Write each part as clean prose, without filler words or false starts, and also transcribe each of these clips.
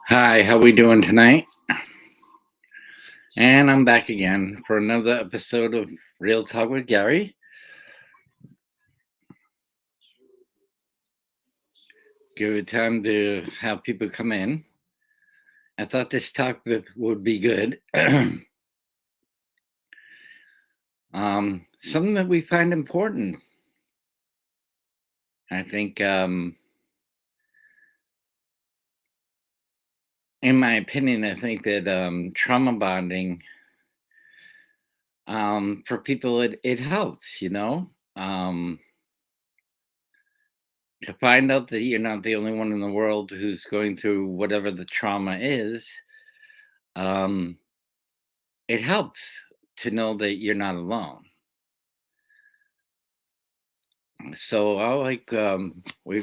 Hi, how we doing tonight? And I'm back again for another episode of Real Talk with Gary. Give it time to have people come in. I thought this topic would be good. Something that we find important. I think, in my opinion, I think that trauma bonding for people it helps. To find out that you're not the only one in the world who's going through whatever the trauma is. Um, It helps to know that you're not alone. So I'll wait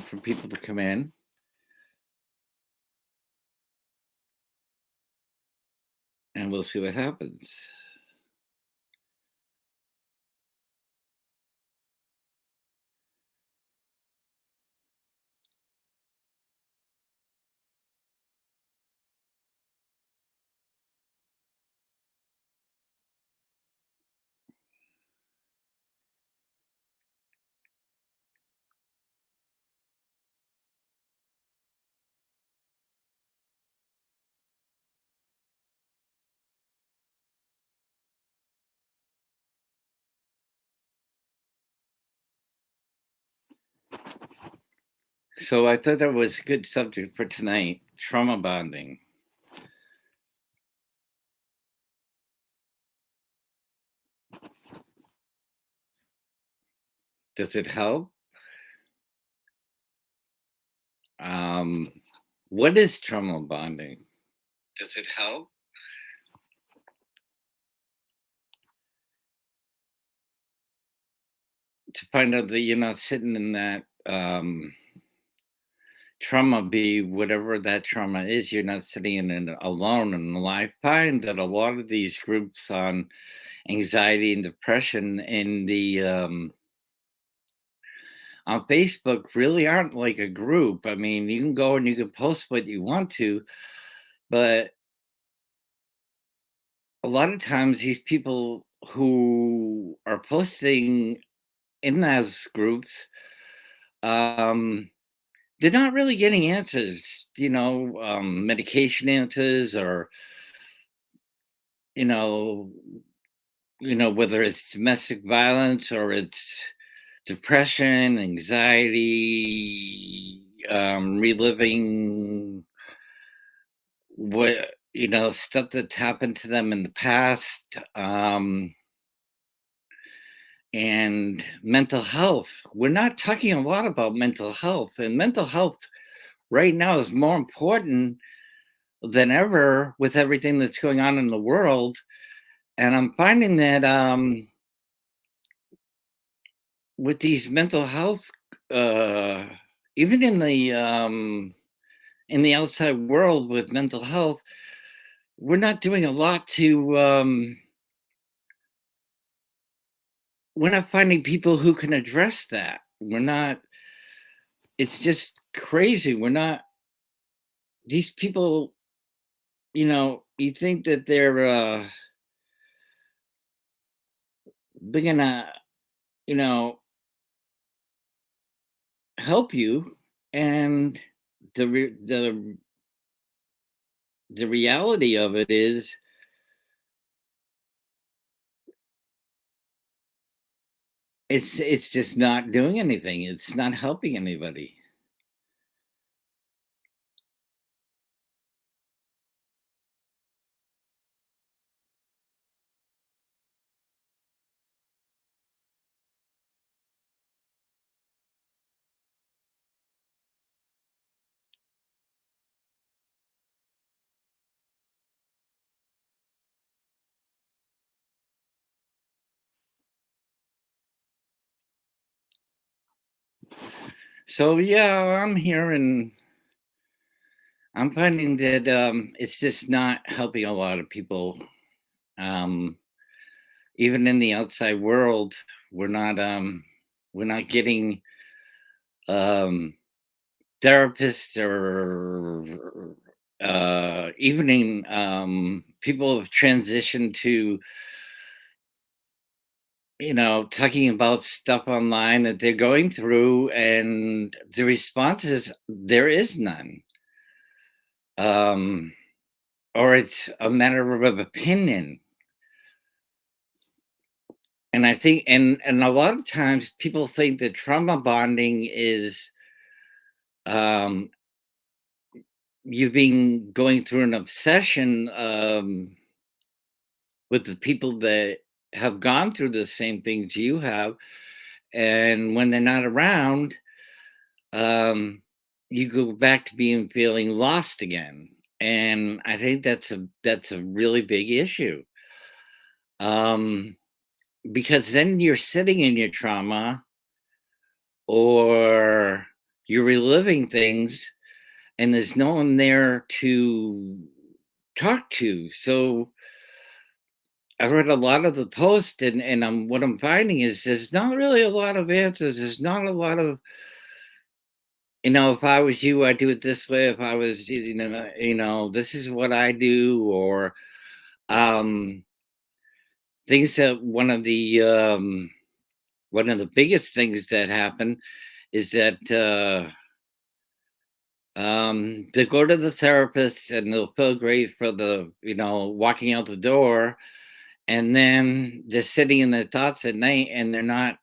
for people to come in and we'll see what happens. So I thought that was a good subject for tonight, trauma bonding. Does it help? Um, what is trauma bonding? Does it help? To find out that you're not sitting in that trauma, be whatever that trauma is, you're not sitting in it alone. And I find that a lot of these groups on anxiety and depression in the on Facebook really aren't like a group. I mean, you can go and you can post what you want to, but a lot of times these people who are posting in those groups, um, they're not really getting answers, medication answers or, you know, whether it's domestic violence or it's depression, anxiety, reliving what stuff that's happened to them in the past, and mental health. We're not talking a lot about mental health, and mental health right now is more important than ever with everything that's going on in the world. And I'm finding that with these mental health, uh, even in the outside world with mental health, we're not doing a lot to we're not finding people who can address that. We're not It's just crazy. We're not These people, you think that they're gonna, you know, help you, and the reality of it is it's just not doing anything. It's not helping anybody. So yeah, I'm here and I'm finding that it's just not helping a lot of people. Um, Even in the outside world, we're not we're not getting um, therapists or evening, people have transitioned to, talking about stuff online that they're going through, and the response is there is none. Um, or it's a matter of opinion. And I think, and a lot of times people think that trauma bonding is um, you being going through an obsession with the people that have gone through the same things you have, and when they're not around, um, you go back to being feeling lost again. And I think that's a really big issue. Um, because then you're sitting in your trauma, or you're reliving things, and there's no one there to talk to. So I read a lot of the post, and what I'm finding is there's not really a lot of answers. There's not a lot of, if I was you, I'd do it this way. If I was, this is what I do, or um, things that one of the biggest things that happen is that they go to the therapist and they'll feel great for the, walking out the door, and then they're sitting in their thoughts at night, and they're not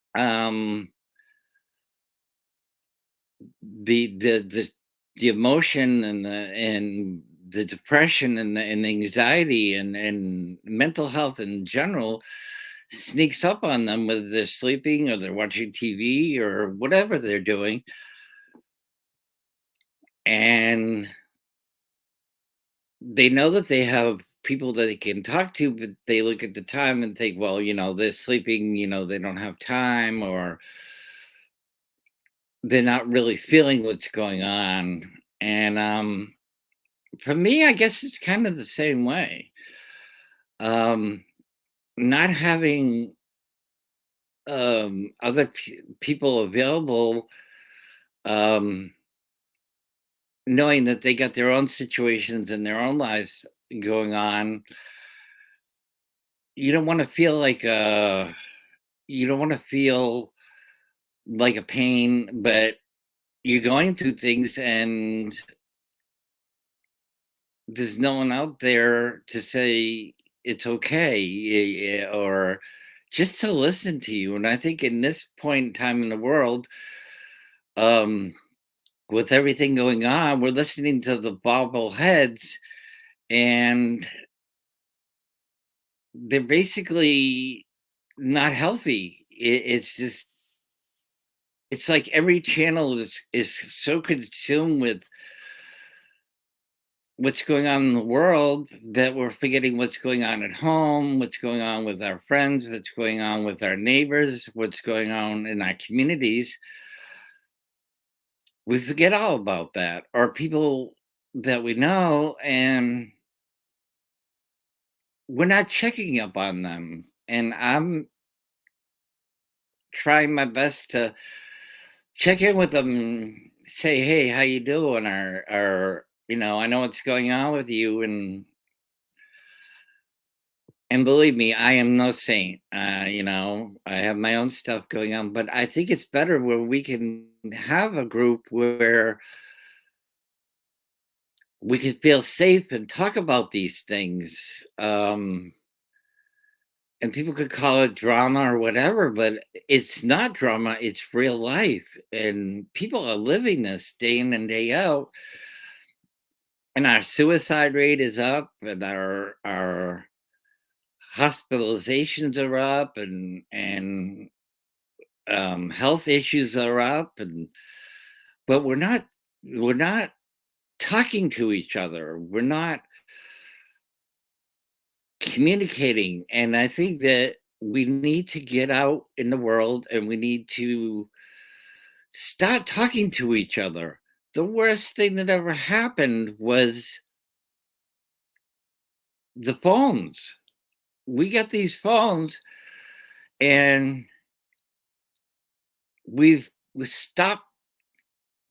the emotion and the depression and the anxiety and mental health in general sneaks up on them, whether they're sleeping or they're watching TV or whatever they're doing. And they know that they have people that they can talk to, but they look at the time and think, well, they're sleeping, they don't have time, or they're not really feeling what's going on. And for me, I guess it's kind of the same way. Um, Not having other people available, um, knowing that they got their own situations and their own lives going on, you don't want to feel like you don't want to feel like a pain, but you're going through things, and there's no one out there to say it's okay, or just to listen to you. And I think in this point in time in the world, um, with everything going on, we're listening to the bobbleheads, and they're basically not healthy. It's just, it's like every channel is so consumed with what's going on in the world that we're forgetting what's going on at home, what's going on with our friends, what's going on with our neighbors, what's going on in our communities. We forget all about that, or people that we know, and we're not checking up on them. And I'm trying my best to check in with them, say, hey, how you doing? Or I know what's going on with you, and believe me, I am no saint. I have my own stuff going on, but I think it's better where we can have a group where we can feel safe and talk about these things. And people could call it drama or whatever, but it's not drama, it's real life. And people are living this day in and day out. And our suicide rate is up, and our hospitalizations are up, and health issues are up, and but we're not talking to each other. We're not communicating, and I think that we need to get out in the world, and we need to start talking to each other. The worst thing that ever happened was the phones. We got these phones, and we stopped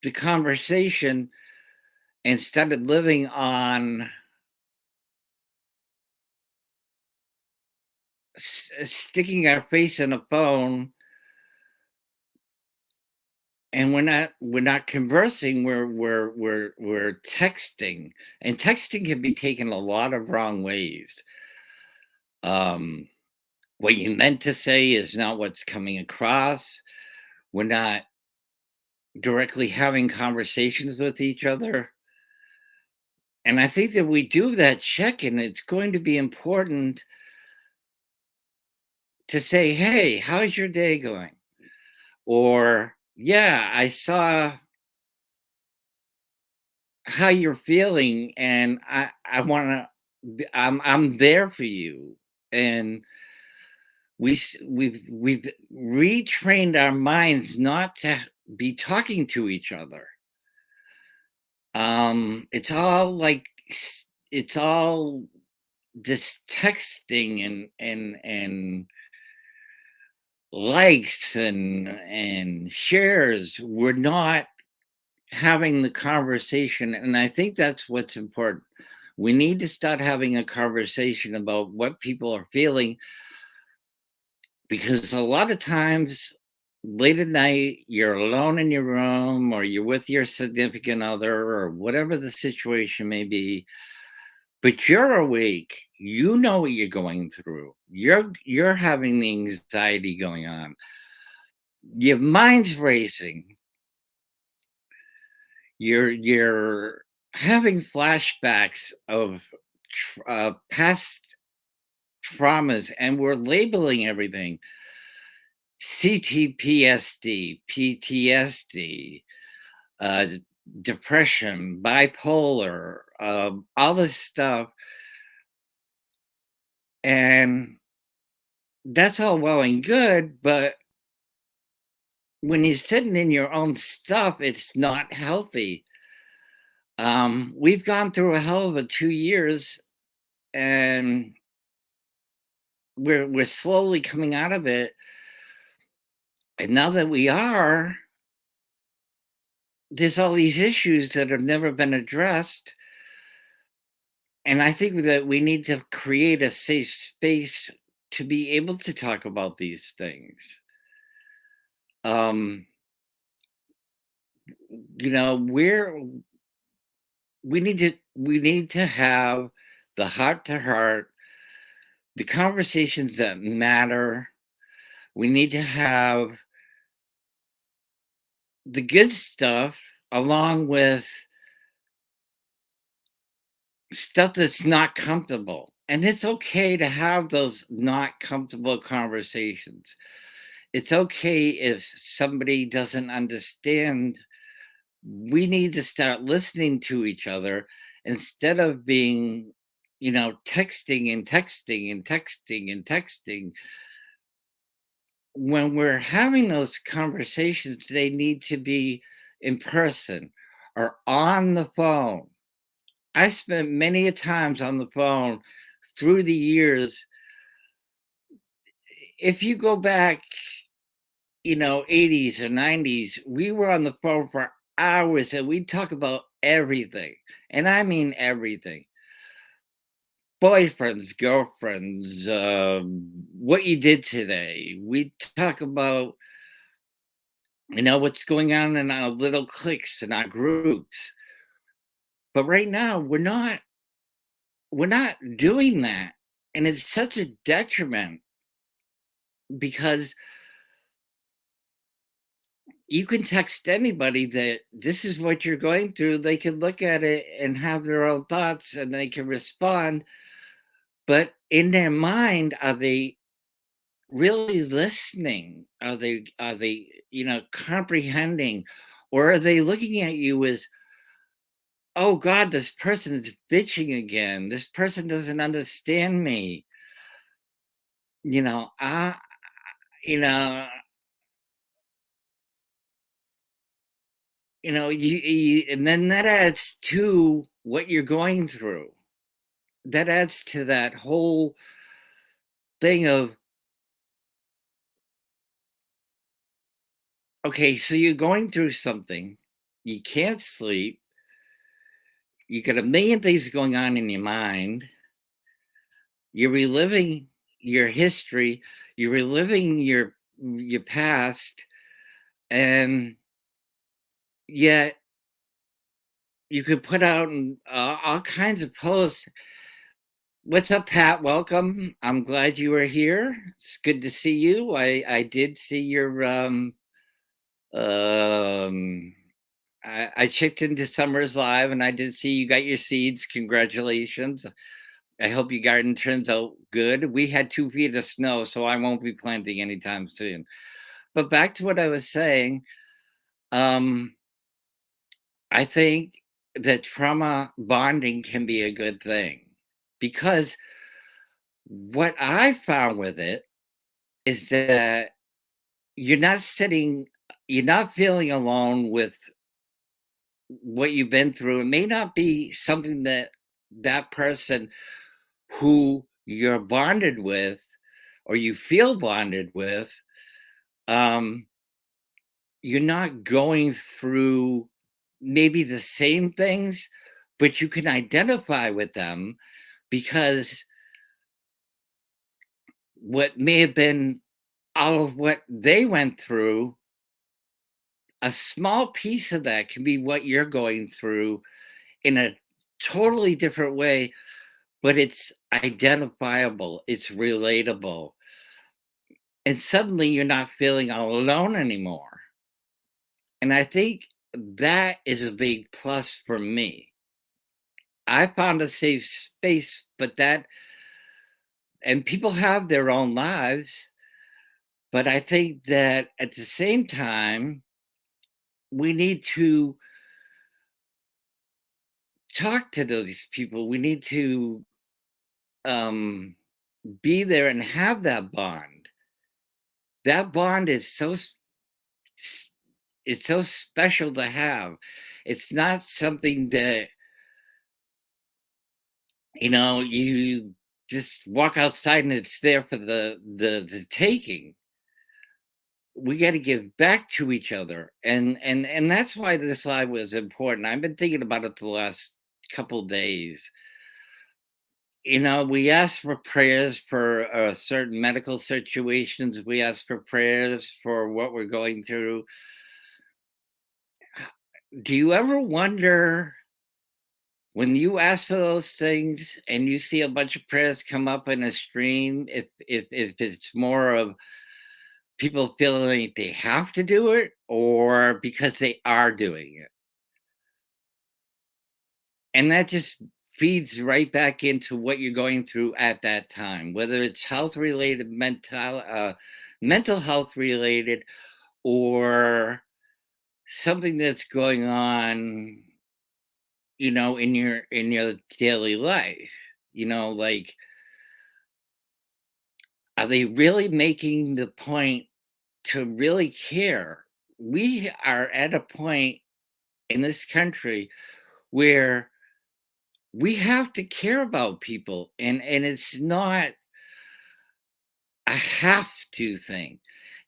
the conversation and started living on sticking our face in a phone, and we're not conversing, we're texting, and texting can be taken a lot of wrong ways. Um, what you meant to say is not what's coming across. We're not directly having conversations with each other. And I think that we do that check, and it's going to be important to say, "Hey, how's your day going?" Or, "Yeah, I saw how you're feeling, and I wanna I'm there for you." And we've retrained our minds not to be talking to each other. It's all like it's all this texting and likes and shares. We're not having the conversation, and I think that's what's important. We need to start having a conversation about what people are feeling, because a lot of times late at night you're alone in your room, or you're with your significant other, or whatever the situation may be, but you're awake, you know what you're going through, you're having the anxiety going on, your mind's racing, you're having flashbacks of past traumas, and we're labeling everything CTPSD, PTSD, uh, depression, bipolar, all this stuff. And that's all well and good, but when you're sitting in your own stuff, it's not healthy. We've gone through a hell of a 2 years, and we're slowly coming out of it. And now that we are, there's all these issues that have never been addressed. And I think that we need to create a safe space to be able to talk about these things. Um, we're we need to have the heart to heart, the conversations that matter. We need to have the good stuff along with stuff that's not comfortable. And it's okay to have those not comfortable conversations. It's okay if somebody doesn't understand. We need to start listening to each other instead of being, texting and texting and texting and texting. When we're having those conversations, they need to be in person or on the phone. I spent many a times on the phone through the years. If you go back, 80s or 90s, we were on the phone for hours and we'd talk about everything. And I mean everything. Boyfriends, girlfriends, what you did today. We talk about, what's going on in our little cliques and our groups. But right now, we're not doing that. And it's such a detriment, because you can text anybody that this is what you're going through. They can look at it and have their own thoughts and they can respond. But in their mind, are they really listening? Are they comprehending? Or are they looking at you as, oh God, this person is bitching again. This person doesn't understand me. You know, I you know, and then that adds to what you're going through. That adds to that whole thing of, okay, so you're going through something, you can't sleep, you got a million things going on in your mind. You're reliving your history, you're reliving your past, and yet you could put out all kinds of posts. What's up, Pat? Welcome. I'm glad you are here. It's good to see you. I did see your um I checked into Summer's Live and I did see you got your seeds. Congratulations. I hope your garden turns out good. We had 2 feet of snow, so I won't be planting anytime soon. But back to what I was saying, um, I think that trauma bonding can be a good thing because what I found with it is that you're not sitting, you're not feeling alone with what you've been through. It may not be something that that person who you're bonded with or you feel bonded with, um, you're not going through maybe the same things, but you can identify with them because what may have been all of what they went through, a small piece of that can be what you're going through in a totally different way, but it's identifiable, it's relatable. And suddenly you're not feeling all alone anymore. And I think that is a big plus for me. I found a safe space, but that, and people have their own lives, but I think that at the same time, we need to talk to those people. We need to um, be there and have that bond. That bond is it's so special to have. It's not something that you just walk outside and it's there for the taking. We got to give back to each other, and that's why this live was important. I've been thinking about it the last couple days. We ask for prayers for certain medical situations. We ask for prayers for what we're going through. Do you ever wonder when you ask for those things and you see a bunch of prayers come up in a stream, if it's more of people feeling like they have to do it or because they are doing it? And that just feeds right back into what you're going through at that time, whether it's health related, mental health related, or something that's going on, in your daily life. Like, are they really making the point to really care? We are at a point in this country where we have to care about people, and it's not a have to thing.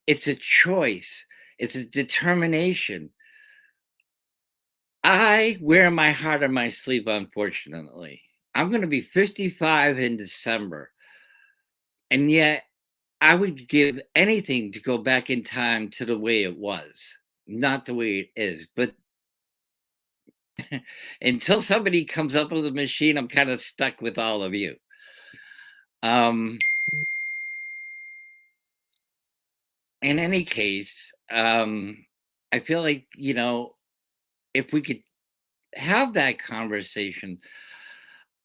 It's a choice. It's a determination. I wear my heart on my sleeve, unfortunately. I'm going to be 55 in December, and yet I would give anything to go back in time to the way it was, not the way it is. But until somebody comes up with a machine, I'm kind of stuck with all of you. Um, in any case, I feel like, if we could have that conversation,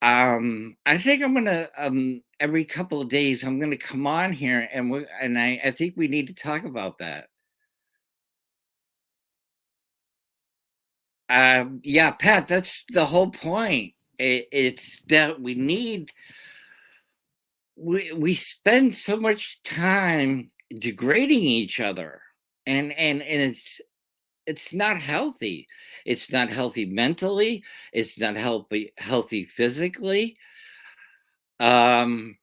I think I'm gonna every couple of days I'm gonna come on here and I think we need to talk about that. Yeah, Pat, that's the whole point. It's that we spend so much time degrading each other, and it's not healthy. It's not healthy mentally. It's not healthy physically. Um,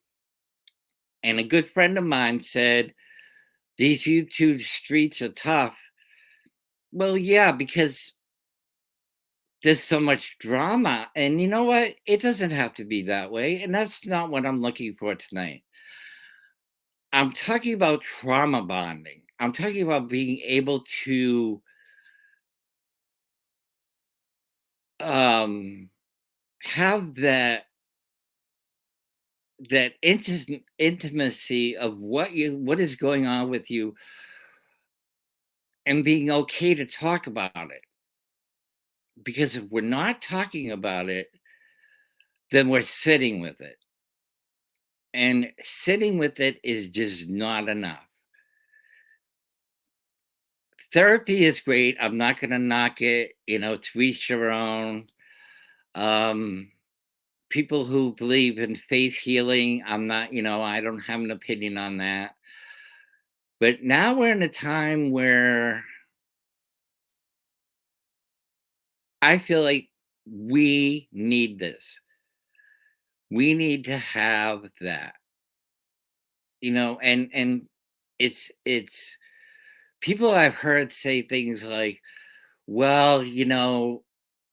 and a good friend of mine said, "These YouTube streets are tough." Well, yeah, because there's so much drama. And you know what? It doesn't have to be that way. And that's not what I'm looking for tonight. I'm talking about trauma bonding. I'm talking about being able to um, have that intimacy of what is going on with you, and being okay to talk about it. Because if we're not talking about it, then we're sitting with it. And sitting with it is just not enough. Therapy is great. I'm not going to knock it, to each your own. Um, People who believe in faith healing, I'm not, I don't have an opinion on that. But now we're in a time where I feel like we need this. We need to have that, and it's people I've heard say things like, well,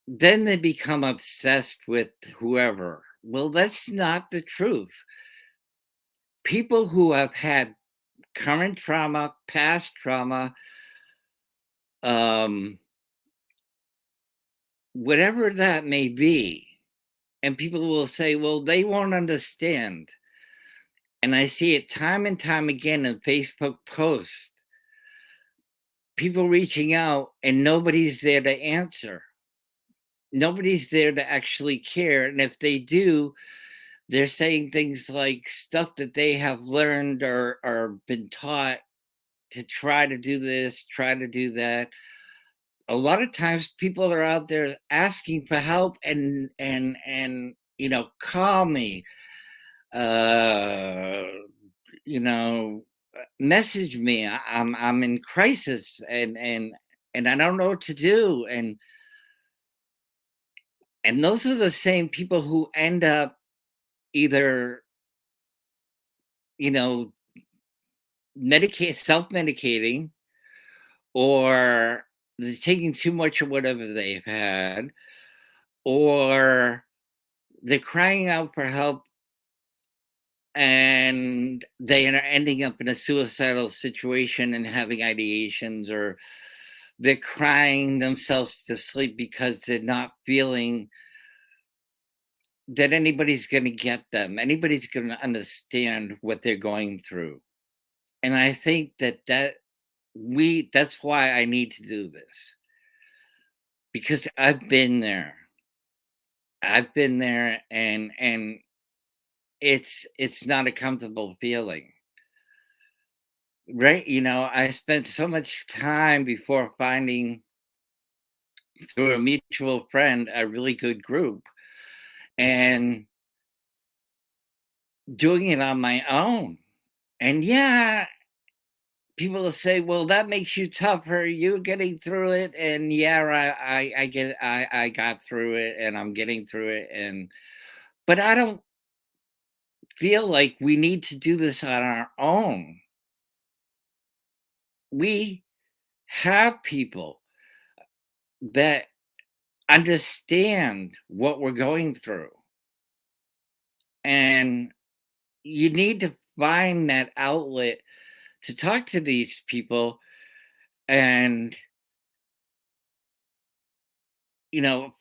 then they become obsessed with whoever. Well, that's not the truth. People who have had current trauma, past trauma, um, whatever that may be, and people will say, well, they won't understand. And I see it time and time again in Facebook posts, people reaching out and nobody's there to answer. Nobody's there to actually care. And if they do, they're saying things like stuff that they have learned or been taught to try to do this, try to do that. A lot of times people are out there asking for help and call me, uh, you know, message me. I'm in crisis and I don't know what to do. And those are the same people who end up either, you know, self-medicating, or they're taking too much of whatever they've had, or they're crying out for help and they are ending up in a suicidal situation and having ideations, or they're crying themselves to sleep because they're not feeling that anybody's going to get them, anybody's going to understand what they're going through. And I think that's why I need to do this, because I've been there. I've been there, and it's not a comfortable feeling. Right, I spent so much time before finding, through a mutual friend, a really good group, and doing it on my own. And yeah, people will say, "Well, that makes you tougher. You're getting through it." And yeah, I got through it, and I'm getting through it. But I don't feel like we need to do this on our own. We have people that understand what we're going through, and you need to find that outlet to talk to these people, and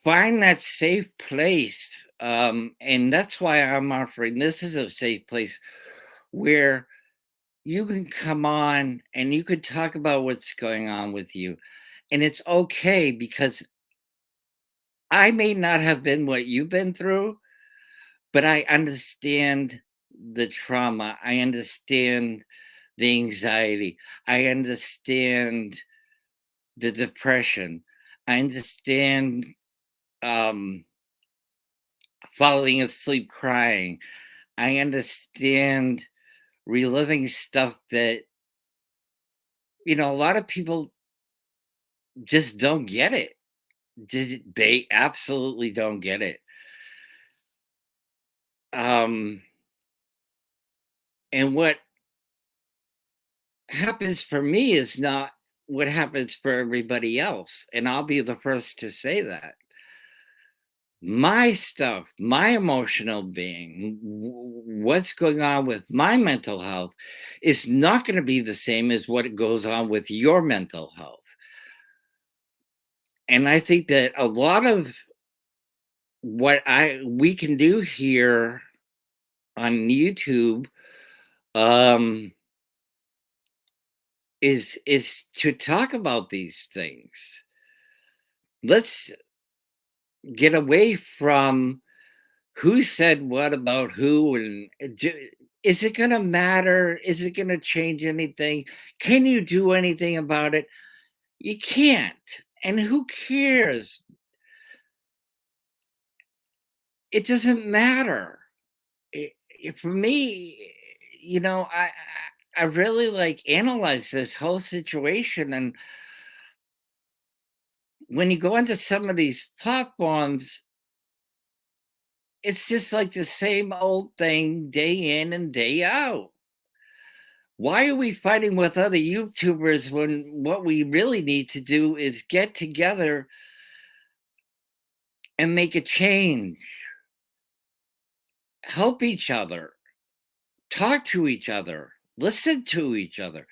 find that safe place. And that's why I'm offering this is a safe place where you can come on and you could talk about what's going on with you. And it's okay, because I may not have been what you've been through, but I understand the trauma. I understand the anxiety. I understand the depression. I understand um, falling asleep crying. I understand reliving stuff that, a lot of people just don't get it. They absolutely don't get it. Um, and what happens for me is not what happens for everybody else. And I'll be the first to say that. my stuff, my emotional being, what's going on with my mental health is not going to be the same as what goes on with your mental health. And I think that a lot of what I we can do here on YouTube um is to talk about these things. Let's get away from who said what about who, and is it going to matter? Is it going to change anything? Can you do anything about it? You can't. And who cares? It doesn't matter. For me, I really like analyze this whole situation. And when you go into some of these platforms, it's just like the same old thing day in and day out. Why are we fighting with other YouTubers when what we really need to do is get together and make a change? Help each other, talk to each other, listen to each other,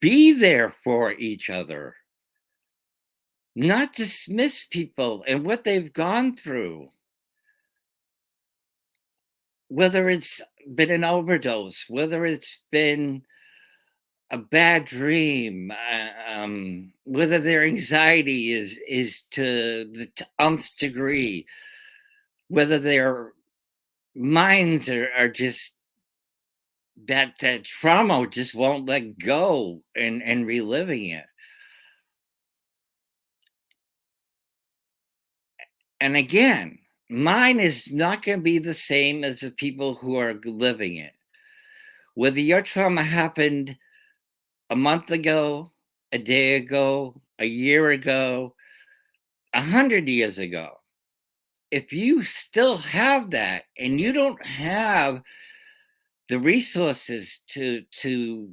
be there for each other, not dismiss people and what they've gone through, whether it's been an overdose, whether it's been a bad dream, whether their anxiety is to the umpth degree, whether their minds are just that trauma just won't let go and reliving it. And again, mine is not going to be the same as the people who are living it. Whether your trauma happened a month ago, a day ago, a year ago, 100 years ago, if you still have that and you don't have the resources to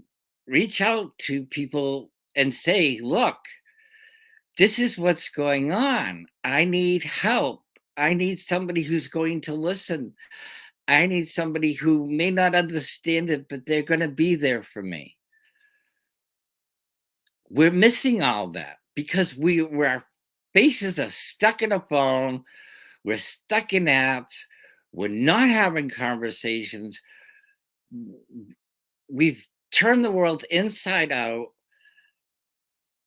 reach out to people and say, look, this is what's going on. I need help. I need somebody who's going to listen. I need somebody who may not understand it, but they're going to be there for me. We're missing all that because our faces are stuck in a phone. We're stuck in apps. We're not having conversations. We've turned the world inside out.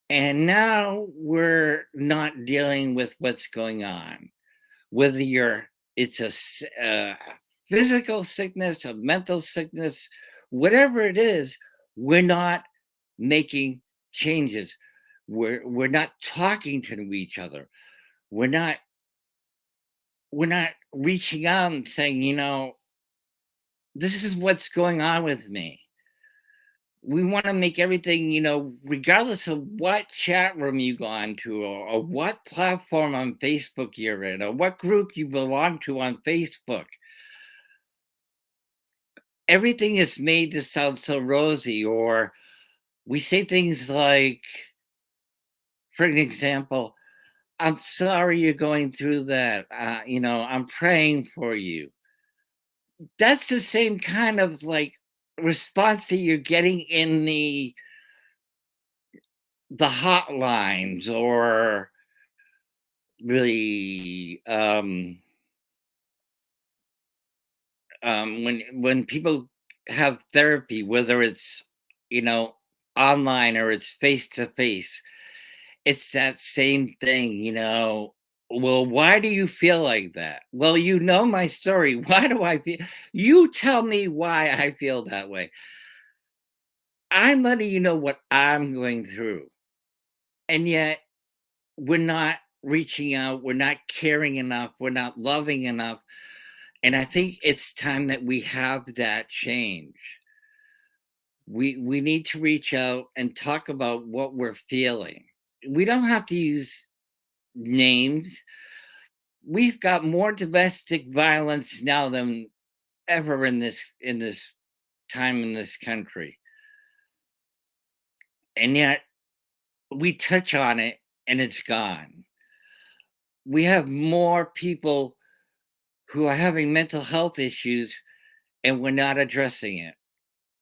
And now we're not dealing with what's going on. Whether it's a physical sickness, a mental sickness, whatever it is, we're not making changes. We're not talking to each other. We're not reaching out and saying, this is what's going on with me. We want to make everything, regardless of what chat room you go on to, or what platform on Facebook you're in, or what group you belong to on Facebook. Everything is made to sound so rosy, or we say things like, for an example, I'm sorry you're going through that. I'm praying for you. That's the same kind of like response that you're getting in the hotlines, or really when people have therapy, whether it's you know online or it's face to face, it's that same thing. Well, why do you feel like that? Well, my story. Why do I feel? You tell me why I feel that way. I'm letting you know what I'm going through, and yet we're not reaching out, we're not caring enough, we're not loving enough. And I think it's time that we have that change. We need to reach out and talk about what we're feeling. We don't have to use names. We've got more domestic violence now than ever in this time in this country. And yet we touch on it and it's gone. we have more people who are having mental health issues and we're not addressing it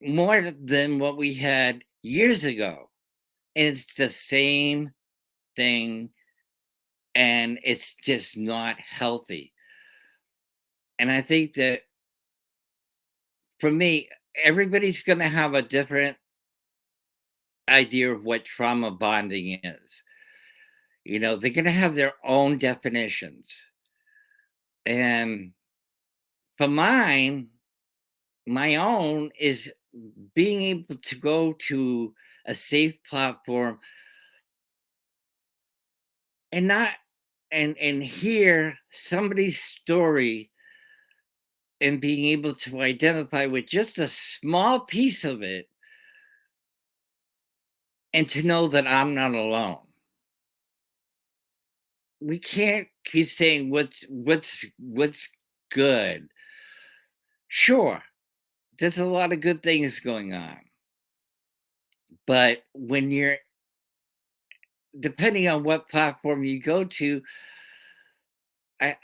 more than what we had years ago. And it's the same thing, and it's just not healthy. And I think that for me, everybody's going to have a different idea of what trauma bonding is. They're going to have their own definitions. And for mine, my own is being able to go to a safe platform and not and hear somebody's story and being able to identify with just a small piece of it and to know that I'm not alone. We can't keep saying what's good. Sure, there's a lot of good things going on. But when you're depending on what platform you go to, I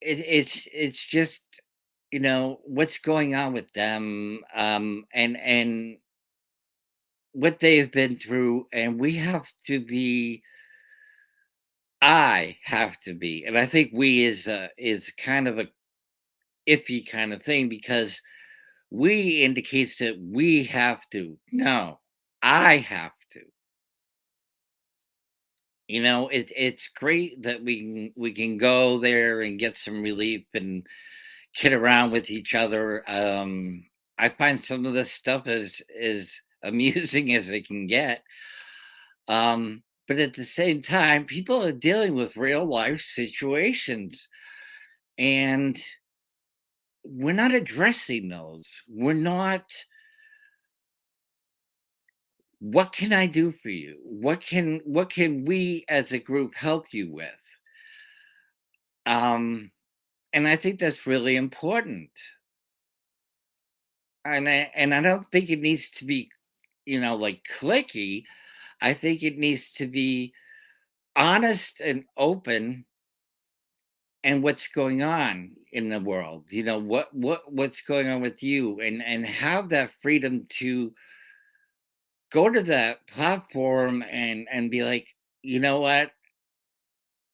it's just what's going on with them, and what they've been through, and we have to be. I have to be, and I think we is kind of a iffy kind of thing because we indicates that we have to. No, I have to. It's great that we can go there and get some relief and kid around with each other. I find some of this stuff is amusing as it can get. But at the same time, people are dealing with real life situations, and we're not addressing those. We're not. What can I do for you? What can we as a group help you with? And I think that's really important. And I don't think it needs to be, like clicky. I think it needs to be honest and open and what's going on in the world. What's going on with you, and have that freedom to go to that platform and be like, you know what,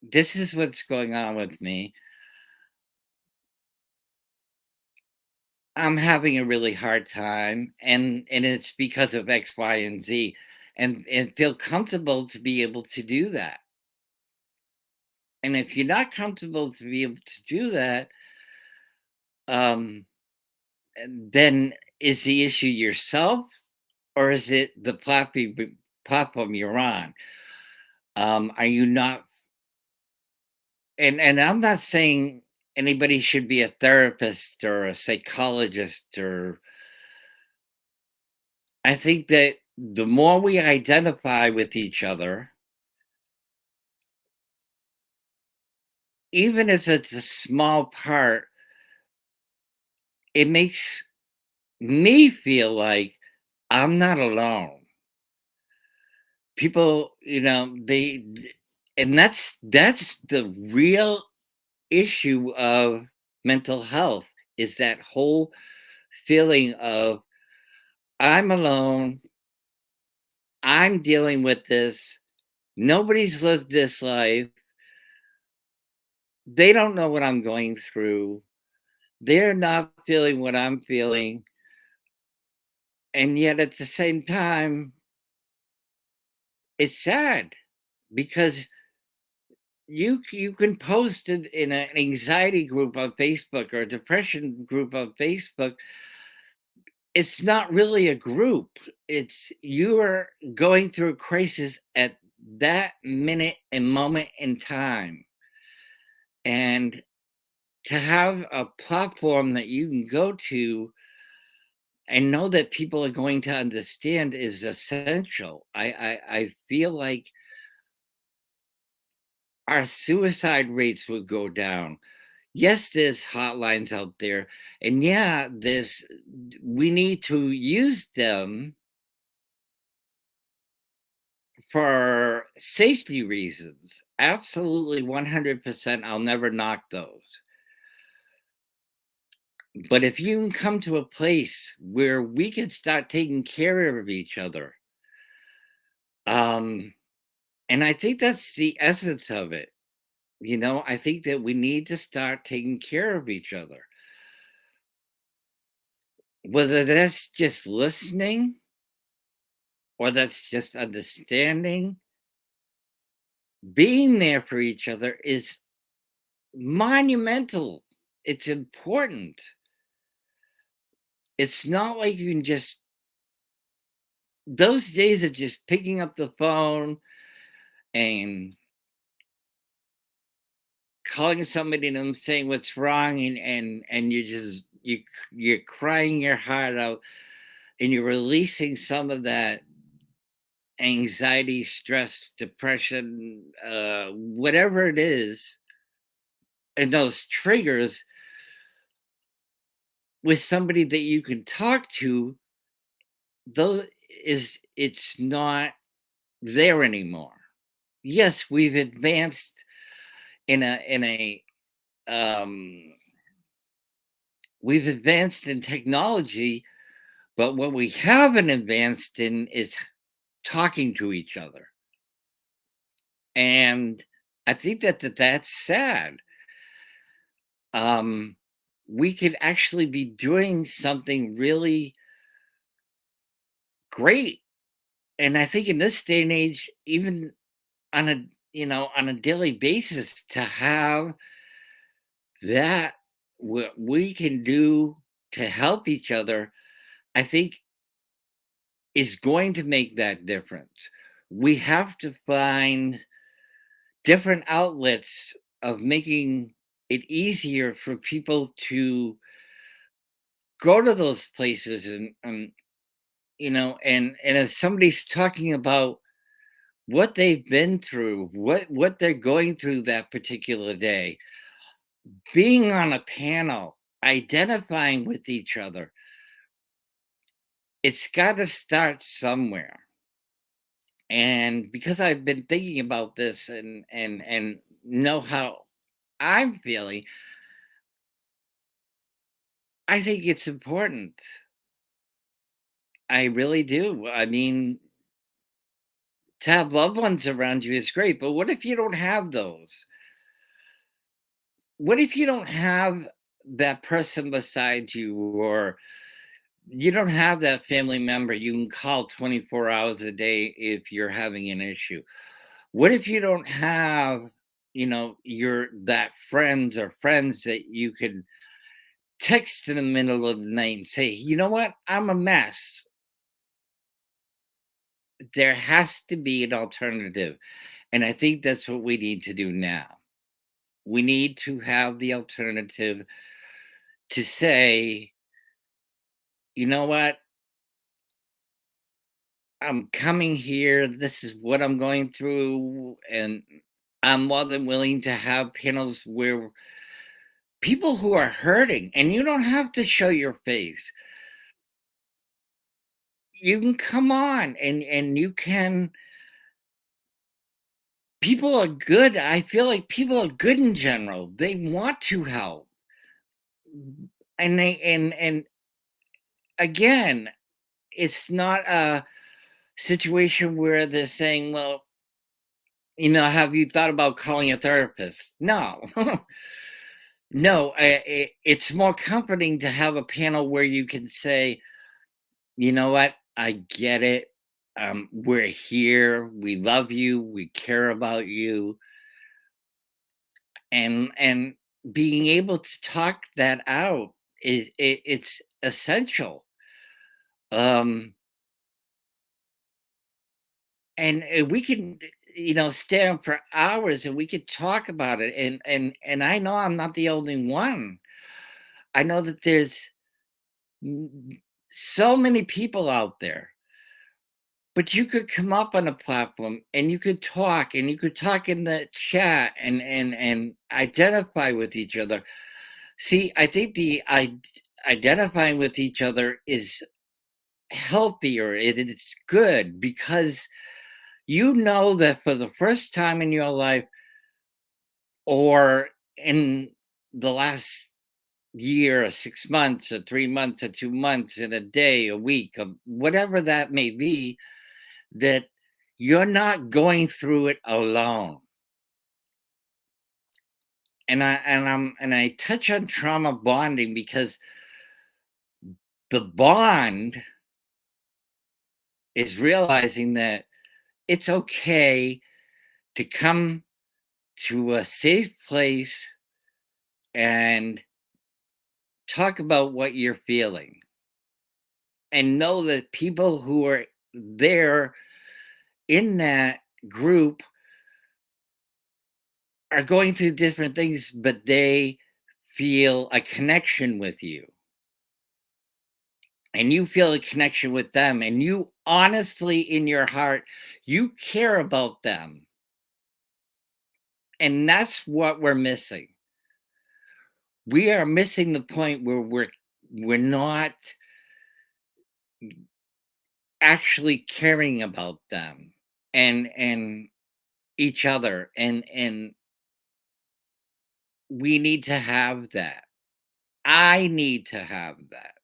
this is what's going on with me. I'm having a really hard time, and it's because of X, Y, and Z, and feel comfortable to be able to do that. And if you're not comfortable to be able to do that, um, then is the issue yourself, or is it the platform you're on? Are you not? And I'm not saying anybody should be a therapist or a psychologist, or I think that the more we identify with each other, even if it's a small part, it makes me feel like I'm not alone. People, and that's the real issue of mental health, is that whole feeling of I'm alone, I'm dealing with this, nobody's lived this life, they don't know what I'm going through, they're not feeling what I'm feeling, and yet at the same time, it's sad because you can post it in an anxiety group on Facebook or a depression group on Facebook. It's not really a group. It's you are going through a crisis at that minute and moment in time. And to have a platform that you can go to and know that people are going to understand is essential. I feel like our suicide rates would go down. Yes, there's hotlines out there, and yeah, there's we need to use them for safety reasons, absolutely 100%, I'll never knock those. But if you can come to a place where we can start taking care of each other, um, and I think that's the essence of it. I think that we need to start taking care of each other. Whether that's just listening or that's just understanding, being there for each other is monumental. It's important. It's not like you can just, those days of just picking up the phone and calling somebody and them saying what's wrong, and you're crying your heart out, and you're releasing some of that anxiety, stress, depression, whatever it is, and those triggers with somebody that you can talk to, those is it's not there anymore. Yes, we've advanced in a um we've advanced in technology, but what we haven't advanced in is talking to each other. And I think that's sad. Um, we could actually be doing something really great. And I think in this day and age, even on a on a daily basis, to have that what we can do to help each other, I think is going to make that difference. We have to find different outlets of making it easier for people to go to those places, and if somebody's talking about what they've been through, what they're going through that particular day, being on a panel, identifying with each other, it's got to start somewhere. And because I've been thinking about this and know how I'm feeling, I think it's important. I really do. I mean, to have loved ones around you is great, but what if you don't have those? What if you don't have that person beside you, or you don't have that family member you can call 24 hours a day if you're having an issue? What if you don't have, your that friends that you can text in the middle of the night and say, you know what, I'm a mess. There has to be an alternative. And I think that's what we need to do now. We need to have the alternative to say, you know what, I'm coming here. This is what I'm going through. And I'm more than willing to have panels where people who are hurting, and you don't have to show your face. You can come on and you can, people are good. I feel like people are good in general. They want to help. And again, it's not a situation where they're saying, well, have you thought about calling a therapist? No. No, it's more comforting to have a panel where you can say, you know what, I get it. We're here. We love you. We care about you. And being able to talk that out it's essential. Um, and we can, stand for hours and we could talk about it. And I know I'm not the only one. I know that there's so many people out there, but you could come up on a platform and you could talk in the chat and identify with each other. See, I think identifying with each other is healthier. It's good because You know that for the first time in your life or in the last year or 6 months or 3 months or 2 months, in a day, a week, whatever that may be, that you're not going through it alone. And I touch on trauma bonding because the bond is realizing that it's okay to come to a safe place and talk about what you're feeling, and know that people who are there in that group are going through different things, but they feel a connection with you, and you feel a connection with them, and you honestly in your heart, you care about them. And that's what we're missing. We are missing the point where we're not actually caring about them and each other, and we need to have that. I need to have that.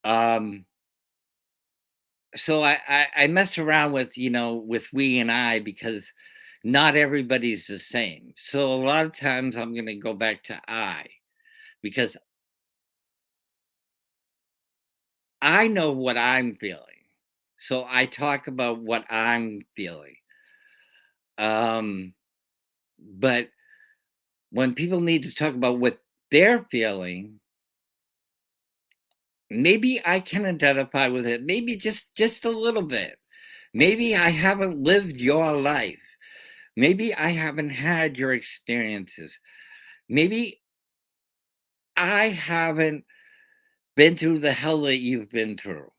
Um so I mess around with, with we and I, because not everybody's the same. So a lot of times I'm going to go back to I, because I know what I'm feeling. So I talk about what I'm feeling. Um but when people need to talk about what they're feeling, maybe I can identify with it. Maybe just a little bit. Maybe I haven't lived your life. Maybe I haven't had your experiences. Maybe I haven't been through the hell that you've been through.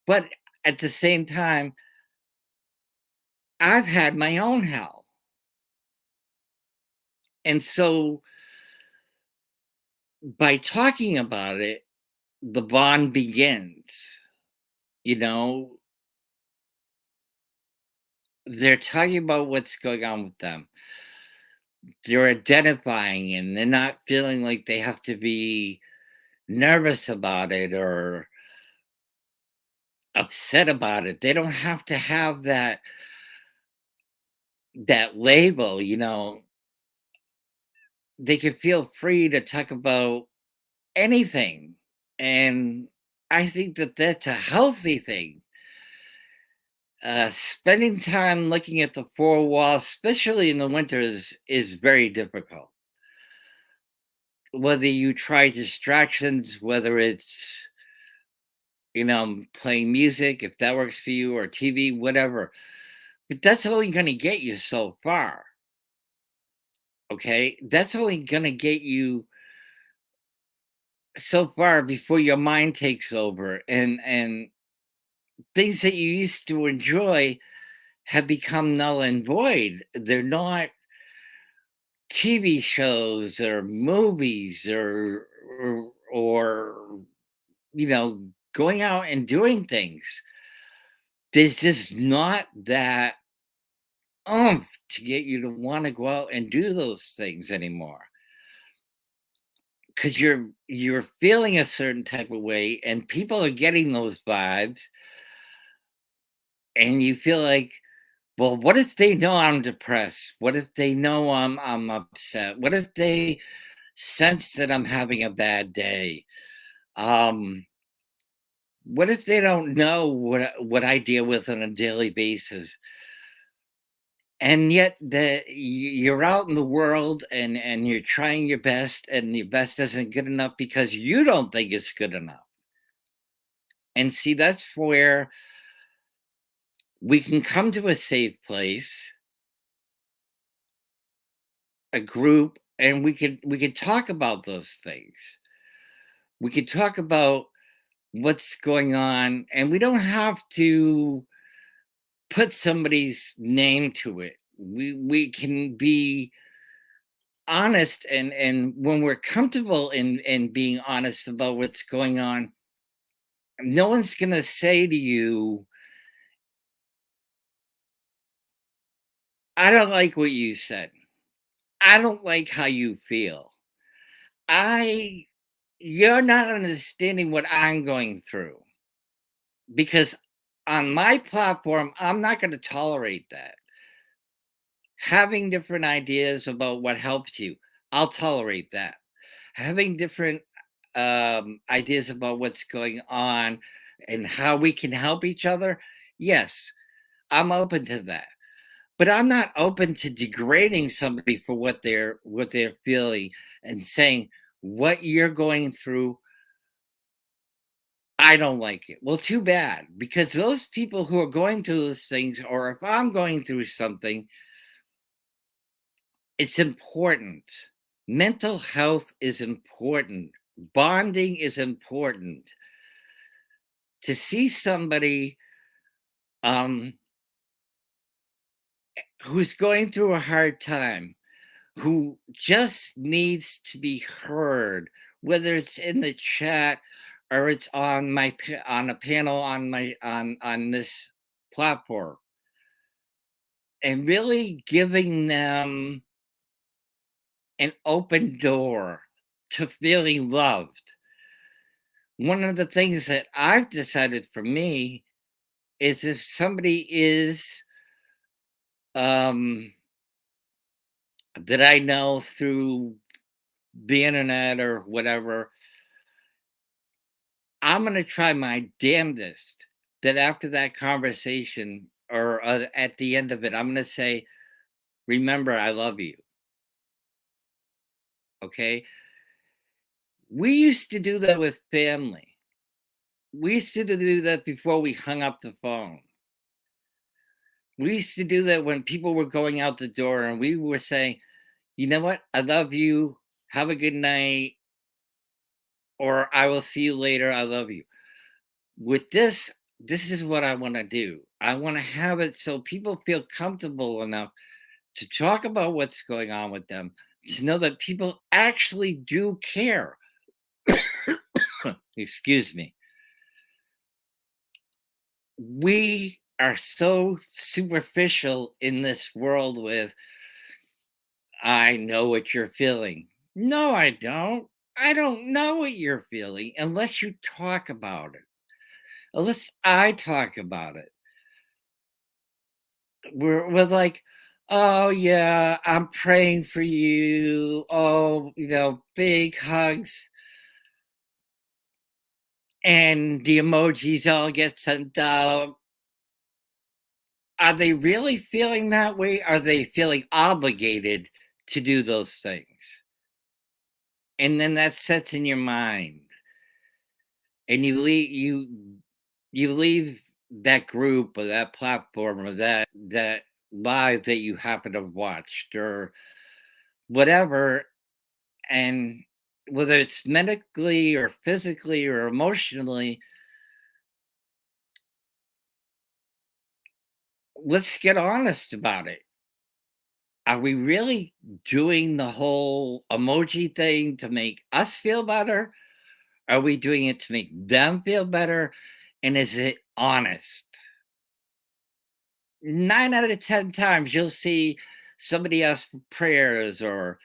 But at the same time, I've had my own hell. And so by talking about it, the bond begins. You know, they're talking about what's going on with them. They're identifying, and they're not feeling like they have to be nervous about it or upset about it. They don't have to have that label, they can feel free to talk about anything. And I think that that's a healthy thing. Spending time looking at the four walls, especially in the winter, is very difficult. Whether you try distractions, whether it's playing music, if that works for you, or TV, whatever, but that's only going to get you so far. Okay, that's only going to get you so far before your mind takes over, and things that you used to enjoy have become null and void. They're not TV shows or movies or going out and doing things. There's just not that to get you to want to go out and do those things anymore, because you're feeling a certain type of way, and people are getting those vibes, and you feel like, well, what if they know I'm depressed? What if they know I'm upset? What if they sense that I'm having a bad day? Um, what if they don't know what I deal with on a daily basis? And yet you're out in the world, and you're trying your best, and your best isn't good enough because you don't think it's good enough. And see, that's where we can come to a safe place, a group, and we could talk about those things. We could talk about what's going on, and we don't have to put somebody's name to it. We can be honest, and when we're comfortable in being honest about what's going on, no one's going to say to you, I don't like what you said. I don't like how you feel. I You're not understanding what I'm going through because on my platform, I'm not going to tolerate that. Having different ideas about what helps you, I'll tolerate that. Having different ideas about what's going on and how we can help each other, yes, I'm open to that. But I'm not open to degrading somebody for what they're feeling and saying what you're going through. I don't like it. Well, too bad, because those people who are going through those things, or if I'm going through something, it's important. Mental health is important. Bonding is important. To see somebody um, who's going through a hard time, who just needs to be heard, whether it's in the chat or it's on on a panel on on this platform, and really giving them an open door to feeling loved. One of the things that I've decided for me is if somebody is um, that I know through the internet or whatever, I'm going to try my damnedest that after that conversation or at the end of it, I'm going to say, remember, I love you. Okay. We used to do that with family. We used to do that before we hung up the phone. We used to do that when people were going out the door and we were saying, you know what? I love you. Have a good night. Or I will see you later. I love you. With this is what I want to do. I want to have it so people feel comfortable enough to talk about what's going on with them, to know that people actually do care. Excuse me. We are so superficial in this world with, I know what you're feeling. No, I don't. I don't know what you're feeling unless you talk about it. Unless I talk about it. We're like, oh yeah, I'm praying for you. Oh, big hugs. And the emojis all get sent out. Are they really feeling that way? Are they feeling obligated to do those things? And then that sets in your mind, and you leave that group or that platform or that live that you happen to have watched or whatever, and whether it's medically or physically or emotionally, let's get honest about it. Are we really doing the whole emoji thing to make us feel better? Are we doing it to make them feel better? And is it honest? 9 out of 10 times you'll see somebody ask for prayers, or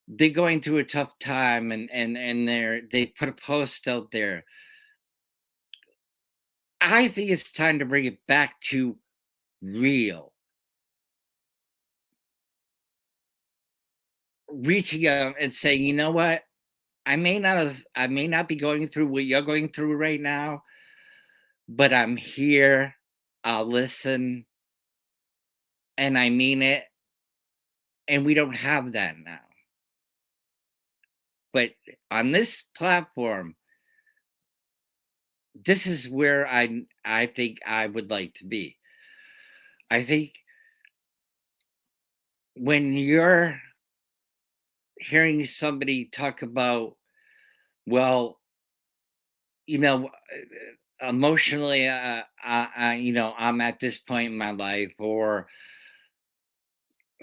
they're going through a tough time and they put a post out there. I think it's time to bring it back to real. Reaching out and saying, you know what? I may not be going through what you're going through right now, but I'm here. I'll listen, and I mean it. And we don't have that now. But on this platform, this is where I think I would like to be. I think when you're hearing somebody talk about, well, emotionally, I'm at this point in my life, or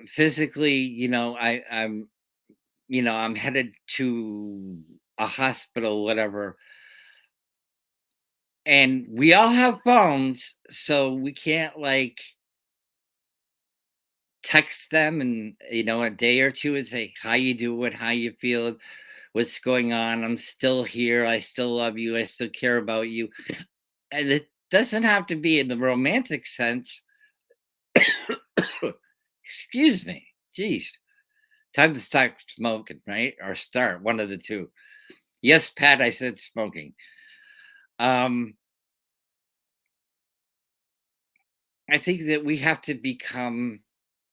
physically, I'm headed to a hospital, whatever. And we all have phones, so we can't, like, text them and, a day or two and say, "How you doing? How you feeling? What's going on? I'm still here. I still love you. I still care about you." And it doesn't have to be in the romantic sense. Excuse me. Jeez. Time to start smoking, right? Or start, one of the two. Yes, Pat, I said smoking. Um, I think that we have to become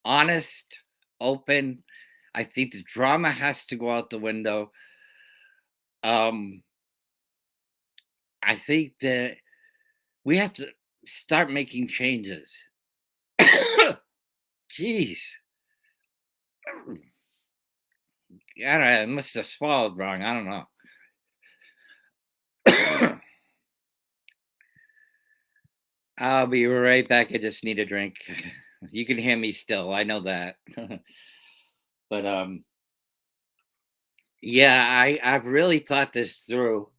honest, open. I think the drama has to go out the window. Um, I think that we have to start making changes. Jeez. I must have swallowed wrong. I don't know. I'll be right back. I just need a drink. You can hear me still. I know that. But yeah, I've really thought this through.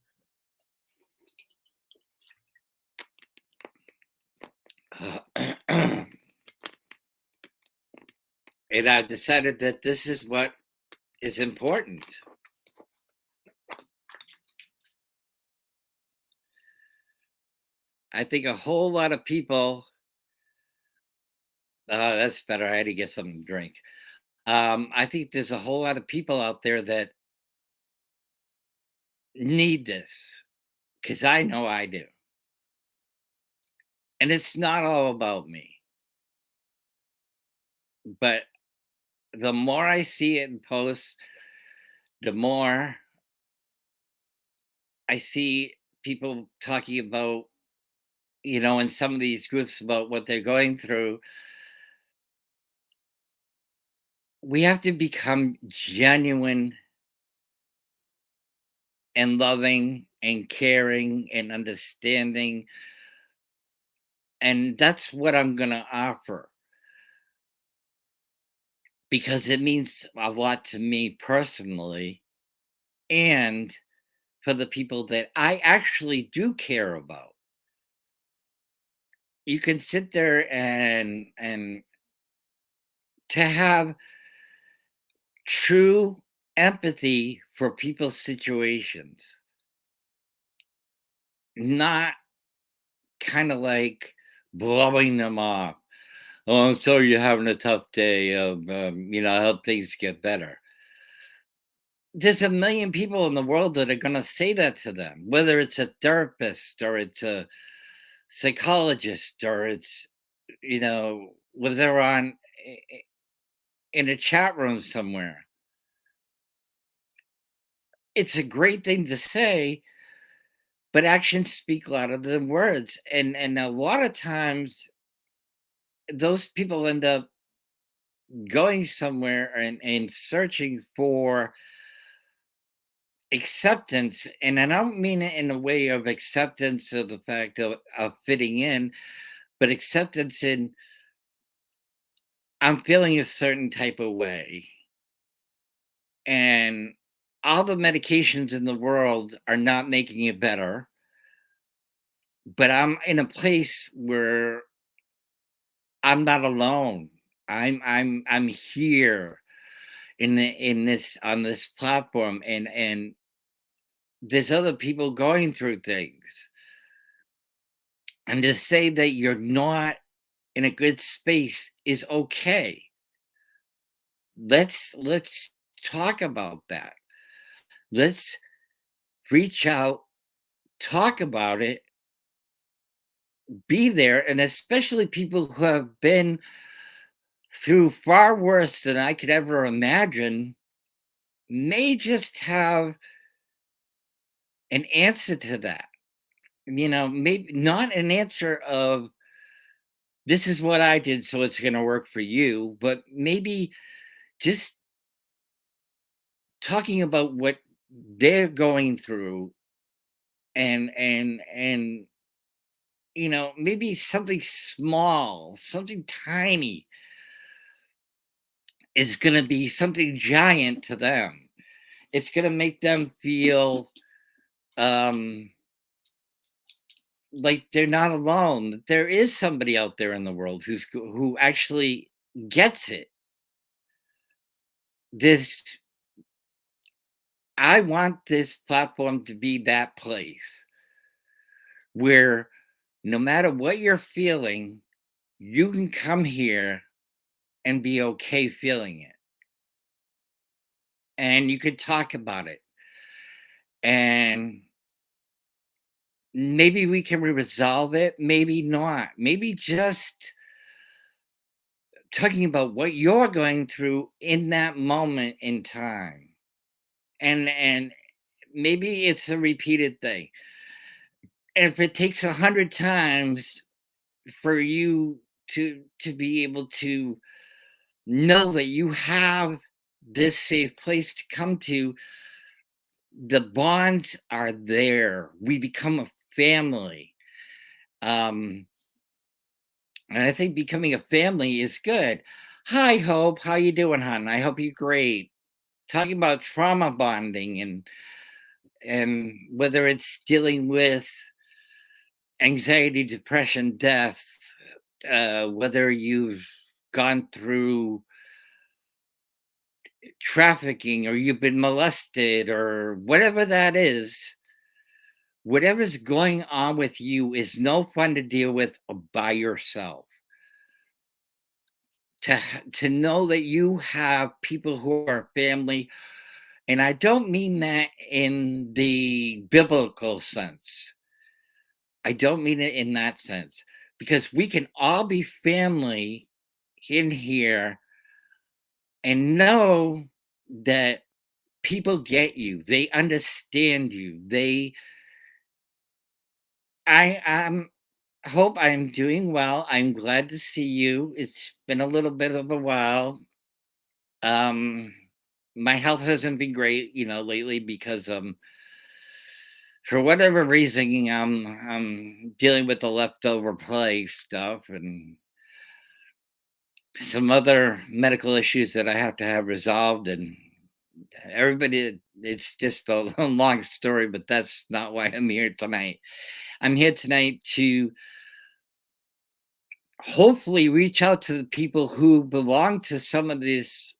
And I've decided that this is what is important. I think a whole lot of people. That's better. I had to get something to drink. I think there's a whole lot of people out there that need this because I know I do. And it's not all about me, but the more I see it in posts, the more I see people talking about, in some of these groups about what they're going through. We have to become genuine and loving and caring and understanding. And that's what I'm going to offer because it means a lot to me personally and for the people that I actually do care about. You can sit there and to have true empathy for people's situations, not kind of like blowing them off. "Oh, I'm sorry you're having a tough day. I hope things get better." There's a million people in the world that are going to say that to them, whether it's a therapist or it's a psychologist or it's, whether they're in a chat room somewhere. It's a great thing to say, but actions speak louder than words. And a lot of times those people end up going somewhere and searching for acceptance. And I don't mean it in a way of acceptance of the fact of fitting in, but acceptance in I'm feeling a certain type of way. And all the medications in the world are not making it better. But I'm in a place where I'm not alone. I'm here in this on this platform and there's other people going through things. And to say that you're not in a good space is okay. Let's talk about that. Let's reach out, talk about it, be there, and especially people who have been through far worse than I could ever imagine may just have an answer to that. Maybe not an answer of this is what I did, so it's going to work for you, but maybe just talking about what they're going through and maybe something small, something tiny is going to be something giant to them. It's going to make them feel um like they're not alone, that there is somebody out there in the world who actually gets it. This I want this platform to be that place where no matter what you're feeling, you can come here and be okay feeling it. And you could talk about it. And maybe we can resolve it, maybe not. Maybe just talking about what you're going through in that moment in time. And maybe it's a repeated thing. And if it takes 100 times for you to be able to know that you have this safe place to come to, the bonds are there. We become a family. Um, and I think becoming a family is good. Hi, Hope. How you doing, hon? I hope you're great. Talking about trauma bonding and whether it's dealing with anxiety, depression, death, whether you've gone through trafficking or you've been molested or whatever that is, whatever's going on with you is no fun to deal with by yourself. To know that you have people who are family, and I don't mean that in the biblical sense. I don't mean it in that sense because we can all be family in here and know that people get you. They understand you. I hope I'm doing well. I'm glad to see you. It's been a little bit of a while. Um, my health hasn't been great, lately because for whatever reason, I'm dealing with the leftover plague stuff and some other medical issues that I have to have resolved. And everybody, it's just a long story, but that's not why I'm here tonight. I'm here tonight to hopefully reach out to the people who belong to some of these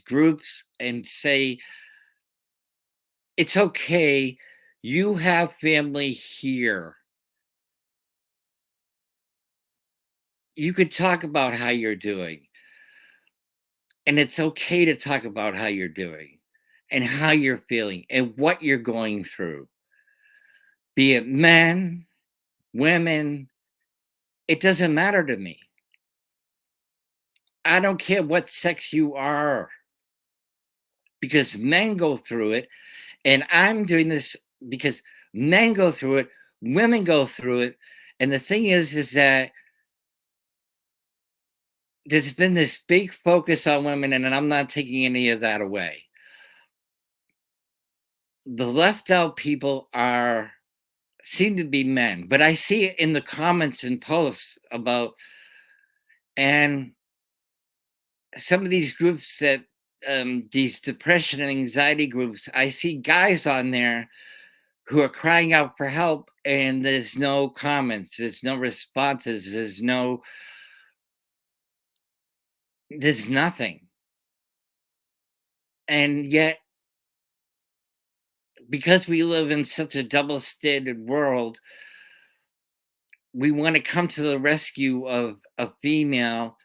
groups and say it's okay, you have family here. You could talk about how you're doing, and it's okay to talk about how you're doing and how you're feeling and what you're going through, be it men, women. It doesn't matter to me. I don't care what sex you are, because men go through it. And I'm doing this because men go through it, women go through it. And the thing is that there's been this big focus on women, and I'm not taking any of that away. The left out people are seem to be men, but I see it in the comments and posts about, and some of these groups that these depression and anxiety groups, I see guys on there who are crying out for help, and there's no comments, there's no responses, there's nothing. And yet, because we live in such a double standard world, we want to come to the rescue of a female,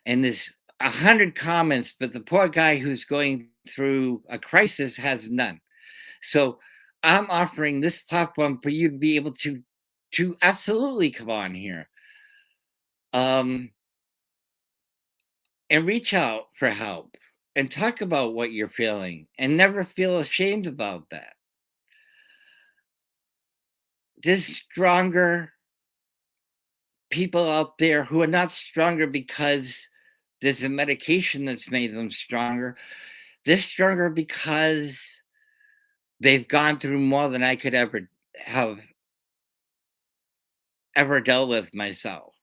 and there's 100 comments, but the poor guy who's going through a crisis has none. So I'm offering this platform for you to be able to absolutely come on here, um, and reach out for help and talk about what you're feeling and never feel ashamed about that. There's stronger people out there who are not stronger because there's a medication that's made them stronger. They're stronger because they've gone through more than I could have ever dealt with myself.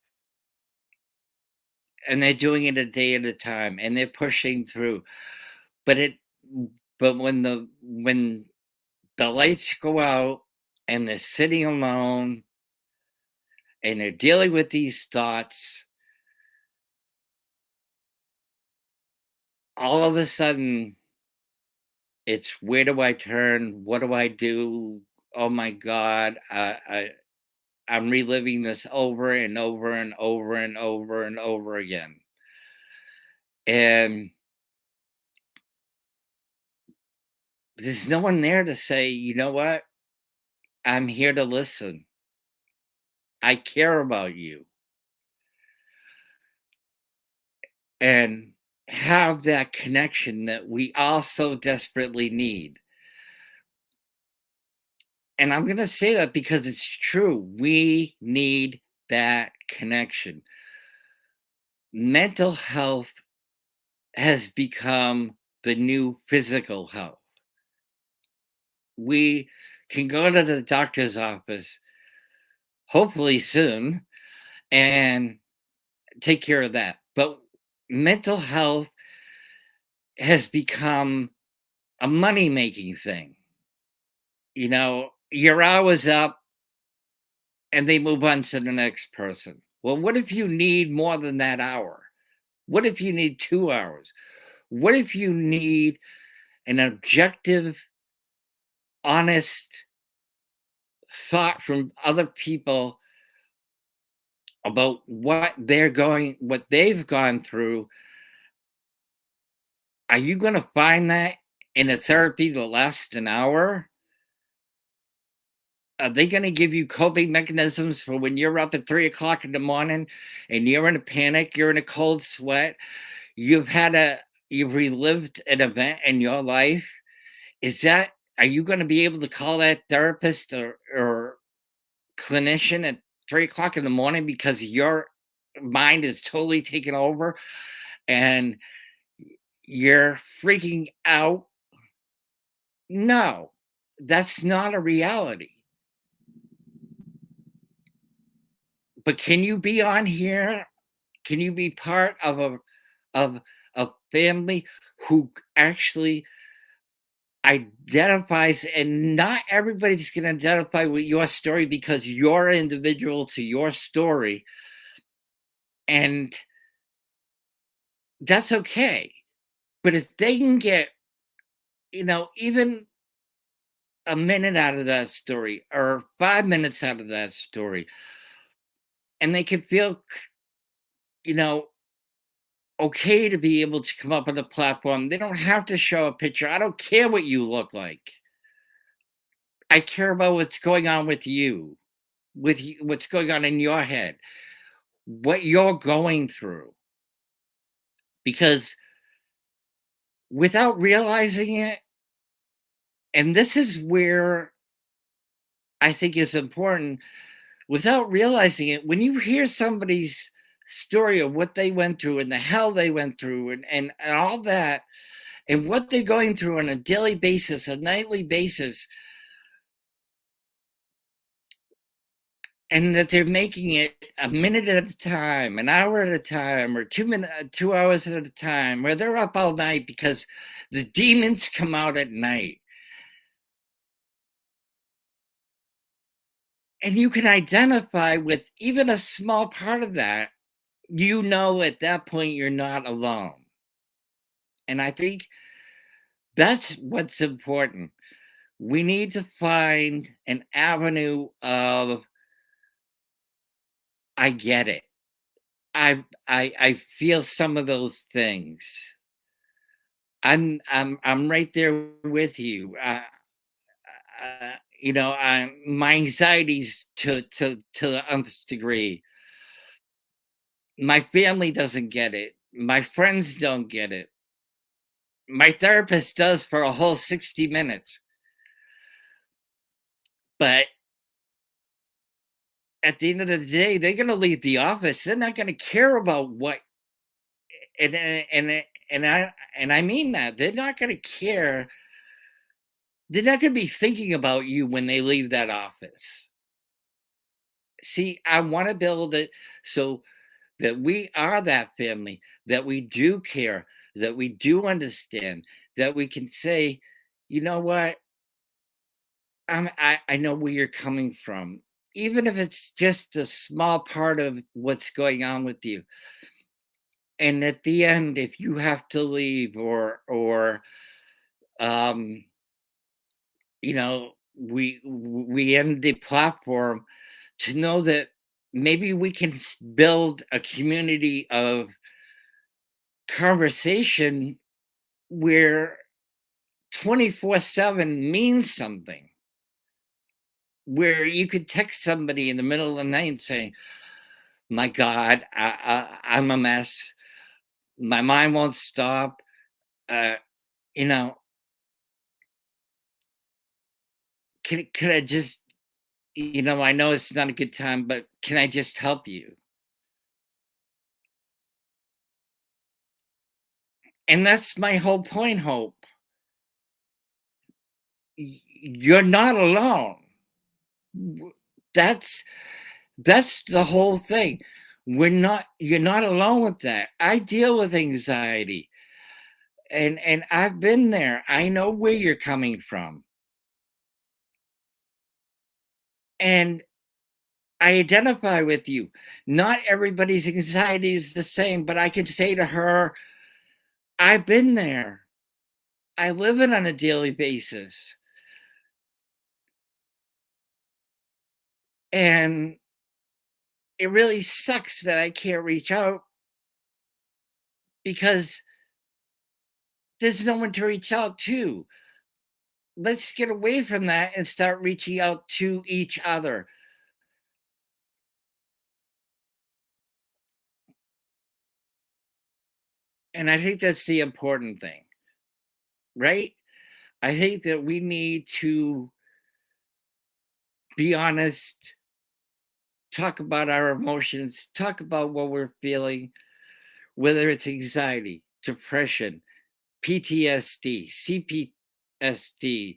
And they're doing it a day at a time, and they're pushing through. But it but when the lights go out and they're sitting alone and they're dealing with these thoughts, all of a sudden, it's where do I turn? What do I do? Oh my God. I'm reliving this over and over and over and over and over again. And there's no one there to say, you know what? I'm here to listen. I care about you. And have that connection that we all so desperately need. And I'm going to say that because it's true. We need that connection. Mental health has become the new physical health. We can go to the doctor's office, hopefully soon, and take care of that. But mental health has become a money making thing. You know, your hour's up and they move on to the next person. Well, what if you need more than that hour? What if you need 2 hours? What if you need an objective, honest thought from other people about what they've gone through? Are you going to find that in a therapy that lasts an hour? Are they going to give you coping mechanisms for when you're up at 3 o'clock in the morning and you're in a panic, you're in a cold sweat, you've relived an event in your life? Are you going to be able to call that therapist or clinician at 3 o'clock in the morning because your mind is totally taken over and you're freaking out? No, that's not a reality. But can you be on here? Can you be part of of a family who actually identifies, and not everybody's going to identify with your story because you're individual to your story, and that's okay. But if they can get, even a minute out of that story or 5 minutes out of that story, and they can feel, you know, okay to be able to come up on a platform. They don't have to show a picture. I don't care what you look like. I care about what's going on with you, what's going on in your head, what you're going through. Because without realizing it, and this is where I think is important, without realizing it, when you hear somebody's story of what they went through and the hell they went through and all that, and what they're going through on a daily basis, a nightly basis, and that they're making it a minute at a time, an hour at a time, or 2 hours at a time, where they're up all night because the demons come out at night. And you can identify with even a small part of that, at that point you're not alone. And I think that's what's important. We need to find an avenue of, I get it. I feel some of those things. I'm right there with you. My anxieties to the nth degree. My family doesn't get it. My friends don't get it. My therapist does for a whole 60 minutes. But at the end of the day, they're going to leave the office. They're not going to care about what, and I mean that. They're not going to care. They're not going to be thinking about you when they leave that office. See, I want to build it so that we are that family, that we do care, that we do understand, that we can say, you know what, I know where you're coming from, even if it's just a small part of what's going on with you. And at the end, if you have to leave or um, we end the platform, to know that maybe we can build a community of conversation where 24/7 means something, where you could text somebody in the middle of the night saying, my God, I'm a mess. My mind won't stop. Uh, you know, can I just, I know it's not a good time, but can I just help you? And that's my whole point, Hope. You're not alone. W- That's that's the whole thing. You're not alone with that. I deal with anxiety, and I've been there. I know where you're coming from. And I identify with you. Not everybody's anxiety is the same, but I can say to her, I've been there. I live it on a daily basis. And it really sucks that I can't reach out because there's no one to reach out to. Let's get away from that and start reaching out to each other. And I think that's the important thing, right? I think that we need to be honest, talk about our emotions, talk about what we're feeling, whether it's anxiety, depression, PTSD, CPSD,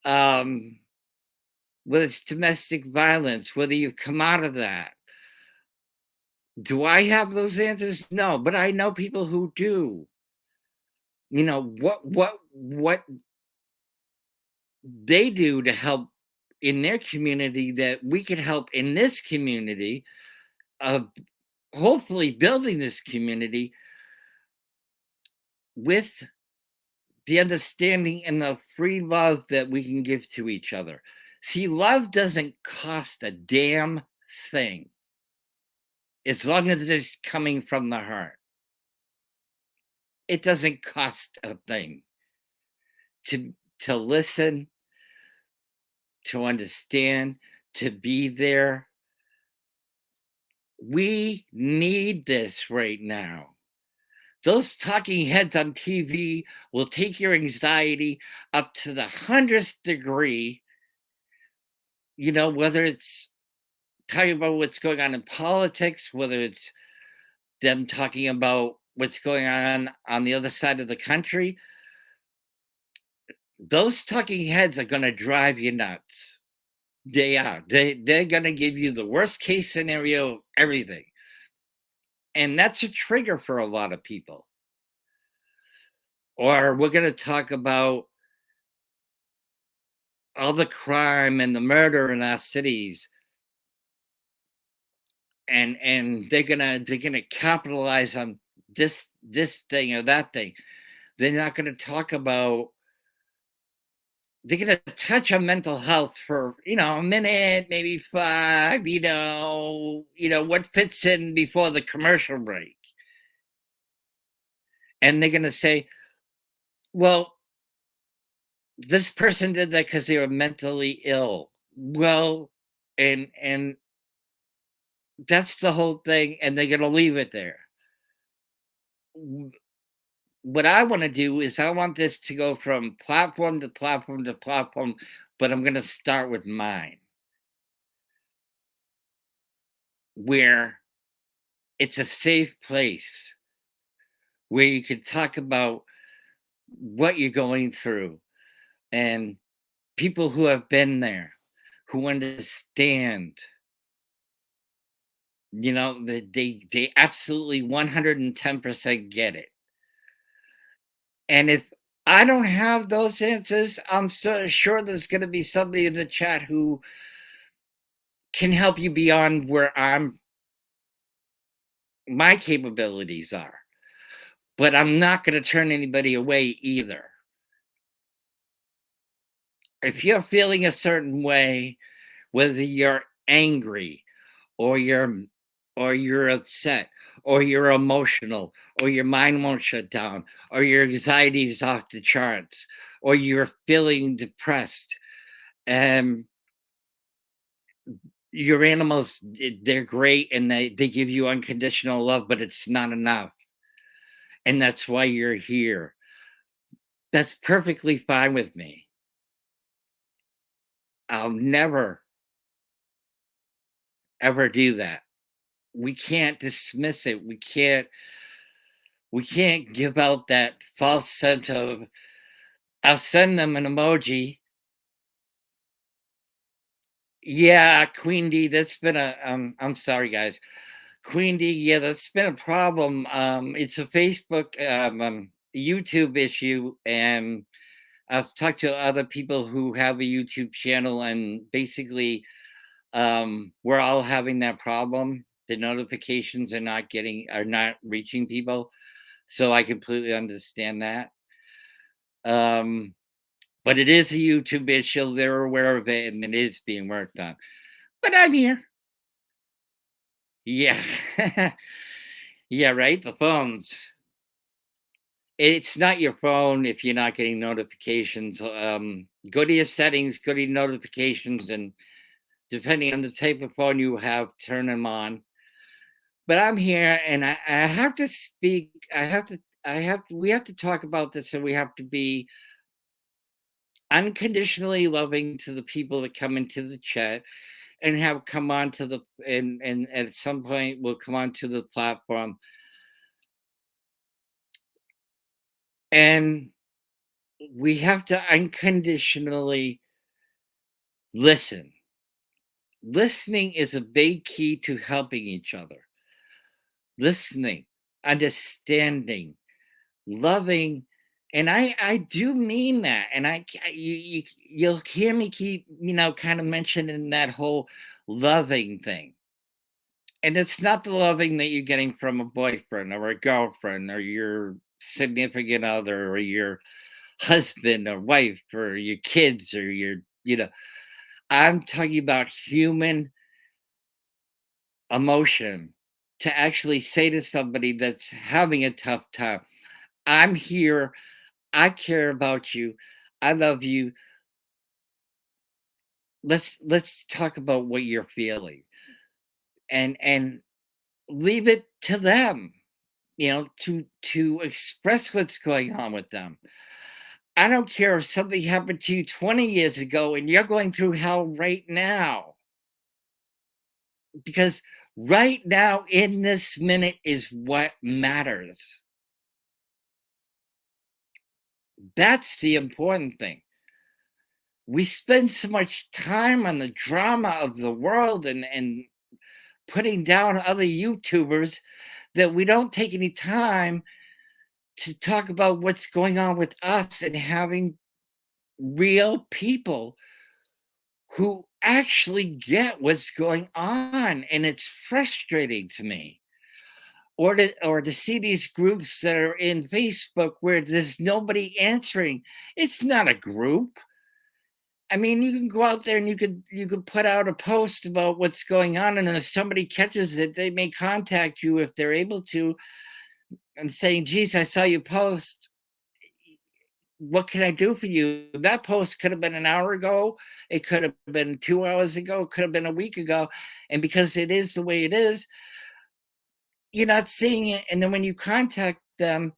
um, whether it's domestic violence, whether you've come out of that. Do I have those answers? No, but I know people who do. What they do to help in their community that we can help in this community of hopefully building this community with the understanding and the free love that we can give to each other. See, love doesn't cost a damn thing as long as it's coming from the heart. It doesn't cost a thing to listen, to understand, to be there. We need this right now. Those talking heads on TV will take your anxiety up to the 100th degree, whether it's talking about what's going on in politics, whether it's them talking about what's going on the other side of the country. Those talking heads are going to drive you nuts. They are. They're going to give you the worst case scenario of everything. And that's a trigger for a lot of people. Or we're going to talk about all the crime and the murder in our cities. And they're gonna capitalize on this thing or that thing. They're not gonna talk about, they're gonna touch on mental health for a minute, maybe five, what fits in before the commercial break. And they're gonna say, well, this person did that because they were mentally ill. Well, and that's the whole thing, and they're gonna leave it there. What I want to do is I want this to go from platform to platform to platform, but I'm going to start with mine, where it's a safe place where you can talk about what you're going through and people who have been there, who understand, that they absolutely 110% get it. And if I don't have those answers, I'm so sure there's going to be somebody in the chat who can help you beyond where I'm my capabilities are. But I'm not going to turn anybody away either. If you're feeling a certain way, whether you're angry or you're upset or you're emotional or your mind won't shut down or your anxiety is off the charts or you're feeling depressed, and your animals, they're great and they give you unconditional love, but it's not enough, and that's why you're here. That's perfectly fine with me. I'll never ever do that. We can't dismiss it. We can't give out that false sense of, I'll send them an emoji. Yeah, Queen D, that's been a I'm sorry guys. Queen D, yeah, that's been a problem. It's a Facebook YouTube issue, and I've talked to other people who have a YouTube channel, and basically we're all having that problem. The notifications are not reaching people. So I completely understand that. Um, but it is a YouTube issue. They're aware of it and it is being worked on. But I'm here. Yeah. Yeah, right. The phones. It's not your phone if you're not getting notifications. Go to your settings, go to your notifications, and depending on the type of phone you have, turn them on. But I'm here and I have to speak. We have to talk about this, and we have to be unconditionally loving to the people that come into the chat and have come on to the and at some point will come onto the platform, and we have to unconditionally listen. Listening is a big key to helping each other. Listening, understanding, loving, and I do mean that, and you'll hear me keep kind of mentioning that whole loving thing. And it's not the loving that you're getting from a boyfriend or a girlfriend or your significant other or your husband or wife or your kids or I'm talking about human emotion, to actually say to somebody that's having a tough time, I'm here, I care about you, I love you. Let's talk about what you're feeling, and leave it to them, to express what's going on with them. I don't care if something happened to you 20 years ago and you're going through hell right now, because right now in this minute is what matters. That's the important thing. We spend so much time on the drama of the world and putting down other YouTubers that we don't take any time to talk about what's going on with us and having real people who actually get what's going on, and it's frustrating to me. Or to see these groups that are in Facebook where there's nobody answering. It's not a group. I mean, you can go out there and you could put out a post about what's going on, and if somebody catches it, they may contact you if they're able to, and saying, geez, I saw you post, what can I do for you? That post could have been an hour ago. It could have been 2 hours ago. It could have been a week ago. And because it is the way it is, you're not seeing it. And then when you contact them,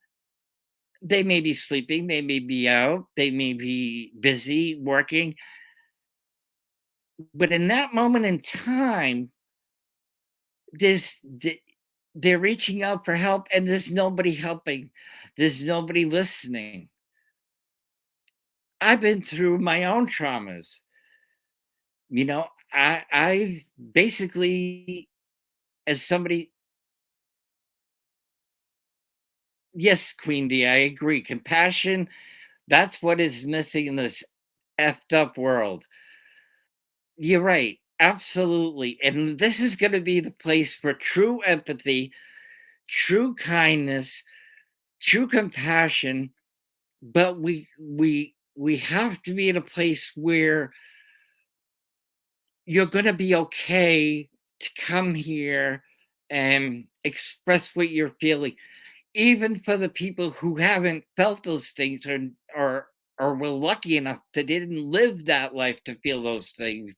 they may be sleeping. They may be out. They may be busy working. But in that moment in time, there's, they're reaching out for help and there's nobody helping. There's nobody listening. I've been through my own traumas. I've basically, as somebody, yes, Queen D, I agree. Compassion, that's what is missing in this effed up world. You're right. Absolutely. And this is going to be the place for true empathy true kindness, true compassion, but we have to be in a place where you're going to be okay to come here and express what you're feeling, even for the people who haven't felt those things, or were lucky enough that they didn't live that life to feel those things,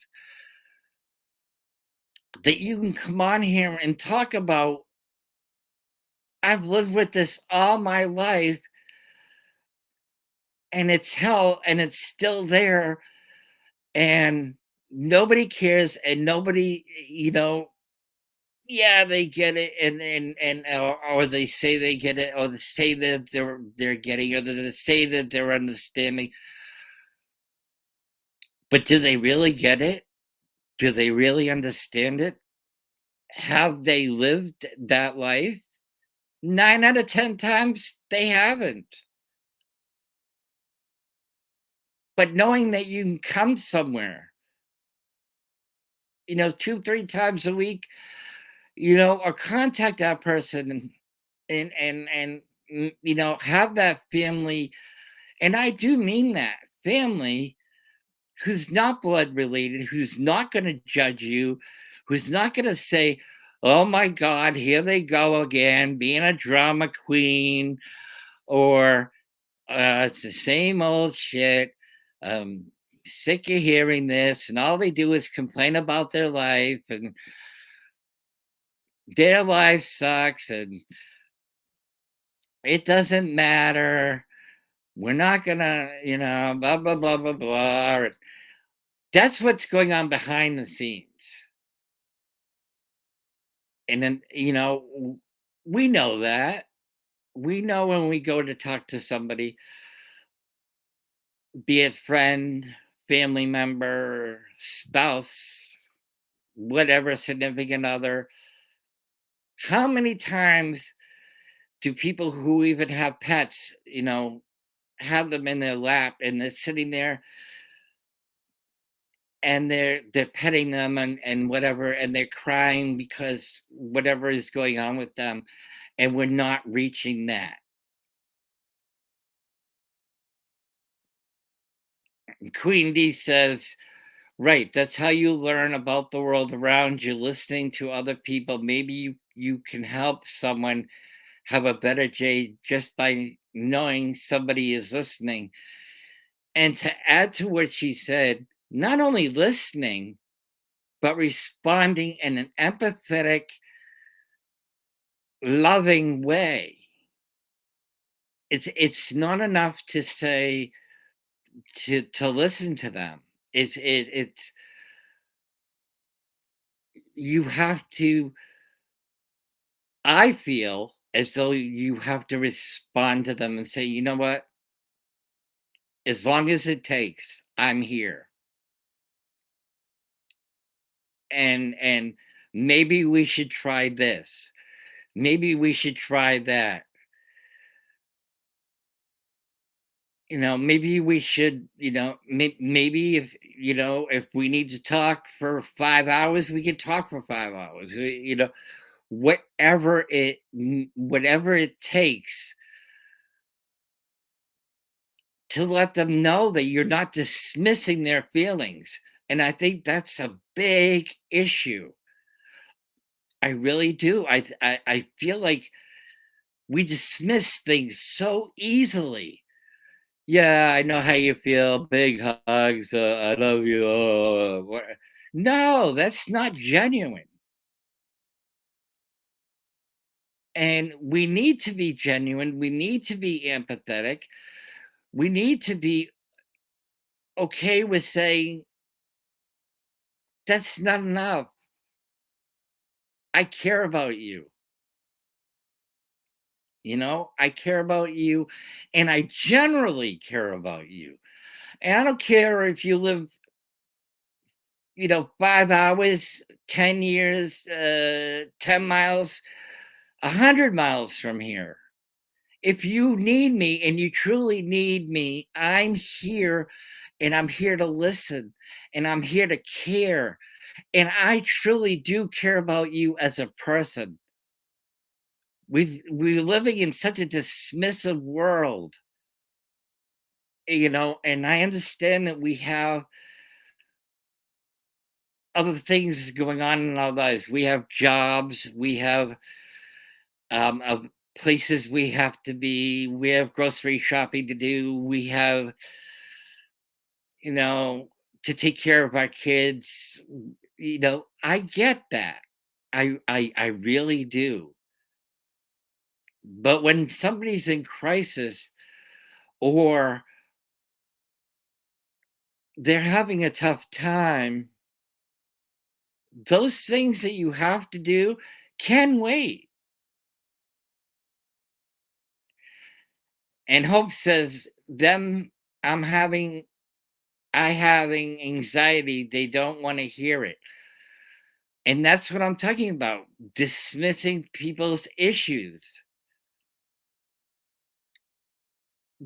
that you can come on here and talk about, I've lived with this all my life and it's hell and it's still there, and nobody cares, and nobody, yeah, they get it, and or they say they get it, or they say that they're getting, or they say that they're understanding. But do they really get it? Do they really understand it? Have they lived that life? 9 out of 10 times they haven't. But knowing that you can come somewhere, 2, 3 times a week, or contact that person, and have that family, and I do mean that, family who's not blood related, who's not gonna judge you, who's not gonna say, "Oh my god, here they go again, being a drama queen," or, "It's the same old shit. Um, sick of hearing this," and all they do is complain about their life, and their life sucks, and it doesn't matter. We're not gonna, blah, blah, blah, blah, blah. That's what's going on behind the scenes. And then, we know that. We know when we go to talk to somebody, be it friend, family member, spouse, whatever, significant other, how many times do people who even have pets, have them in their lap and they're sitting there and they're petting them and whatever, and they're crying because whatever is going on with them, and we're not reaching that. Queen D says, right, that's how you learn about the world around you, listening to other people. Maybe you can help someone have a better day just by knowing somebody is listening. And to add to what she said, not only listening, but responding in an empathetic, loving way. It's not enough to say, to listen to them. It's you have to, I feel as though you have to respond to them and say, "You know what? As long as it takes, I'm here. And maybe we should try this. Maybe we should try that. Maybe we should, maybe if we need to talk for 5 hours, we can talk for 5 hours. Whatever it takes to let them know that you're not dismissing their feelings. And I think that's a big issue. I really do. I feel like we dismiss things so easily. Yeah, I know how you feel. Big hugs. I love you. No, that's not genuine. And we need to be genuine. We need to be empathetic. We need to be okay with saying, that's not enough. I care about you. I care about you, and I generally care about you. And I don't care if you live, 5 hours, 10 years, 10 miles, 100 miles from here. If you need me and you truly need me, I'm here, and I'm here to listen, and I'm here to care. And I truly do care about you as a person. We're living in such a dismissive world, and I understand that we have other things going on in our lives. We have jobs, we have places we have to be, we have grocery shopping to do, we have, you know, to take care of our kids. I get that. I really do. But when somebody's in crisis or they're having a tough time, those things that you have to do can wait. And Hope says, them, I'm having, I having anxiety, they don't want to hear it. And that's what I'm talking about, dismissing people's issues.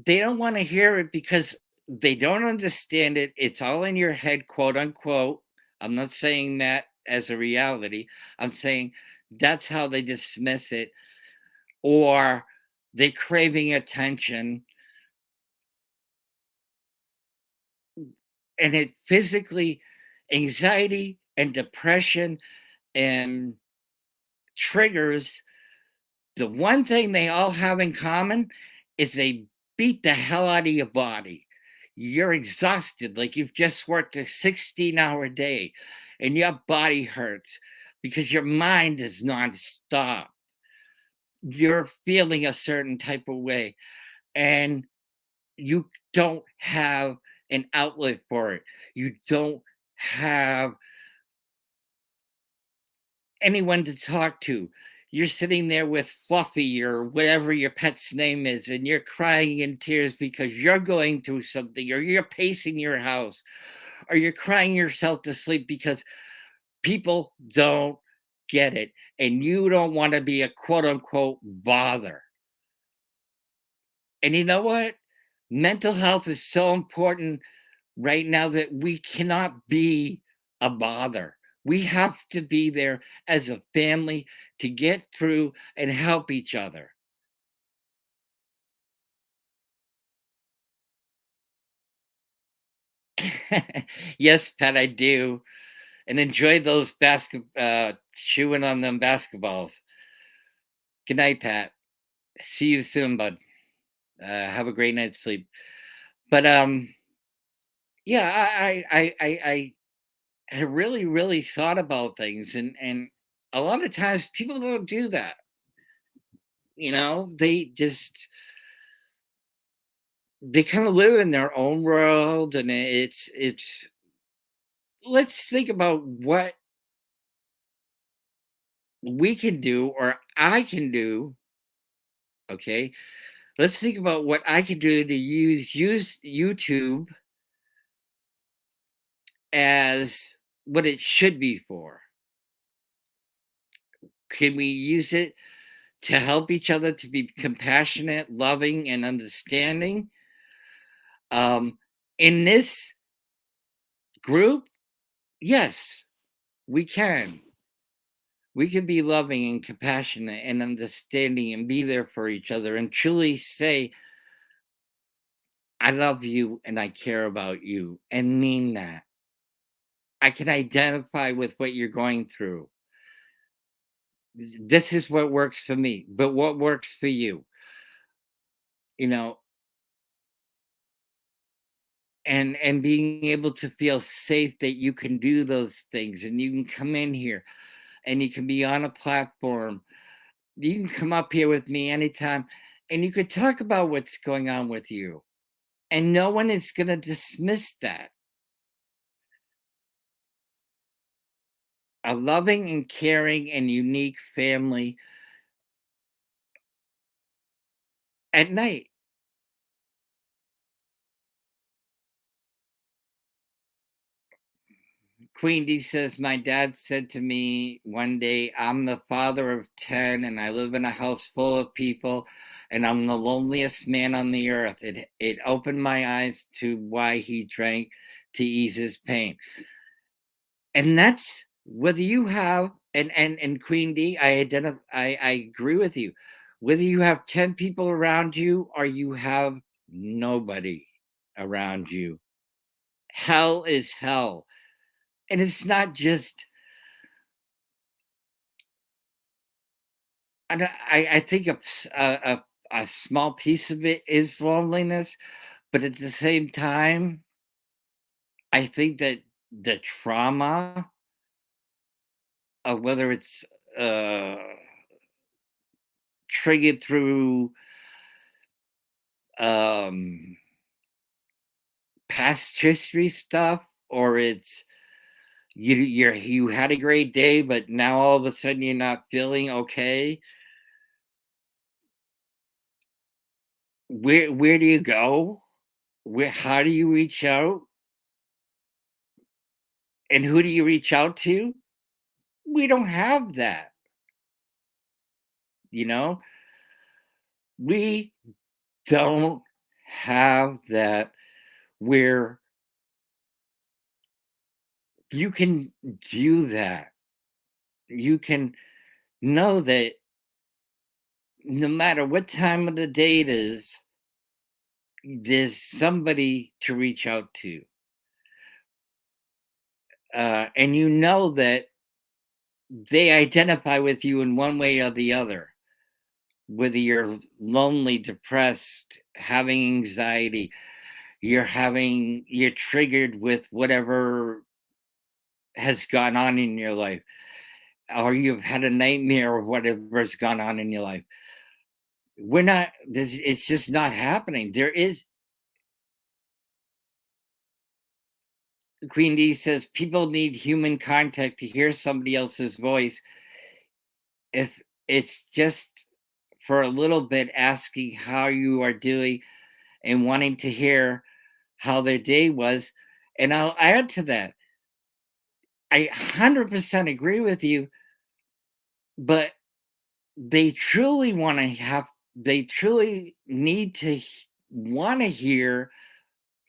They don't want to hear it because they don't understand it. It's all in your head, quote unquote. I'm not saying that as a reality. I'm saying that's how they dismiss it, or they craving attention, and it physically, anxiety and depression and triggers, the one thing they all have in common is they beat the hell out of your body. You're exhausted, like you've just worked a 16-hour day, and your body hurts because your mind is nonstop. You're feeling a certain type of way, and you don't have an outlet for it. You don't have anyone to talk to. You're sitting there with Fluffy or whatever your pet's name is, and you're crying in tears because you're going through something, or you're pacing your house, or you're crying yourself to sleep because people don't get it. And you don't want to be a quote unquote bother. And you know what? Mental health is so important right now that we cannot be a bother. We have to be there as a family to get through and help each other. Yes, Pat, I do. And enjoy those chewing on them basketballs. Good night, Pat. See you soon, bud. Have a great night's sleep. But yeah, I really, really thought about things, and a lot of times people don't do that. They kind of live in their own world, and it's let's think about what we can do, or I can do. Okay, let's think about what I can do to use YouTube as what it should be for. Can we use it to help each other, to be compassionate, loving, and understanding? um in this group, yes, we can. We can be loving and compassionate and understanding and be there for each other and truly say, I love you and I care about you, and mean that. I can identify with what you're going through. This is what works for me, but what works for you? You know, and being able to feel safe that you can do those things, and you can come in here and you can be on a platform. You can come up here with me anytime, and you could talk about what's going on with you, and no one is going to dismiss that. A loving and caring and unique family at night. Queen D says, my dad said to me one day, I'm the father of 10 and I live in a house full of people and I'm the loneliest man on the earth. It opened my eyes to why he drank, to ease his pain. And that's whether you have And Queen D, I agree with you. Whether you have 10 people around you or you have nobody around you, hell is hell. And it's not just, I think a small piece of it is loneliness, but at the same time, I think that the trauma of whether it's uh, triggered through um, past history stuff, or it's you had a great day, but now all of a sudden you're not feeling okay. Where do you go? Where How do you reach out? And who do you reach out to? We don't have that, you know? We don't have that where you can do that. You can know that no matter what time of the day it is, there's somebody to reach out to. And you know that they identify with you in one way or the other, whether you're lonely, depressed, having anxiety, you're triggered with whatever has gone on in your life, or you've had a nightmare of whatever's gone on in your life. We're not this It's just not happening. There is Queen D says people need human contact to hear somebody else's voice. If it's just for a little bit, asking how you are doing and wanting to hear how their day was. And I'll add to that, I 100% agree with you, but they truly want to have, they truly need to want to hear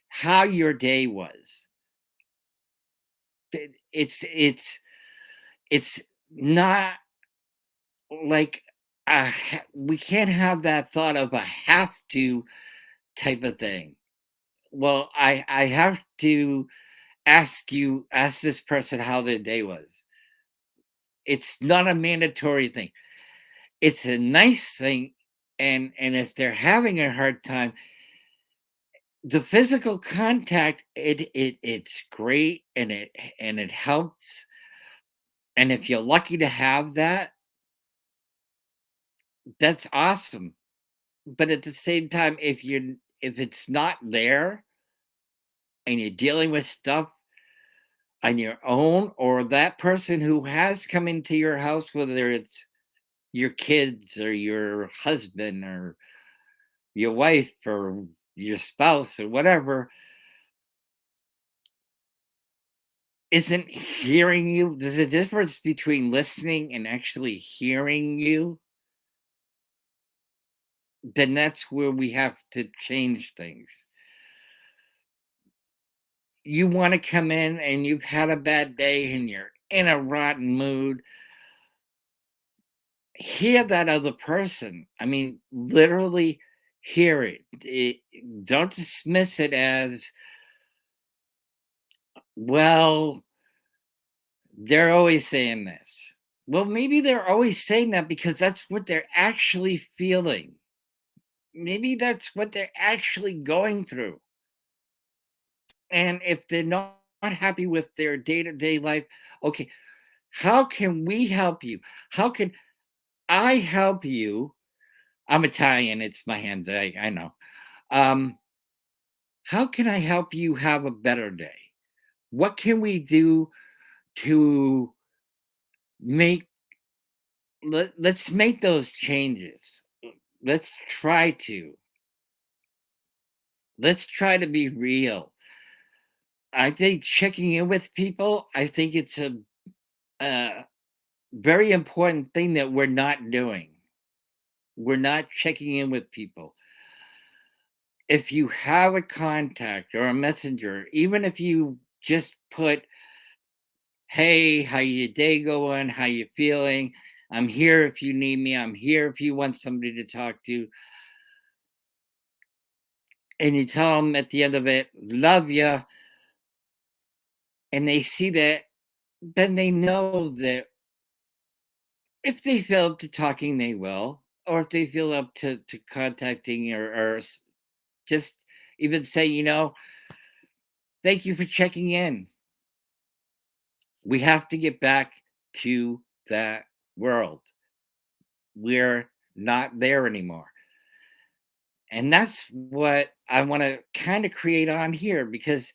how your day was. It's not like we can't have that thought of a have to type of thing. Well, I have to ask this person how their day was. It's not a mandatory thing. It's a nice thing, and if they're having a hard time, the physical contact, it's great, and it helps. And if you're lucky to have that, that's awesome. But at the same time, if it's not there and you're dealing with stuff on your own, or that person who has come into your house, whether it's your kids or your husband or your wife or your spouse or whatever, isn't hearing you, there's a difference between listening and actually hearing you, then that's where we have to change things. You want to come in and you've had a bad day and you're in a rotten mood, hear that other person. I mean, literally hear it. Don't dismiss it as, well, they're always saying this. Well, maybe they're always saying that because that's what they're actually feeling. Maybe that's what they're actually going through. And if they're not happy with their day to day life, okay, how can we help you? How can I help you? I'm Italian. It's my hands. I know. Um, how can I help you have a better day? What can we do to make let's make those changes. Let's try to. Let's try to be real. I think checking in with people, I think it's a very important thing that we're not doing. We're not checking in with people. If you have a contact or a messenger, even if you just put Hey, how your day going? How you feeling? I'm here if you need me. I'm here if you want somebody to talk to. And you tell them at the end of it, love you. And they see that, then they know that if they feel up to talking, they will. Or if they feel up to contacting or just even say, thank you for checking in. We have to get back to that world. We're not there anymore. And that's what I want to kind of create on here because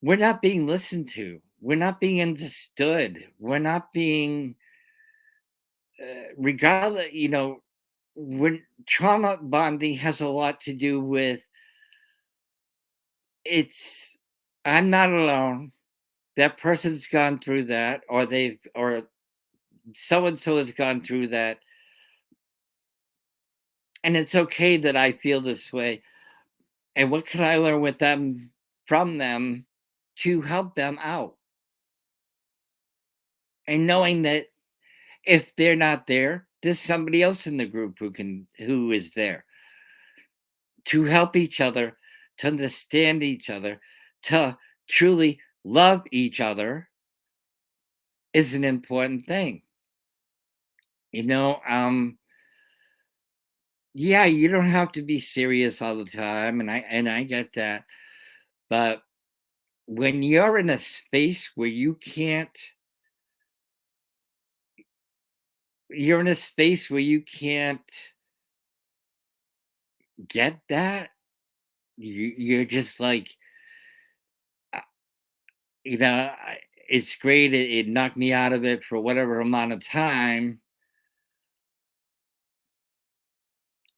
we're not being listened to. We're not being understood. We're not being, regardless, when trauma bonding has a lot to do with it's, I'm not alone. That person's gone through that, or so and so has gone through that. And it's okay that I feel this way. And what can I learn with them from them to help them out? And knowing that if they're not there, there's somebody else in the group who is there to help each other, to understand each other, to truly love each other is an important thing. You know, yeah, you don't have to be serious all the time, and I get that. But when you're in a space where you're in a space where you can't get that, you're just like, uh, it's great. It knocked me out of it for whatever amount of time.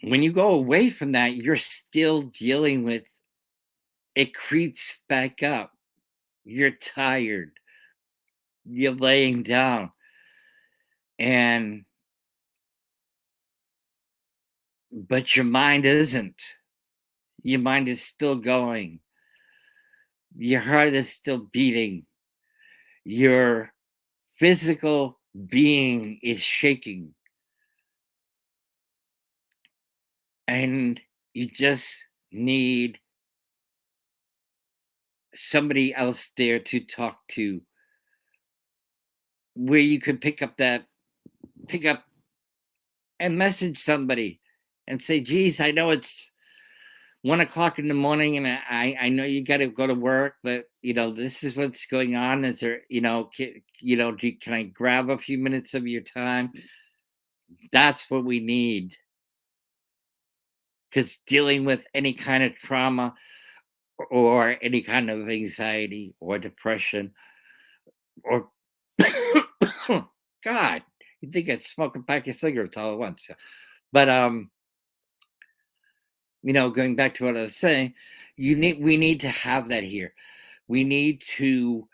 When you go away from that, you're still dealing with it, creeps back up. You're tired. You're laying down. And, but your mind isn't. Your mind is still going. Your heart is still beating. Your physical being is shaking. And you just need somebody else there to talk to, where you could pick up and message somebody and say, geez, I know it's 1 o'clock in the morning and I know you got to go to work, but this is what's going on. Is there, can I grab a few minutes of your time? That's what we need, because dealing with any kind of trauma or any kind of anxiety or depression or God, you think I'd smoke a pack of cigarettes all at once. But going back to what I was saying, we need to have that here. We need to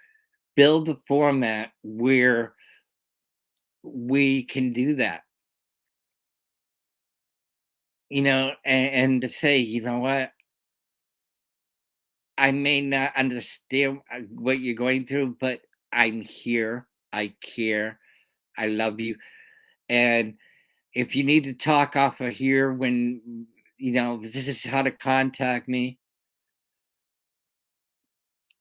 build a format where we can do that. And to say, you know what, I may not understand what you're going through, but I'm here. I care. I love you. And if you need to talk off of here when, this is how to contact me,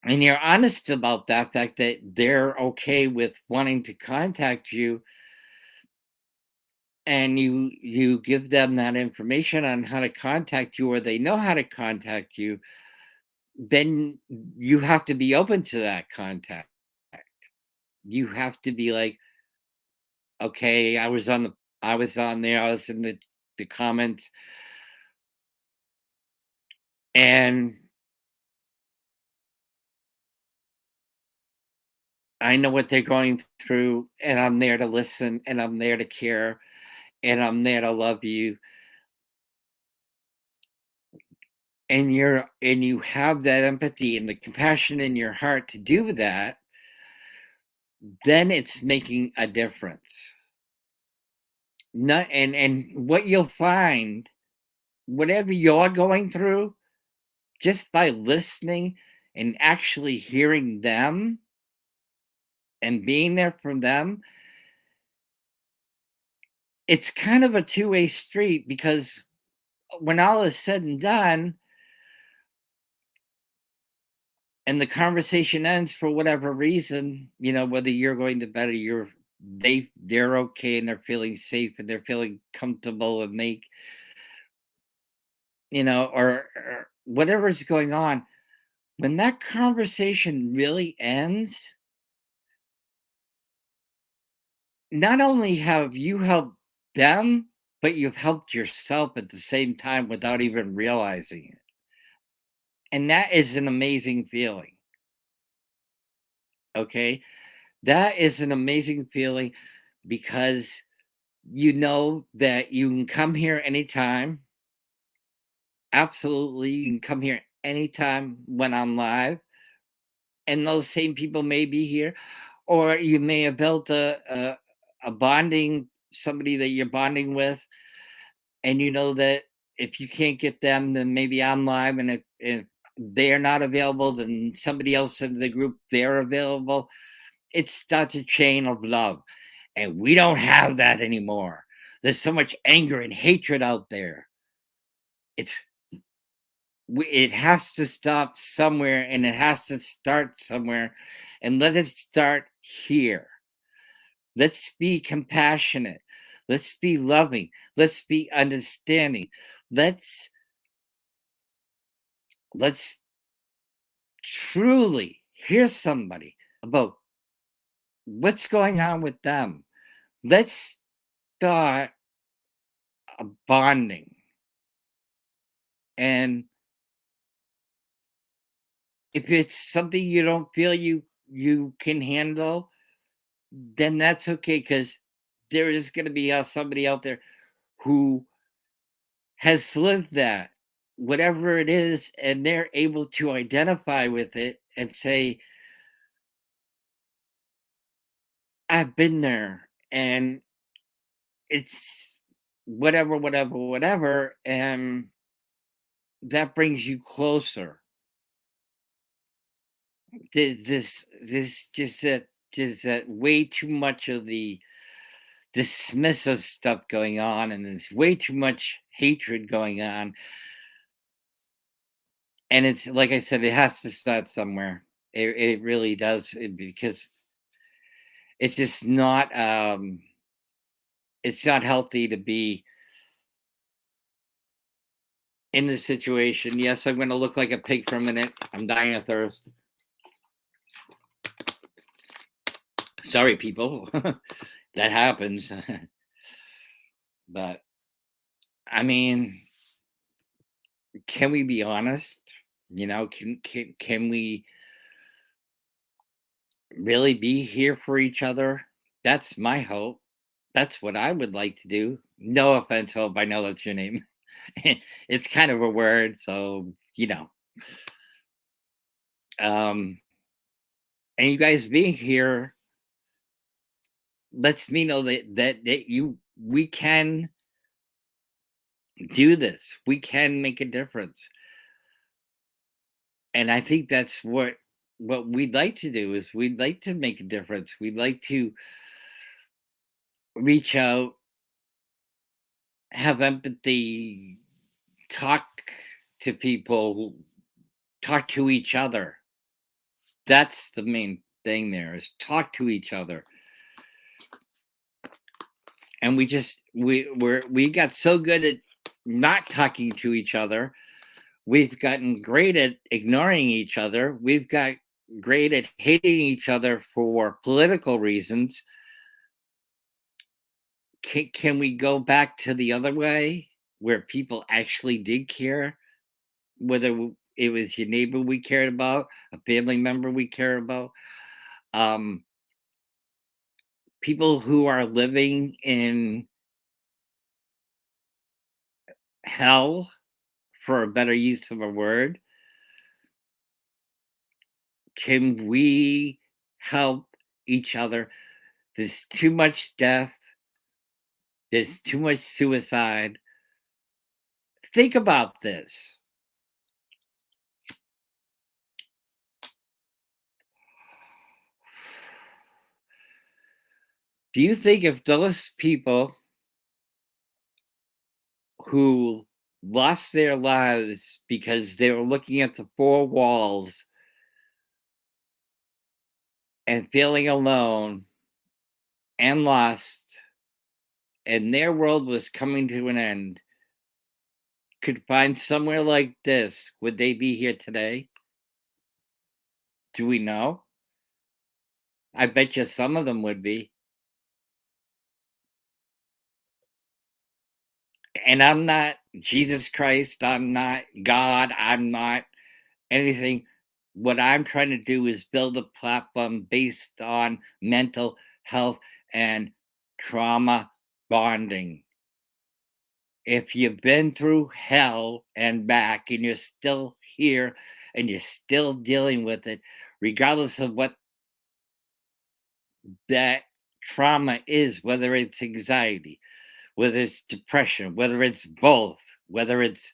and you're honest about that fact that they're okay with wanting to contact you, and you give them that information on how to contact you, or they know how to contact you, then you have to be open to that contact. You have to be like, okay, I was on there, I was in the comments, and I know what they're going through, and I'm there to listen, and I'm there to care, and I'm there to love you. And you have that empathy and the compassion in your heart to do that, then it's making a difference. Not and what you'll find, whatever you're going through, just by listening and actually hearing them, and being there for them, it's kind of a two-way street because when all is said and done and the conversation ends for whatever reason, whether you're going to bed or they're okay and they're feeling safe and they're feeling comfortable and or whatever's going on, when that conversation really ends, not only have you helped them, but you've helped yourself at the same time without even realizing it. And that is an amazing feeling. Okay. That is an amazing feeling because you know that you can come here anytime. Absolutely. You can come here anytime when I'm live. And those same people may be here. Or you may have built a bonding, somebody that you're bonding with, and you know that if you can't get them, then maybe I'm live, and if they're not available, then somebody else in the group, they're available. It starts a chain of love, and we don't have that anymore. There's so much anger and hatred out there. It's it has to stop somewhere, and it has to start somewhere, and let it start here. Let's be compassionate. Let's be loving. Let's be understanding. Let's truly hear somebody about what's going on with them. Let's start a bonding. And if it's something you don't feel you can handle, then that's okay, because there is going to be somebody out there who has lived that, whatever it is, and they're able to identify with it and say, I've been there, and it's whatever, whatever, whatever, and that brings you closer. This just that way too much of the dismissive stuff going on, and there's way too much hatred going on. And it's like I said, it has to start somewhere. It really does, because it's just not it's not healthy to be in this situation. Yes, I'm gonna look like a pig for a minute. I'm dying of thirst. Sorry, people. That happens. But I mean, can we be honest? Can we really be here for each other? That's my hope. That's what I would like to do. No offense, Hope. I know that's your name. It's kind of a word, so Um, and you guys being here lets me know that we can do this. We can make a difference. And I think that's what we'd like to do, is we'd like to make a difference. We'd like to reach out, have empathy, talk to people, talk to each other. That's the main thing there, is talk to each other. And we got so good at not talking to each other. We've gotten great at ignoring each other. We've got great at hating each other for political reasons. Can we go back to the other way, where people actually did care, whether it was your neighbor we cared about, a family member we care about, um, people who are living in hell, for a better use of a word? Can we help each other? There's too much death. There's too much suicide. Think about this. Do you think if those people who lost their lives because they were looking at the four walls and feeling alone and lost, and their world was coming to an end, could find somewhere like this, would they be here today? Do we know? I bet you some of them would be. And I'm not Jesus Christ, I'm not God, I'm not anything. What I'm trying to do is build a platform based on mental health and trauma bonding. If you've been through hell and back and you're still here and you're still dealing with it, regardless of what that trauma is, whether it's anxiety, whether it's depression, whether it's both, whether it's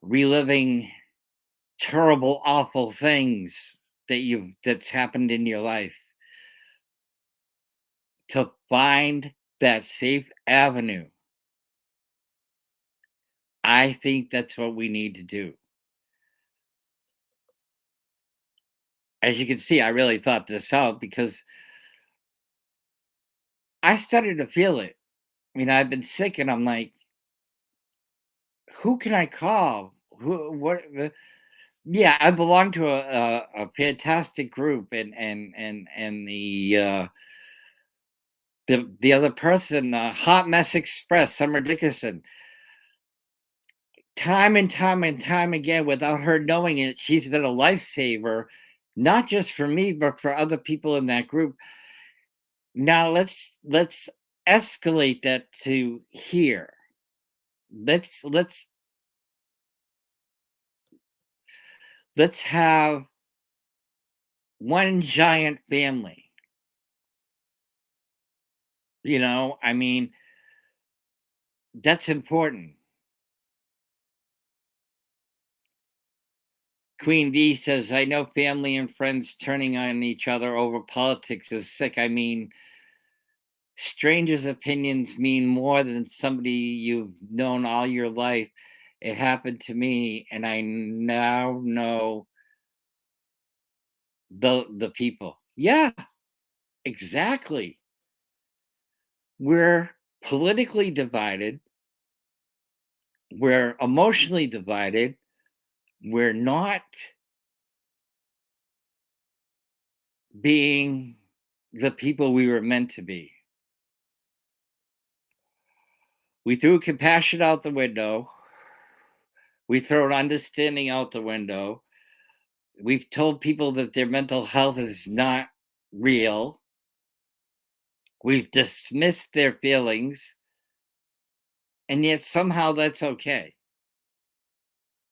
reliving terrible, awful things that's happened in your life, to find that safe avenue. I think that's what we need to do. As you can see, I really thought this out because I started to feel it. I mean, I've been sick and I'm like, who can I call? Who, what? Yeah, I belong to a fantastic group, and the other person, Hot Mess Express, Summer Dickerson. Time and time and time again, without her knowing it, she's been a lifesaver, not just for me, but for other people in that group. Now let's escalate that to here. Let's let's have one giant family. I mean, that's important. Queen D says, I know family and friends turning on each other over politics is sick. I mean, strangers' opinions mean more than somebody you've known all your life. It happened to me, and I now know the people. Yeah, exactly. We're politically divided. We're emotionally divided. We're not being the people we were meant to be. We threw compassion out the window. We throw understanding out the window. We've told people that their mental health is not real. We've dismissed their feelings, and yet somehow that's okay.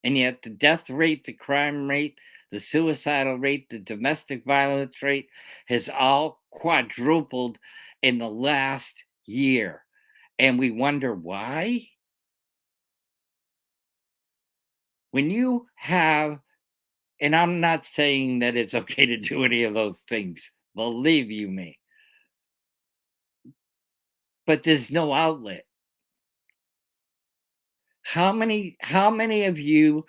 And yet the death rate, the crime rate, the suicidal rate, the domestic violence rate has all quadrupled in the last year. And we wonder why? When you have, and I'm not saying that it's okay to do any of those things, believe you me, but there's no outlet. How many of you,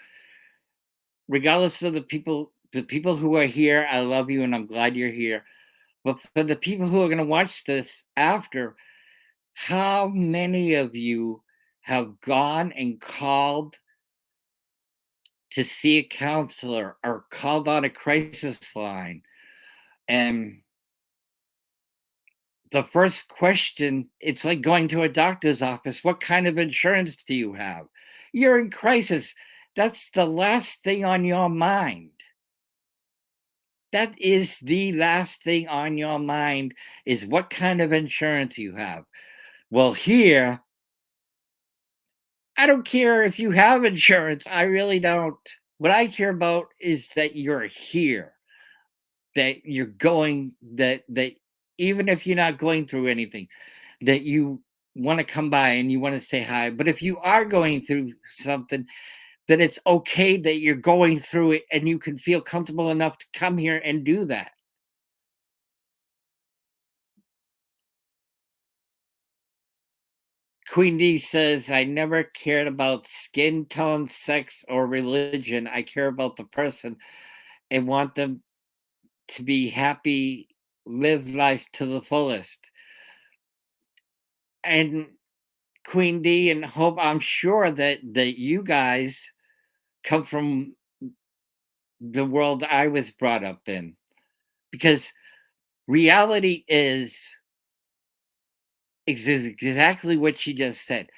regardless of the people who are here, I love you and I'm glad you're here. But for the people who are going to watch this after, how many of you have gone and called to see a counselor or called on a crisis line? And the first question, it's like going to a doctor's office. What kind of insurance do you have? You're in crisis. That's the last thing on your mind. That is the last thing on your mind, is what kind of insurance you have. Well, here, I don't care if you have insurance. I really don't. What I care about is that you're here, that you're going, that even if you're not going through anything, that you want to come by and you want to say hi. But if you are going through something, that it's okay that you're going through it and you can feel comfortable enough to come here and do that. Queen D says, I never cared about skin tone, sex, or religion. I care about the person and want them to be happy, live life to the fullest. And Queen D and Hope, I'm sure that you guys come from the world I was brought up in, because reality is exactly what she just said.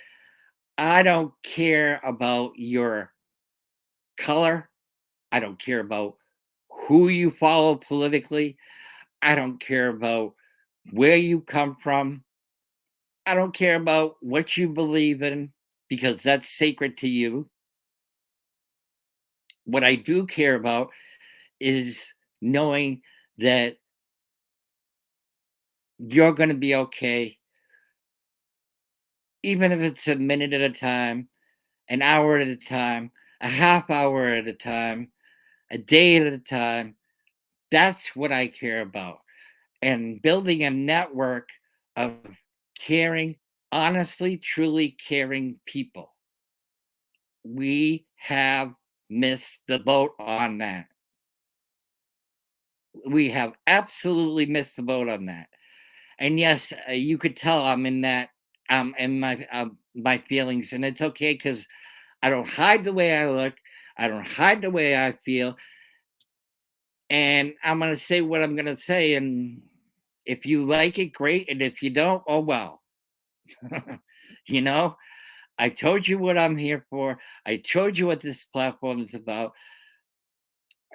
I don't care about your color. I don't care about who you follow politically. I don't care about where you come from. I don't care about what you believe in because that's sacred to you. What I do care about is knowing that you're going to be okay, even if it's a minute at a time, an hour at a time, a half hour at a time, a day at a time. That's what I care about. And building a network of caring, honestly, truly caring people. We have missed the boat on that. We have absolutely missed the boat on that. And yes, you could tell I'm in that, in my feelings, and it's okay because I don't hide the way I look. I don't hide the way I feel, and I'm gonna say what I'm gonna say. And if you like it, great, and if you don't, oh well. you know, I told you what I'm here for. I told you what this platform is about,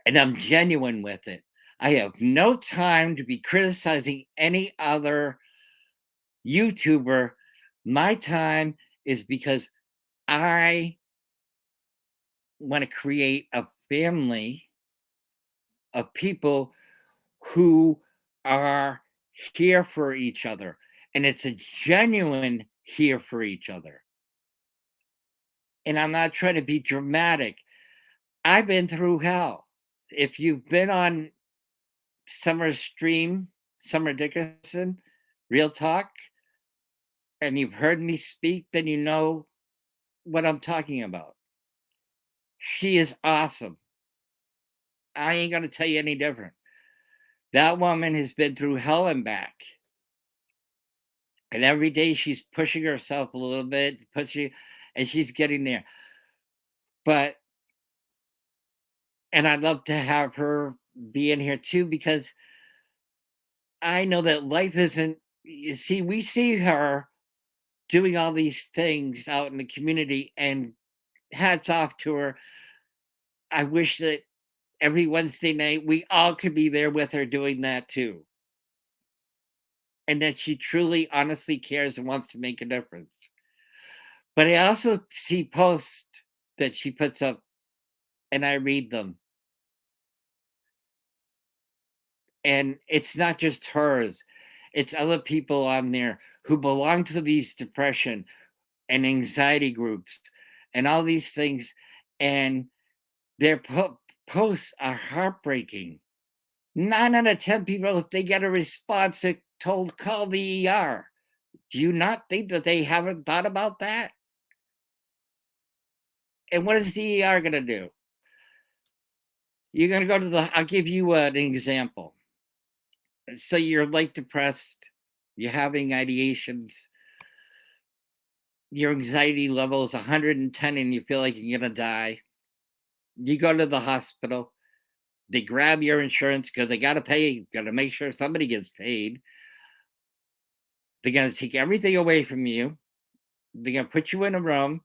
and I'm genuine with it. I have no time to be criticizing any other YouTuber. My time is because I want to create a family of people who are here for each other. And it's a genuine here for each other. And I'm not trying to be dramatic. I've been through hell. If you've been on Summer's stream, Summer Dickerson, Real Talk, and you've heard me speak, then you know what I'm talking about. She is awesome. I ain't going to tell you any different. That woman has been through hell and back. And every day she's pushing herself a little bit, pushing, and she's getting there. But, and I'd love to have her be in here too, because I know that life isn't, you see, we see her doing all these things out in the community, and hats off to her. I wish that every Wednesday night we all could be there with her doing that too. And that she truly, honestly cares and wants to make a difference. But I also see posts that she puts up and I read them. And it's not just hers, it's other people on there who belong to these depression and anxiety groups and all these things. And their posts are heartbreaking. 9 out of 10 people, if they get a response, they're told call the ER. Do you not think that they haven't thought about that? And what is the ER going to do? You're going to go to the, I'll give you an example. So you're like depressed, you're having ideations, your anxiety level is 110 and you feel like you're going to die. You go to the hospital, they grab your insurance because they got to pay, got to make sure somebody gets paid. They're going to take everything away from you. They're going to put you in a room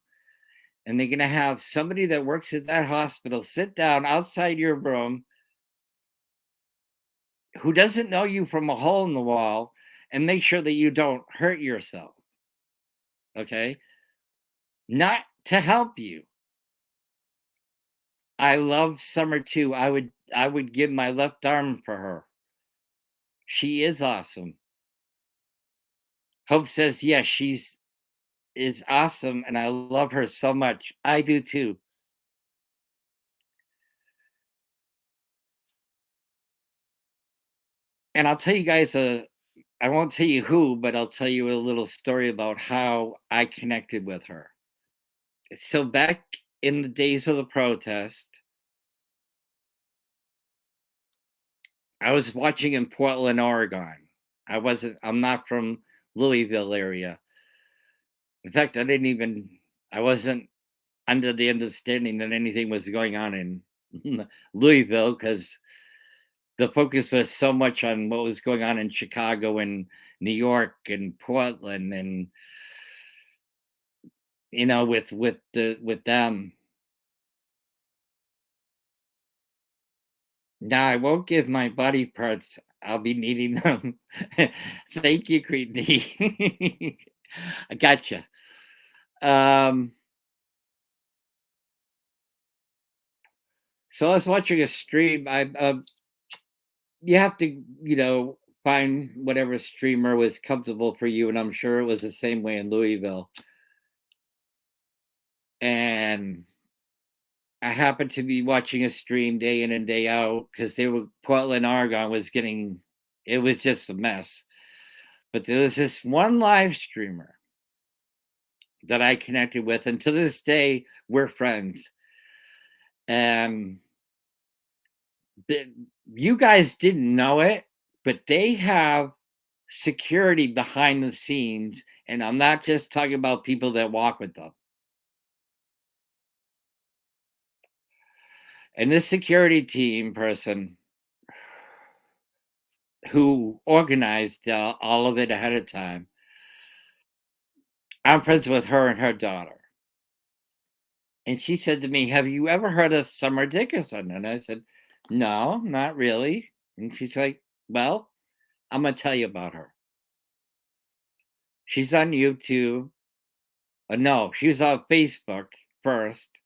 and they're going to have somebody that works at that hospital sit down outside your room who doesn't know you from a hole in the wall and make sure that you don't hurt yourself. Okay? Not to help you. I love Summer too. I would give my left arm for her. She is awesome. Hope says yes, she's is awesome and I love her so much. I do too. And I'll tell you guys I won't tell you who, but I'll tell you a little story about how I connected with her. So back in the days of the protest, I was watching in Portland, Oregon. I'm not from Louisville area. In fact, I wasn't under the understanding that anything was going on in Louisville because the focus was so much on what was going on in Chicago and New York and Portland and with them. Now I won't give my body parts. I'll be needing them. Thank you, Creedney. I gotcha. Um, so I was watching a stream. You have to, find whatever streamer was comfortable for you, and I'm sure it was the same way in Louisville. And I happened to be watching a stream day in and day out because Portland, Oregon it was just a mess. But there was this one live streamer that I connected with, and to this day, we're friends. And the, you guys didn't know it, but they have security behind the scenes. And I'm not just talking about people that walk with them. And this security team person who organized all of it ahead of time, I'm friends with her and her daughter. And she said to me, "Have you ever heard of Summer Dickinson?" And I said, "No, not really." And she's like, "Well, I'm going to tell you about her. She's on YouTube. No, she was on Facebook first.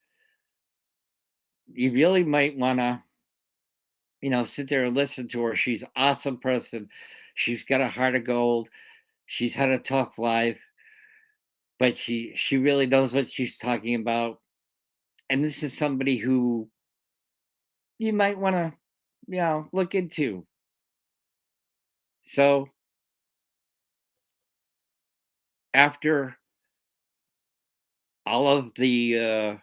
You really might want to, sit there and listen to her. She's an awesome person. She's got a heart of gold. She's had a tough life, but she really knows what she's talking about. And this is somebody who you might want to, look into." So after all of the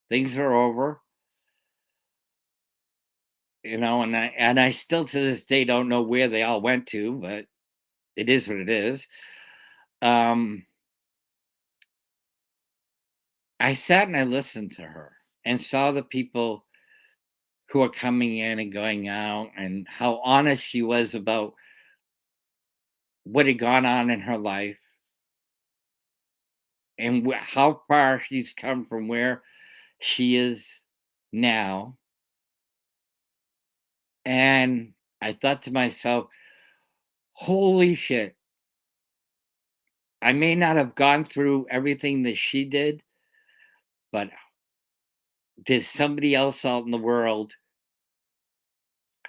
things are over, and I still to this day don't know where they all went to, but it is what it is. Um, I sat and I listened to her and saw the people who are coming in and going out and how honest she was about what had gone on in her life and how far she's come from where she is now. And I thought to myself, holy shit, I may not have gone through everything that she did, but there's somebody else out in the world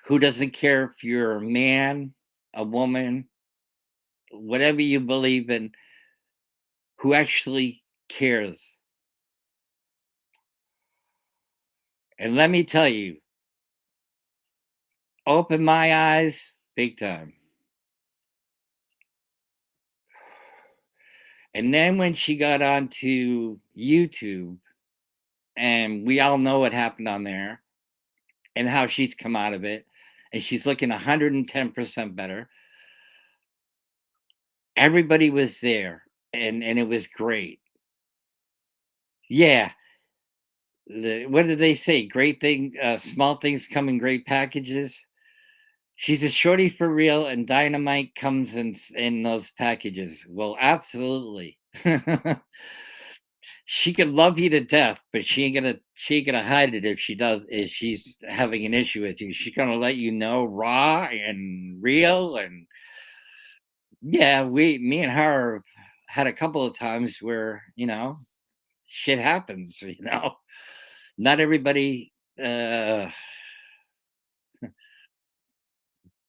who doesn't care if you're a man, a woman, whatever you believe in, who actually cares. And let me tell you, open my eyes big time. And then when she got onto YouTube, and we all know what happened on there and how she's come out of it, and she's looking 110% better. Everybody was there, and it was great. Yeah. What did they say? Small things come in great packages. She's a shorty for real, and dynamite comes in those packages. Well, absolutely. She could love you to death, but she ain't gonna hide it if she's having an issue with you. She's gonna let you know raw and real. And yeah, me and her had a couple of times where shit happens. Not everybody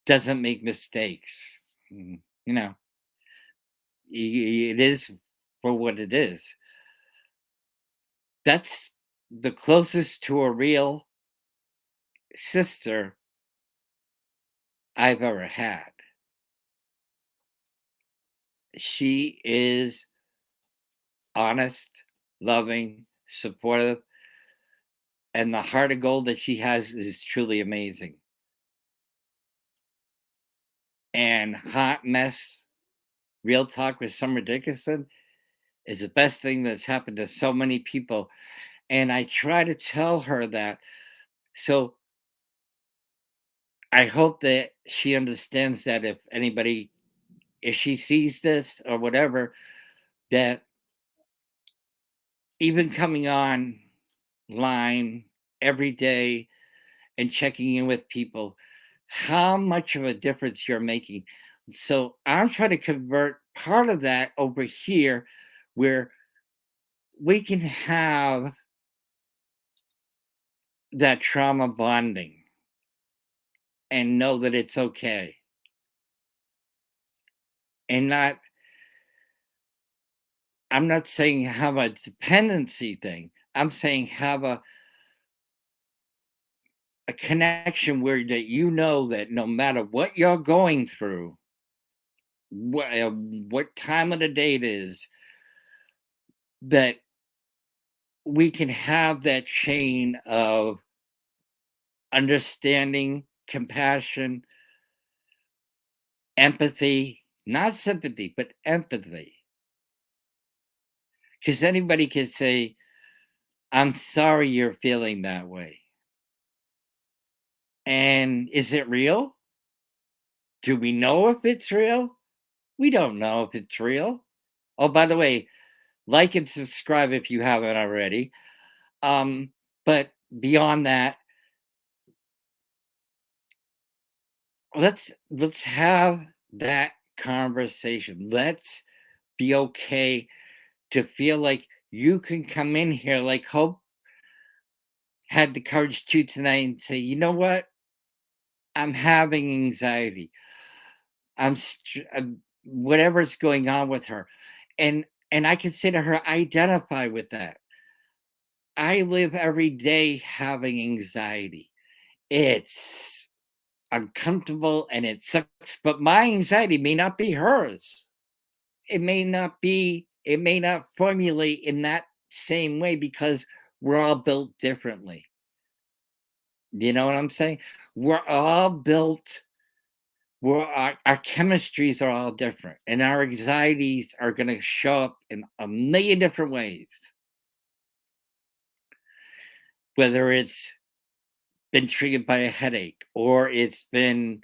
doesn't make mistakes. Mm, you know, it is for what it is. That's the closest to a real sister I've ever had. She is honest, loving, supportive, and the heart of gold that she has is truly amazing. And Hot Mess Real Talk with Summer Dickinson is the best thing that's happened to so many people. And I try to tell her that. So I hope that she understands that if she sees this or whatever, that even coming on line every day and checking in with people, how much of a difference you're making. So I'm trying to convert part of that over here where we can have that trauma bonding and know that it's okay and not I'm not saying have a dependency thing. I'm saying have a connection where that you know that no matter what you're going through, what time of the day it is, that we can have that chain of understanding, compassion, empathy, not sympathy, but empathy. Because anybody can say, I'm sorry you're feeling that way. And is it real? Do we know if it's real? We don't know if it's real. Oh, by the way, like and subscribe if you haven't already. But beyond that, let's have that conversation. Let's be okay to feel like you can come in here like Hope had the courage to tonight and say, you know what? I'm having anxiety. Whatever's going on with her. And I can say to her, identify with that. I live every day having anxiety. It's uncomfortable and it sucks, but my anxiety may not be hers. It may not formulate in that same way because we're all built differently. You know what I'm saying? We're all built, our chemistries are all different, and our anxieties are going to show up in a million different ways. Whether it's been triggered by a headache or it's been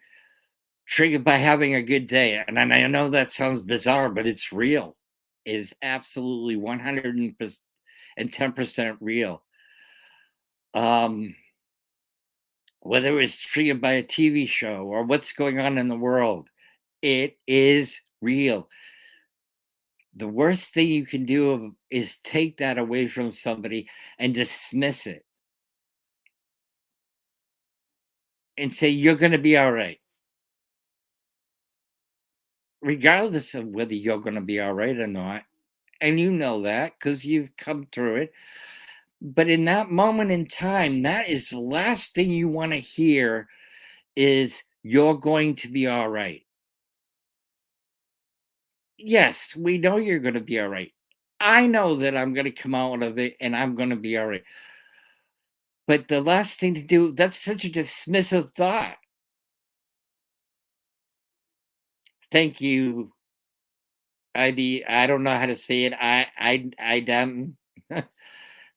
triggered by having a good day. And I know that sounds bizarre, but it's real. It is absolutely 110% real. Um, whether it's triggered by a TV show or what's going on in the world, it is real. The worst thing you can do is take that away from somebody and dismiss it and say, you're going to be all right, regardless of whether you're going to be all right or not. And you know that because you've come through it. But in that moment in time, that is the last thing you want to hear is you're going to be all right. Yes, we know you're going to be all right. I know that I'm going to come out of it and I'm going to be all right. But the last thing to do, that's such a dismissive thought. Thank you. I don't know how to say it.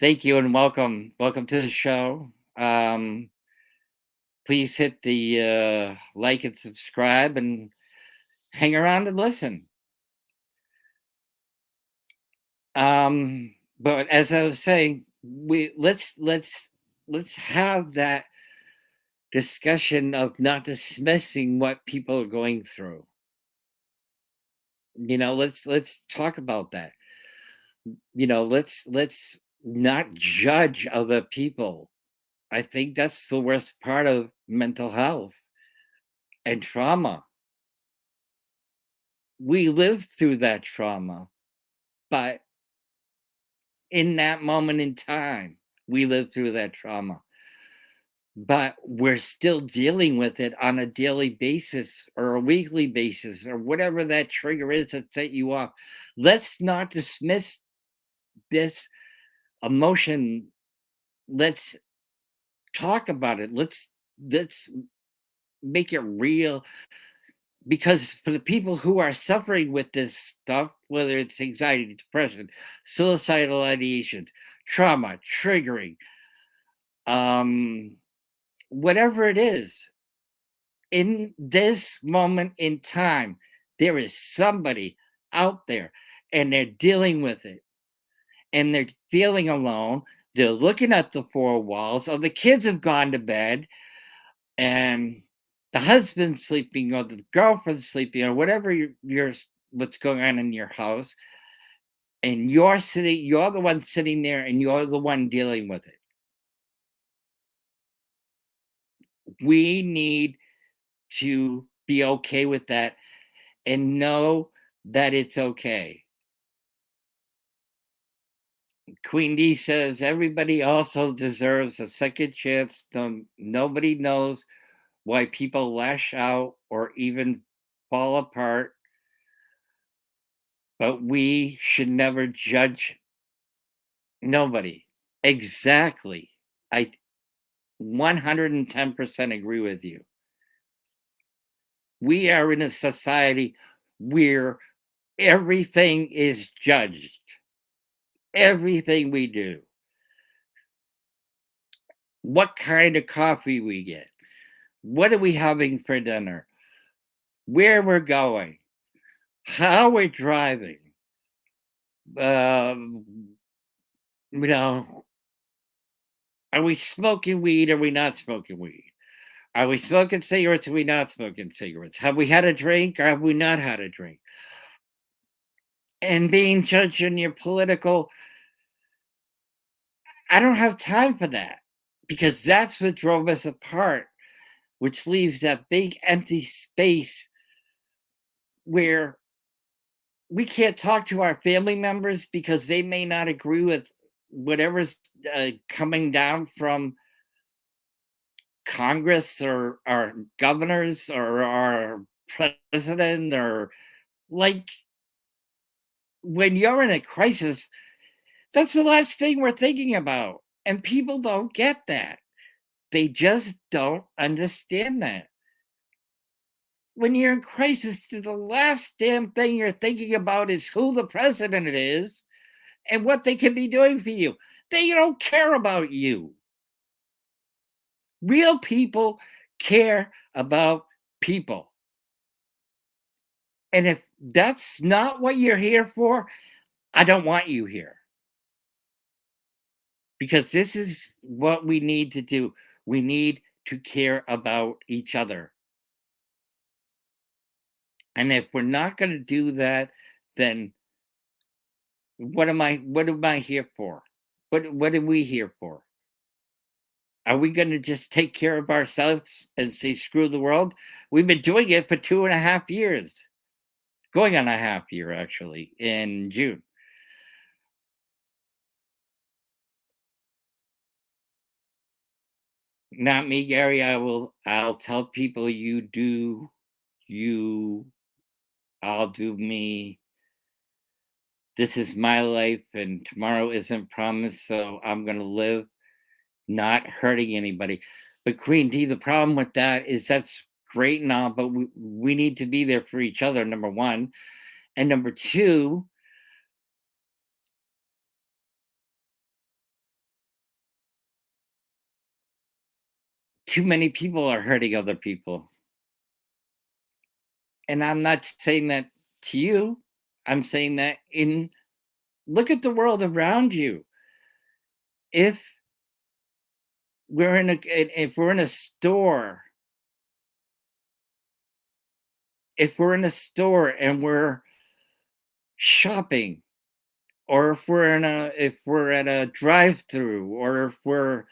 Thank you and welcome. Welcome to the show. Please hit the like and subscribe and hang around and listen. But as I was saying, we let's have that discussion of not dismissing what people are going through. Let's talk about that. Let's not judge other people. I think that's the worst part of mental health and trauma. We lived through that trauma, but in that moment in time, we lived through that trauma. but we're still dealing with it on a daily basis or a weekly basis or whatever that trigger is that set you off. Let's not dismiss this emotion. Let's talk about it. Let's make it real, because for the people who are suffering with this stuff, whether it's anxiety, depression, suicidal ideation, trauma, triggering, um, whatever it is, in this moment in time, there is somebody out there and they're dealing with it and they're feeling alone. They're looking at the four walls, or the kids have gone to bed and the husband's sleeping or the girlfriend's sleeping or whatever you're what's going on in your house, and you're the one sitting there and you're the one dealing with it. We need to be okay with that and know that it's okay. Queen D says everybody also deserves a second chance. Nobody knows why people lash out or even fall apart, but we should never judge nobody. Exactly. I 110% agree with you. We are in a society where everything is judged, everything we do, what kind of coffee we get, what are we having for dinner, where we're going, how we're driving, um, you know, are we smoking weed? Are we not smoking weed? Are we smoking cigarettes? Are we not smoking cigarettes? Have we had a drink or have we not had a drink? And being judged on your political, I don't have time for that, because that's what drove us apart, which leaves that big empty space where we can't talk to our family members because they may not agree with whatever's coming down from Congress or our governors or our president, or like, when you're in a crisis, that's the last thing we're thinking about. And people don't get that. They just don't understand that. When you're in crisis, the last damn thing you're thinking about is who the president is and what they can be doing for you. They don't care about you. Real people care about people. And if that's not what you're here for, I don't want you here, because this is what we need to do. We need to care about each other. And if we're not going to do that, then what am I here for? What are we here for? Are we going to just take care of ourselves and say screw the world? We've been doing it for 2.5 years, going on a half year actually in June. Not me, Gary. I'll tell people you do you, I'll do me. This is my life and tomorrow isn't promised, so I'm going to live not hurting anybody. But Queen D, the problem with that is that's great and all, but we need to be there for each other, number one. And number two, too many people are hurting other people. And I'm not saying that to you. I'm saying that in look at the world around you. If if we're in a store, if we're in a store and we're shopping, or if we're at a drive-through, or if we're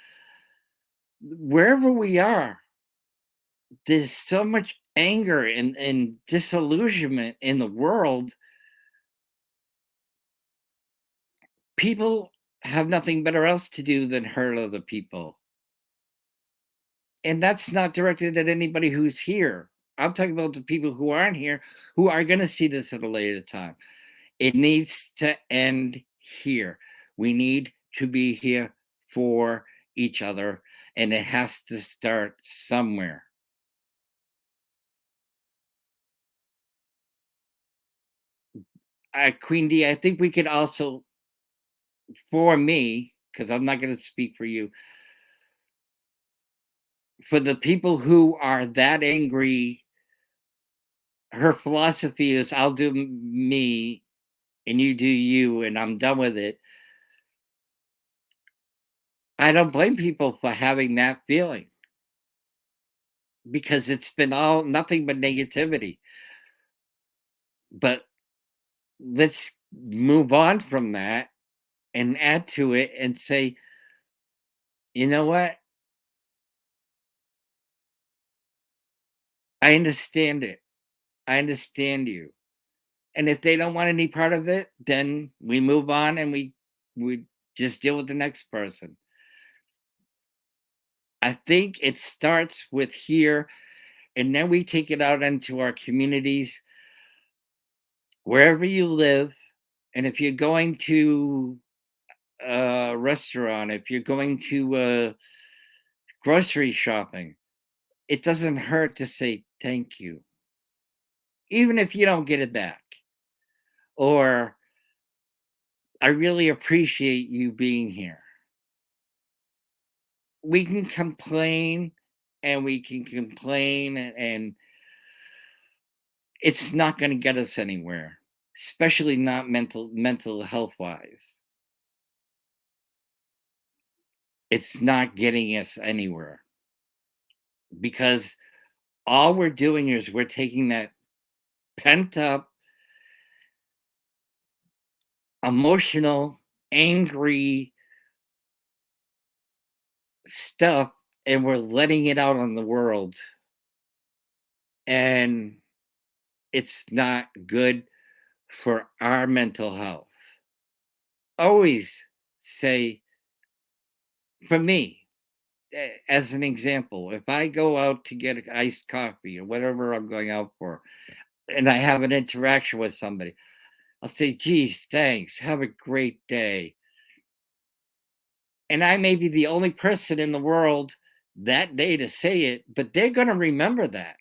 wherever we are, there's so much anger and disillusionment in the world. People have nothing better else to do than hurt other people. And that's not directed at anybody who's here. I'm talking about the people who aren't here, who are going to see this at a later time. It needs to end here. We need to be here for each other, and it has to start somewhere. Queen D, I think we could also, for me, because I'm not going to speak for you, for the people who are that angry, her philosophy is I'll do me and you do you, and I'm done with it. I don't blame people for having that feeling because it's been all nothing but negativity. But let's move on from that and add to it and say, you know what? I understand it. I understand you. And if they don't want any part of it, then we move on and we just deal with the next person. I think it starts with here, and then we take it out into our communities, wherever you live. And if you're going to a restaurant, if you're going to grocery shopping, it doesn't hurt to say thank you, even if you don't get it back. Or I really appreciate you being here. We can complain and we can complain, and it's not going to get us anywhere, especially not mental health wise. It's not getting us anywhere because all we're doing is we're taking that pent up, emotional, angry stuff and we're letting it out on the world. And it's not good for our mental health. Always say, for me, as an example, if I go out to get an iced coffee or whatever I'm going out for, and I have an interaction with somebody, I'll say, geez, thanks. Have a great day. And I may be the only person in the world that day to say it, but they're going to remember that.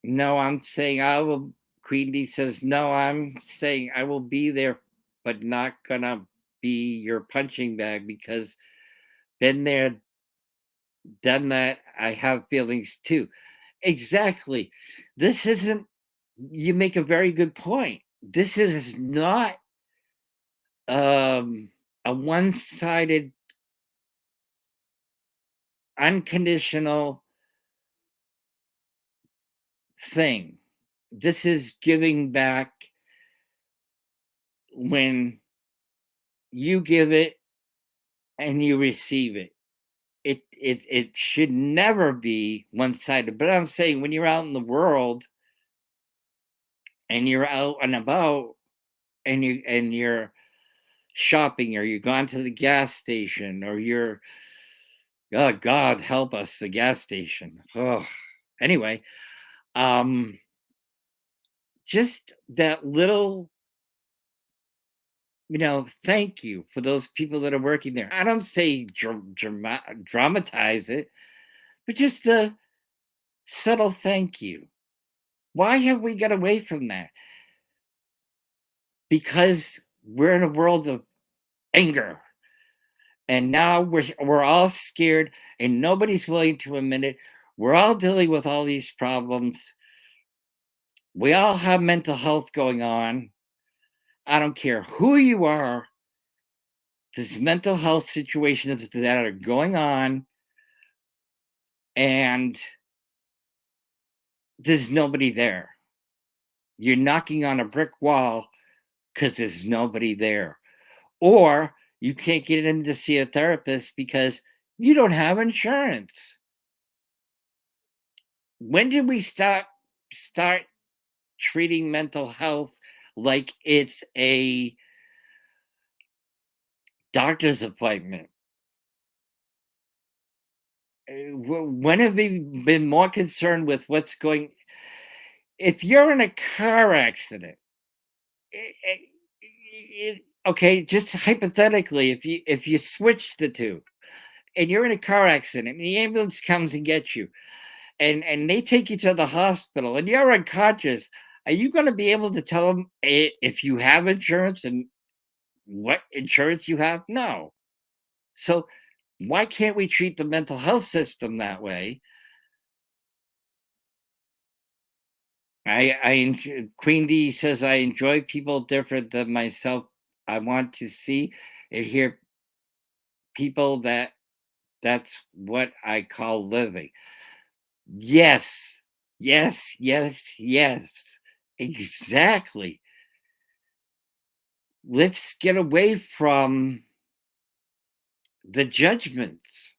No, I'm saying I will. Queen D says, no, I'm saying I will be there, but not gonna be your punching bag because been there, done that. I have feelings too. Exactly. This isn't, you make a very good point. This is not a one sided, unconditional thing. This is giving back when you give it and you receive it. It should never be one-sided. But I'm saying when you're out in the world and you're out and about and you're shopping or you've gone to the gas station or you're, oh God help us, the gas station. Oh, anyway, um, just that little, thank you for those people that are working there. I don't say dramatize it, but just a subtle thank you. Why have we got away from that? Because we're in a world of anger. And now we're all scared and nobody's willing to admit it. We're all dealing with all these problems. We all have mental health going on. I don't care who you are. There's mental health situations that are going on, and there's nobody there. You're knocking on a brick wall because there's nobody there. Or you can't get in to see a therapist because you don't have insurance. When did we start treating mental health like it's a doctor's appointment. When have we been more concerned with what's going? If you're in a car accident, okay, just hypothetically, if you switch the two, and you're in a car accident, and the ambulance comes and gets you, and they take you to the hospital, and you're unconscious, are you going to be able to tell them if you have insurance and what insurance you have? No. So why can't we treat the mental health system that way? Queen D says I enjoy people different than myself. I want to see and hear people that's what I call living. Yes, yes, yes, yes. Exactly. Let's get away from the judgments.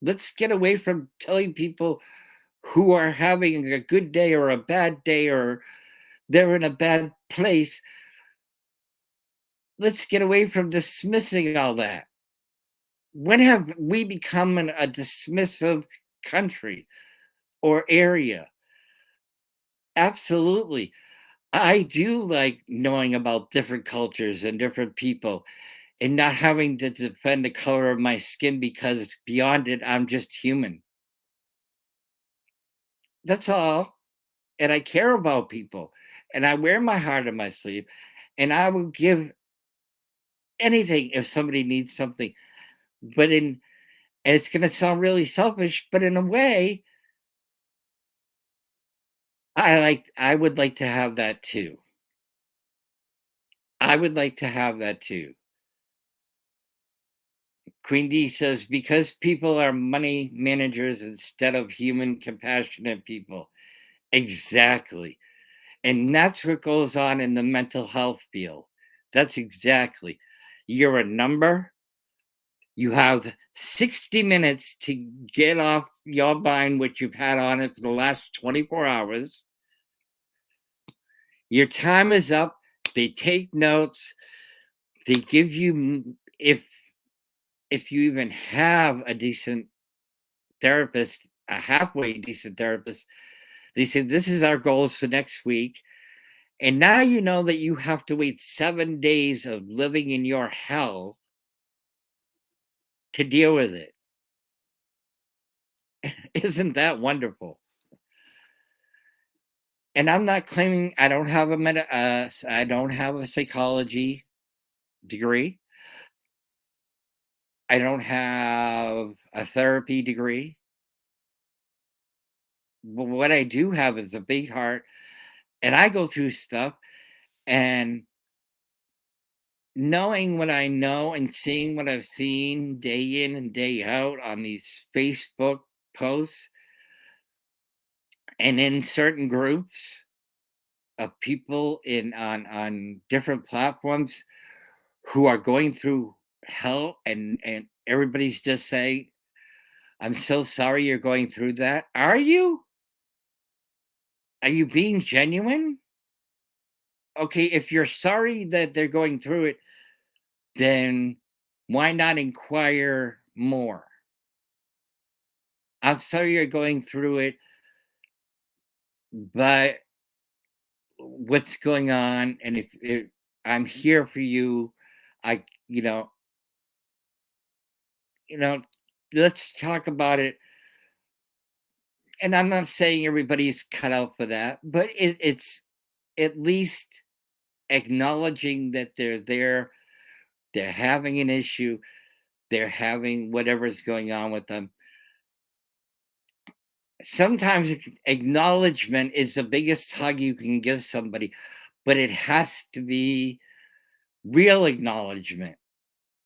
Let's get away from telling people who are having a good day or a bad day or they're in a bad place. Let's get away from dismissing all that. When have we become a dismissive country or area? Absolutely. I do like knowing about different cultures and different people and not having to defend the color of my skin because beyond it, I'm just human. That's all. And I care about people and I wear my heart on my sleeve and I will give anything if somebody needs something. But and it's going to sound really selfish, but in a way, I would like to have that too. I would like to have that too. Queen D says, because people are money managers instead of human, compassionate people. Exactly. And that's what goes on in the mental health field. That's exactly. You're a number. You have 60 minutes to get off your mind what you've had on it for the last 24 hours. Your time is up. They take notes. They give you, if you even have a decent therapist, a halfway decent therapist, they say, this is our goals for next week. And now you know that you have to wait 7 days of living in your hell to deal with it. Isn't that wonderful? And I'm not claiming I don't have I don't have a psychology degree. I don't have a therapy degree. But what I do have is a big heart, and I go through stuff, and knowing what I know and seeing what I've seen day in and day out on these Facebook posts and in certain groups of people in on different platforms who are going through hell and everybody's just saying, I'm so sorry you're going through that. Are you? Are you being genuine? Okay, if you're sorry that they're going through it, then why not inquire more? I'm sorry you're going through it, but what's going on? And if I'm here for you, I, you know, let's talk about it. And I'm not saying everybody's cut out for that, but it's at least acknowledging that they're there, they're having an issue, they're having whatever's going on with them. Sometimes acknowledgement is the biggest hug you can give somebody, but it has to be real acknowledgement.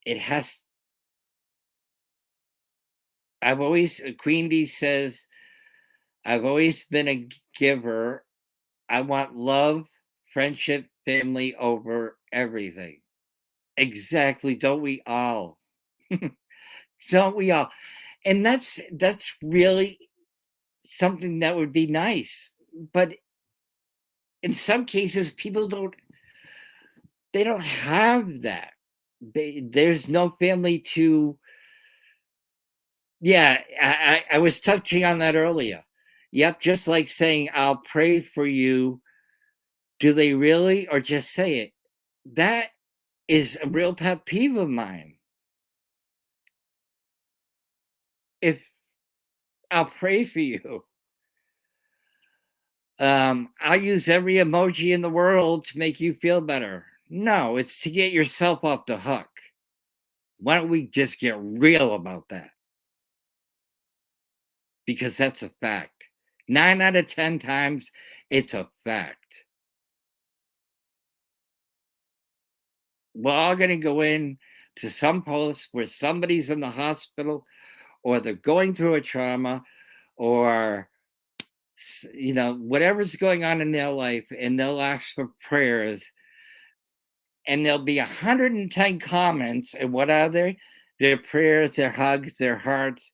It has. Queen D says, I've always been a giver. I want love, friendship, family over everything. Exactly. Don't we all? Don't we all? And that's really something that would be nice. But in some cases, people don't they don't have that. there's no family to. Yeah, I was touching on that earlier. Yep, just like saying, "I'll pray for you." Do they really, or just say it? That is a real pet peeve of mine. If I'll pray for you, I'll use every emoji in the world to make you feel better. No, it's to get yourself off the hook. Why don't we just get real about that? Because that's a fact. 9 out of 10 times, it's a fact. We're all going to go in to some post where somebody's in the hospital or they're going through a trauma or whatever's going on in their life, and they'll ask for prayers, and there'll be 110 comments, and what are they? Their prayers, their hugs, their hearts.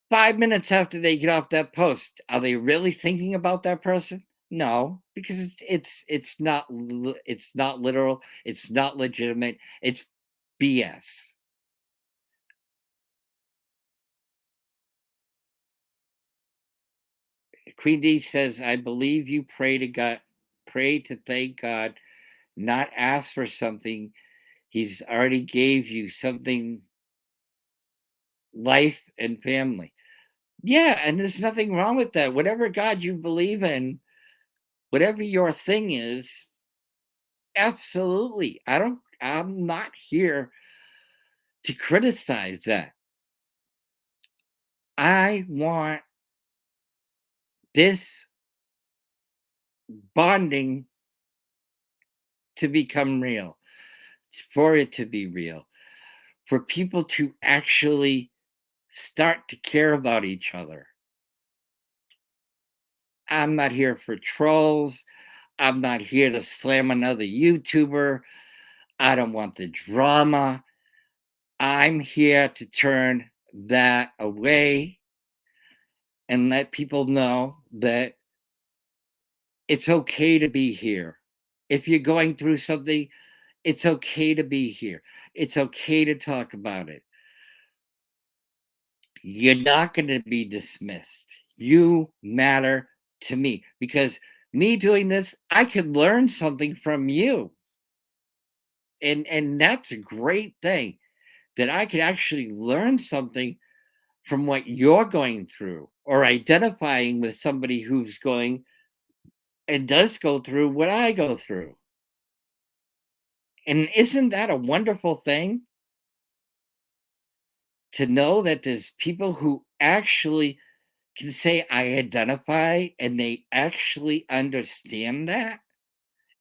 5 minutes after they get off that post, are they really thinking about that person? No, because it's not literal, it's not legitimate, it's BS. Queen D says, I believe you pray to thank God, not ask for something. He's already gave you something, life and family. Yeah, and there's nothing wrong with that. Whatever God you believe in, whatever your thing is, absolutely. I'm not here to criticize that. I want this bonding to become real, for it to be real, for people to actually start to care about each other. I'm not here for trolls. I'm not here to slam another YouTuber. I don't want the drama. I'm here to turn that away and let people know that it's okay to be here. If you're going through something, it's okay to be here. It's okay to talk about it. You're not going to be dismissed. You matter to me because me doing this, I could learn something from you. And that's a great thing, that I could actually learn something from what you're going through, or identifying with somebody who's going and does go through what I go through. And isn't that a wonderful thing, to know that there's people who actually can say I identify, and they actually understand that,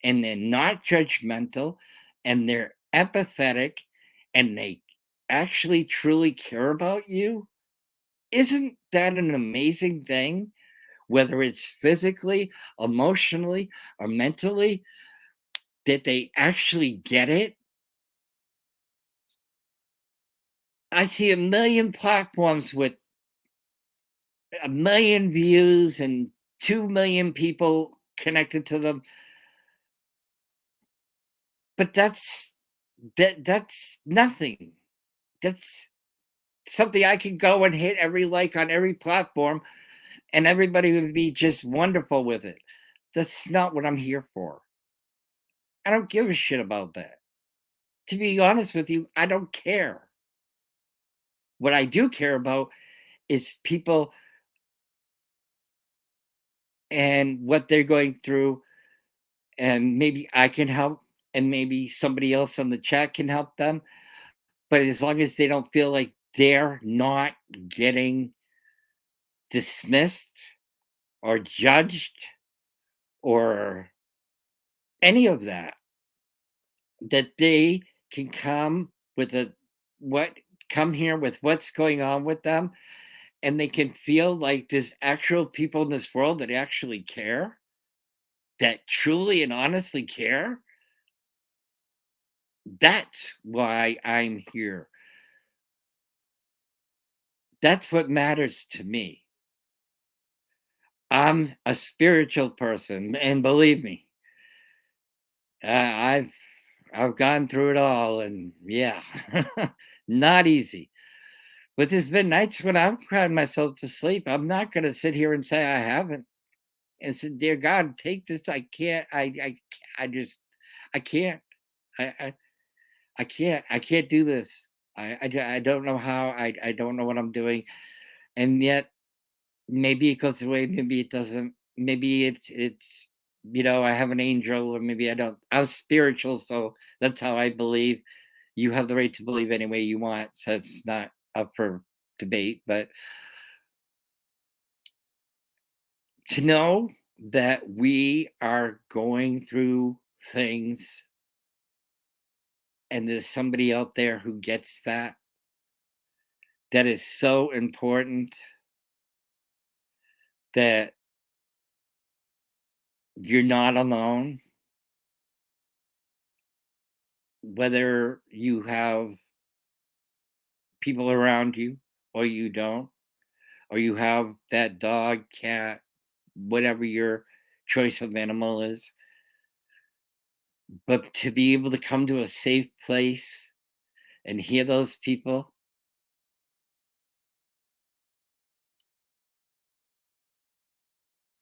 and they're not judgmental, and they're empathetic, and they actually truly care about you? Isn't that an amazing thing? Whether it's physically, emotionally, or mentally, that they actually get it. I see a million platforms with a million views and 2 million people connected to them, but that's nothing. That's something I can go and hit every like on every platform, and everybody would be just wonderful with it. That's not what I'm here for. I don't give a shit about that. To be honest with you, I don't care. What I do care about is people and what they're going through, and maybe I can help, and maybe somebody else on the chat can help them. But as long as they don't feel like they're not getting dismissed or judged or any of that, that they can come with a what come here with what's going on with them, and they can feel like there's actual people in this world that actually care, that truly and honestly care. That's why I'm here. That's what matters to me. I'm a spiritual person, and believe me, I've I've gone through it all, and yeah, not easy. But there's been nights when I've cried myself to sleep. I'm not gonna sit here and say I haven't, and said, "Dear God, take this. I can't. I just, I can't. I, I, I can't. I can't do this. I don't know how. I don't know what I'm doing." And yet, maybe it goes away. Maybe it doesn't. Maybe it's. I have an angel, or maybe I don't. I'm spiritual, so that's how I believe. You have the right to believe any way you want, so it's not up for debate. But to know that we are going through things and there's somebody out there who gets that, that is so important, that you're not alone, whether you have people around you or you don't, or you have that dog, cat, whatever your choice of animal is. But to be able to come to a safe place and hear those people,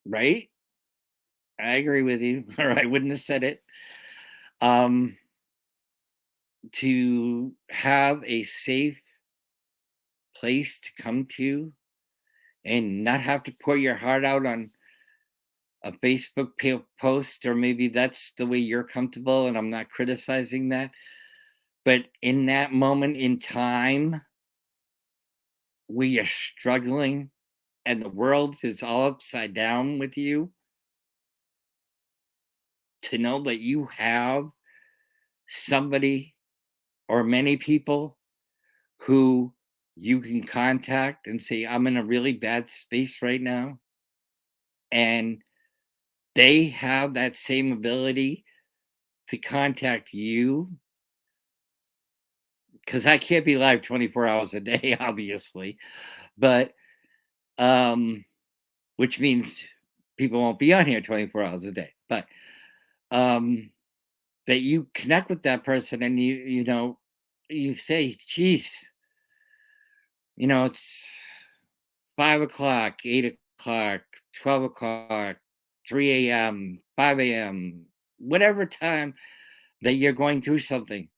right? I agree with you, or I wouldn't have said it. Um, to have a safe place to come to and not have to pour your heart out on a Facebook post, or maybe that's the way you're comfortable, and I'm not criticizing that. But in that moment in time, we are struggling and the world is all upside down with you, to know that you have somebody or many people who you can contact and say, I'm in a really bad space right now. And they have that same ability to contact you, because I can't be live 24 hours a day, obviously. But um, which means people won't be on here 24 hours a day. But um, that you connect with that person and you say, geez, it's 5 o'clock, 8 o'clock, 12 o'clock, 3 a.m., 5 a.m., whatever time that you're going through something,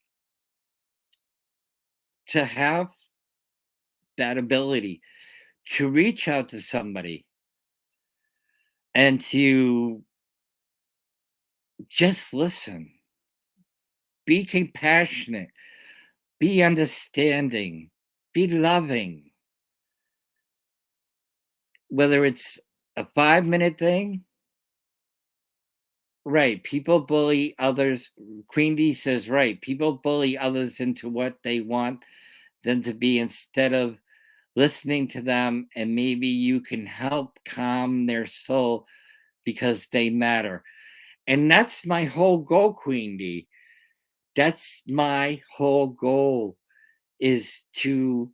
to have that ability to reach out to somebody and to just listen, be compassionate, be understanding, be loving, whether it's a 5 minute thing. Right. People bully others. Queen D says, right. People bully others into what they want them to be, instead of listening to them, and maybe you can help calm their soul because they matter. And that's my whole goal, Queen D. That's my whole goal, is to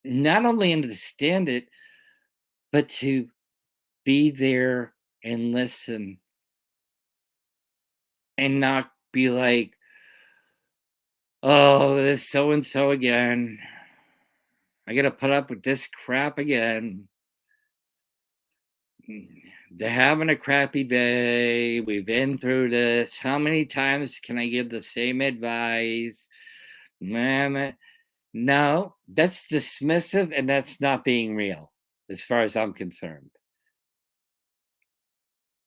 not only understand it, but to be there and listen, and not be like, oh, this so and so again. I got to put up with this crap again. They're having a crappy day. We've been through this. How many times can I give the same advice? Man, no, that's dismissive, and that's not being real, as far as I'm concerned.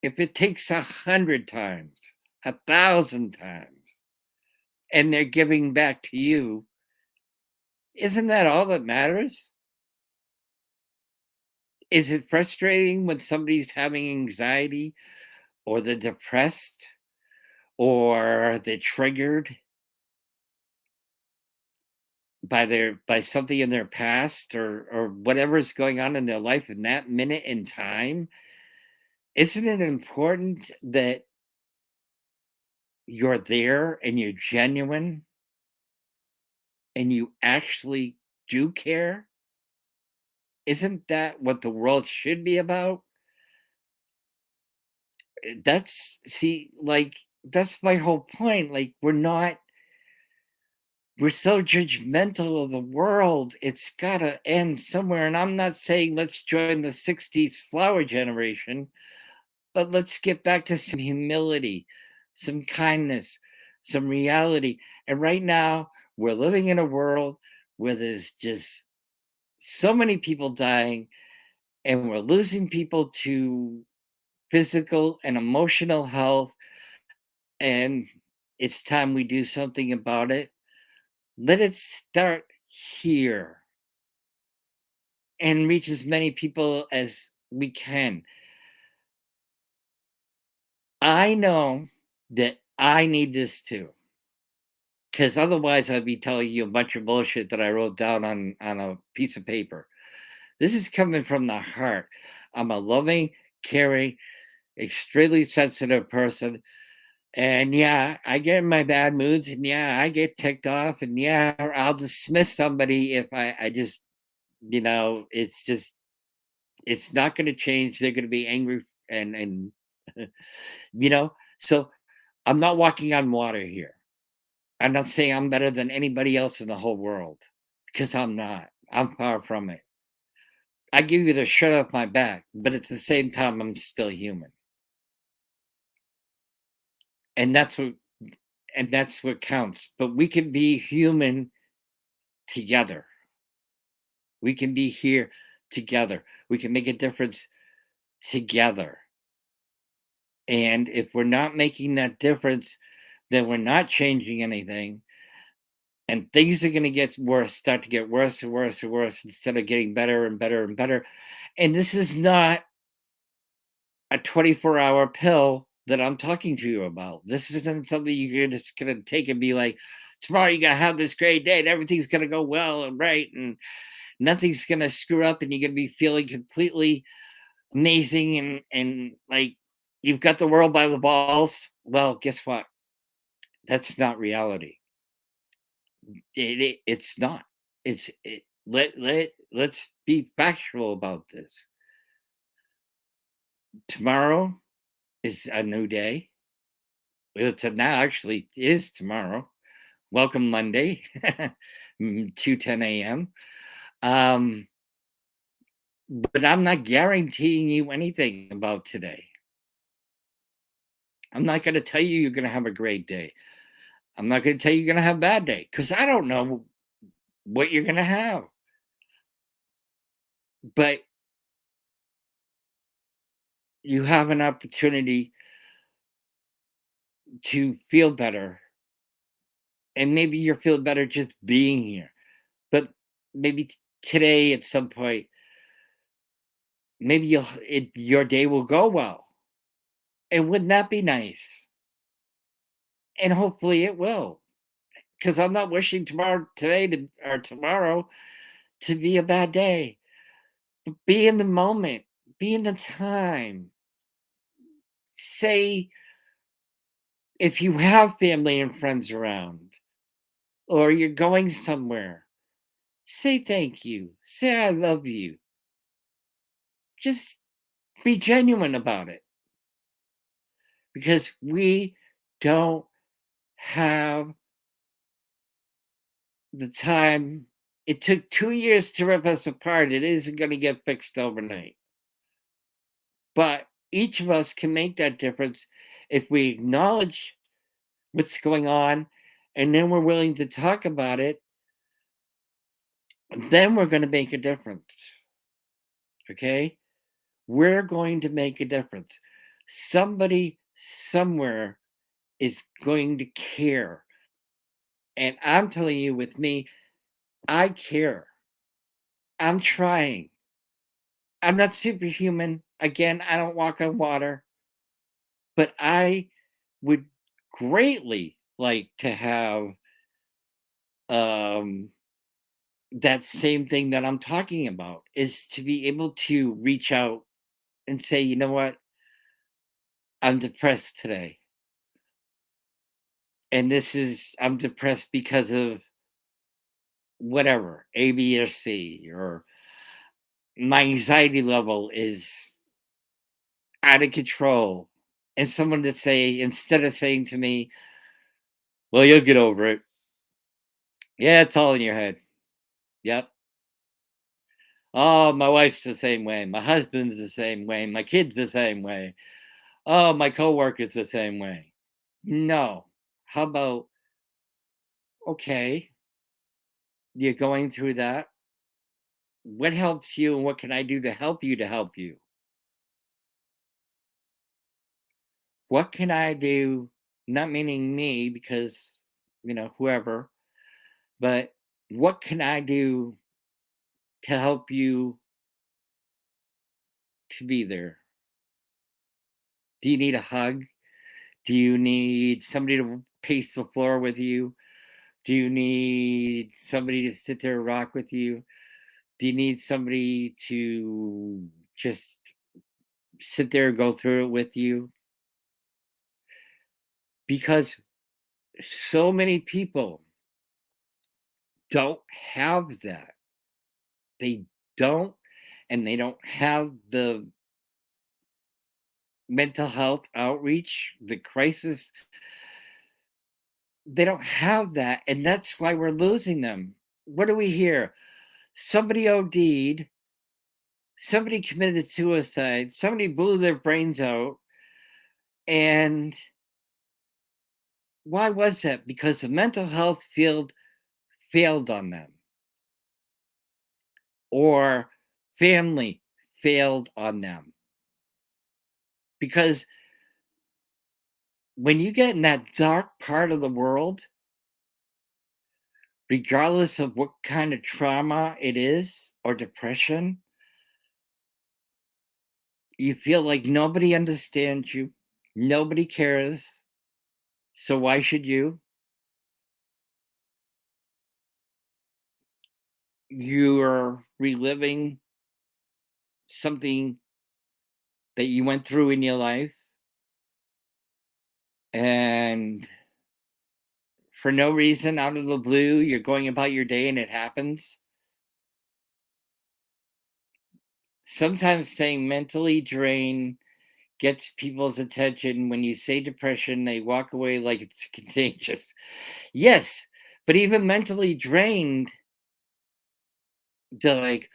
If it takes 100 times, 1,000 times, and they're giving back to you, isn't that all that matters? Is it frustrating when somebody's having anxiety, or they're depressed, or they're triggered by something in their past, or whatever is going on in their life in that minute in time? Isn't it important that you're there and you're genuine and you actually do care? Isn't that what the world should be about? That's, see, like, that's my whole point. Like, we're so judgmental of the world. It's gotta end somewhere. And I'm not saying let's join the 60s flower generation, but let's get back to some humility, some kindness, some reality. And right now, we're living in a world where there's just so many people dying, and we're losing people to physical and emotional health. And it's time we do something about it. Let it start here and reach as many people as we can. I know that I need this too, because otherwise I'd be telling you a bunch of bullshit that I wrote down on a piece of paper. This is coming from the heart. I'm a loving, caring, extremely sensitive person. And yeah, I get in my bad moods, and yeah, I get ticked off, and yeah, I'll dismiss somebody if I just, it's just, it's not going to change. They're going to be angry, and so I'm not walking on water here. I'm not saying I'm better than anybody else in the whole world, because I'm not. I'm far from it. I give you the shirt off my back, but at the same time, I'm still human, and that's what counts. But we can be human together. We can be here together. We can make a difference together. And if we're not making that difference, then we're not changing anything. And things are going to start to get worse and worse and worse instead of getting better and better and better. And this is not a 24-hour pill that I'm talking to you about. This isn't something you're just going to take and be like, tomorrow you're going to have this great day and everything's going to go well and right. And nothing's going to screw up and you're going to be feeling completely amazing and like you've got the world by the balls. Well, guess what? That's not reality. It's not. Let's be factual about this. Tomorrow is a new day. It's now actually is tomorrow. Welcome Monday, 2:10 a.m. Um, but I'm not guaranteeing you anything about today. I'm not going to tell you you're going to have a great day. I'm not going to tell you you're going to have a bad day because I don't know what you're going to have. But you have an opportunity to feel better. And maybe you're feeling better just being here. But maybe today at some point, maybe your day will go well. And wouldn't that be nice? And hopefully it will. Because I'm not wishing tomorrow to be a bad day. But be in the moment, be in the time. Say if you have family and friends around, or you're going somewhere, say thank you. Say I love you. Just be genuine about it because we don't have the time. It took 2 years to rip us apart. It isn't going to get fixed overnight. But each of us can make that difference if we acknowledge what's going on and then we're willing to talk about it. Then we're going to make a difference. Okay? We're going to make a difference. Somebody somewhere is going to care. And I'm telling you, with me, I care. I'm trying. I'm not superhuman. Again, I don't walk on water, but I would greatly like to have um, that same thing that I'm talking about is to be able to reach out and say, you know what? I'm depressed today. And I'm depressed because of whatever, A, B, or C, or my anxiety level is out of control. And someone to say, instead of saying to me, well, you'll get over it. Yeah, it's all in your head. Yep. Oh, my wife's the same way. My husband's the same way. My kid's the same way. Oh, my coworker's the same way. No. How about, okay, you're going through that. What helps you and what can I do to help you to help you? What can I do? Not meaning me because, whoever, but what can I do to help you to be there? Do you need a hug? Do you need somebody to pace the floor with you? Do you need somebody to sit there and rock with you? Do you need somebody to just sit there and go through it with you? Because so many people don't have that. They don't, and they don't have the mental health outreach, the crisis. They don't have that, and that's why we're losing them. What do we hear? Somebody OD'd, somebody committed suicide, somebody blew their brains out, and why was that? Because the mental health field failed on them, or family failed on them. Because when you get in that dark part of the world, regardless of what kind of trauma it is or depression, you feel like nobody understands you, nobody cares. So why should you? You're reliving something that you went through in your life, and for no reason, out of the blue, you're going about your day and it happens. Sometimes saying mentally drained gets people's attention. When you say depression, they walk away like it's contagious. Yes, but even mentally drained, they're like,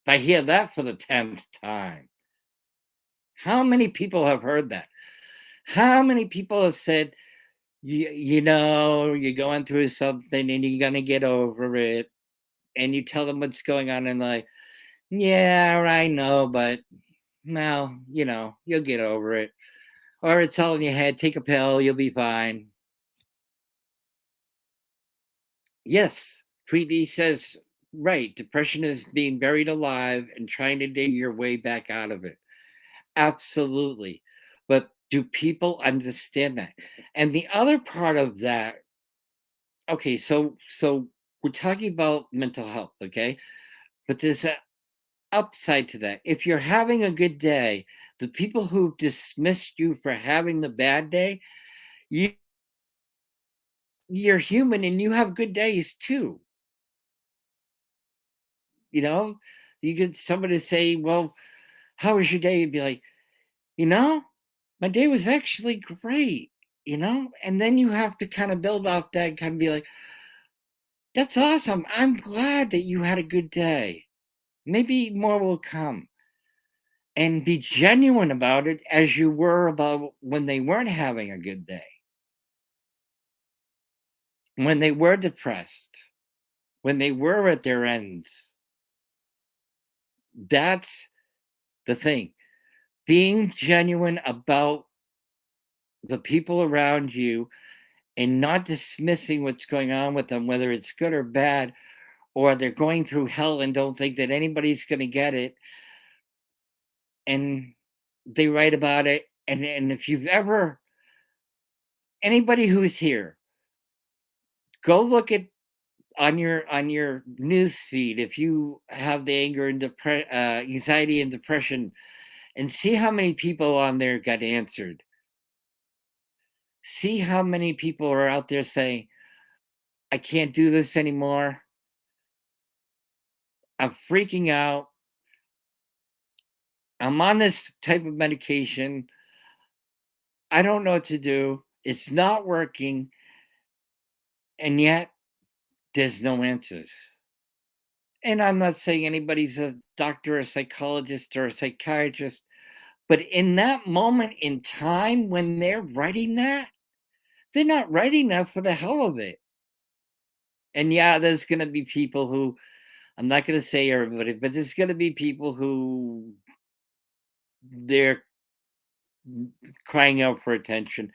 I hear that for the 10th time. How many people have heard that? How many people have said, you're going through something and you're going to get over it? And you tell them what's going on and like, yeah, I know, but well, you'll get over it. Or it's all in your head. Take a pill, you'll be fine. Yes, Tweety says, right. Depression is being buried alive and trying to dig your way back out of it. Absolutely. But do people understand that? And the other part of that, okay, so we're talking about mental health, okay? But there's an upside to that. If you're having a good day, the people who dismissed you for having the bad day, you you're human and you have good days too. You know, you get somebody to say, well, how was your day? You'd be like, you know, my day was actually great, and then you have to kind of build off that, kind of be like, that's awesome. I'm glad that you had a good day. Maybe more will come. And be genuine about it as you were about when they weren't having a good day, when they were depressed, when they were at their ends. That's the thing. Being genuine about the people around you and not dismissing what's going on with them, whether it's good or bad, or they're going through hell and don't think that anybody's going to get it. And they write about it. And if you've ever, anybody who's here, go look at on your news feed if you have the anger and anxiety and depression, and see how many people on there got answered. See how many people are out there saying, I can't do this anymore. I'm freaking out. I'm on this type of medication. I don't know what to do. It's not working. And yet there's no answers. And I'm not saying anybody's a doctor, a psychologist, or a psychiatrist, but in that moment in time when they're writing that, they're not writing that for the hell of it. And yeah, there's going to be people who, I'm not going to say everybody, but there's going to be people who they're crying out for attention,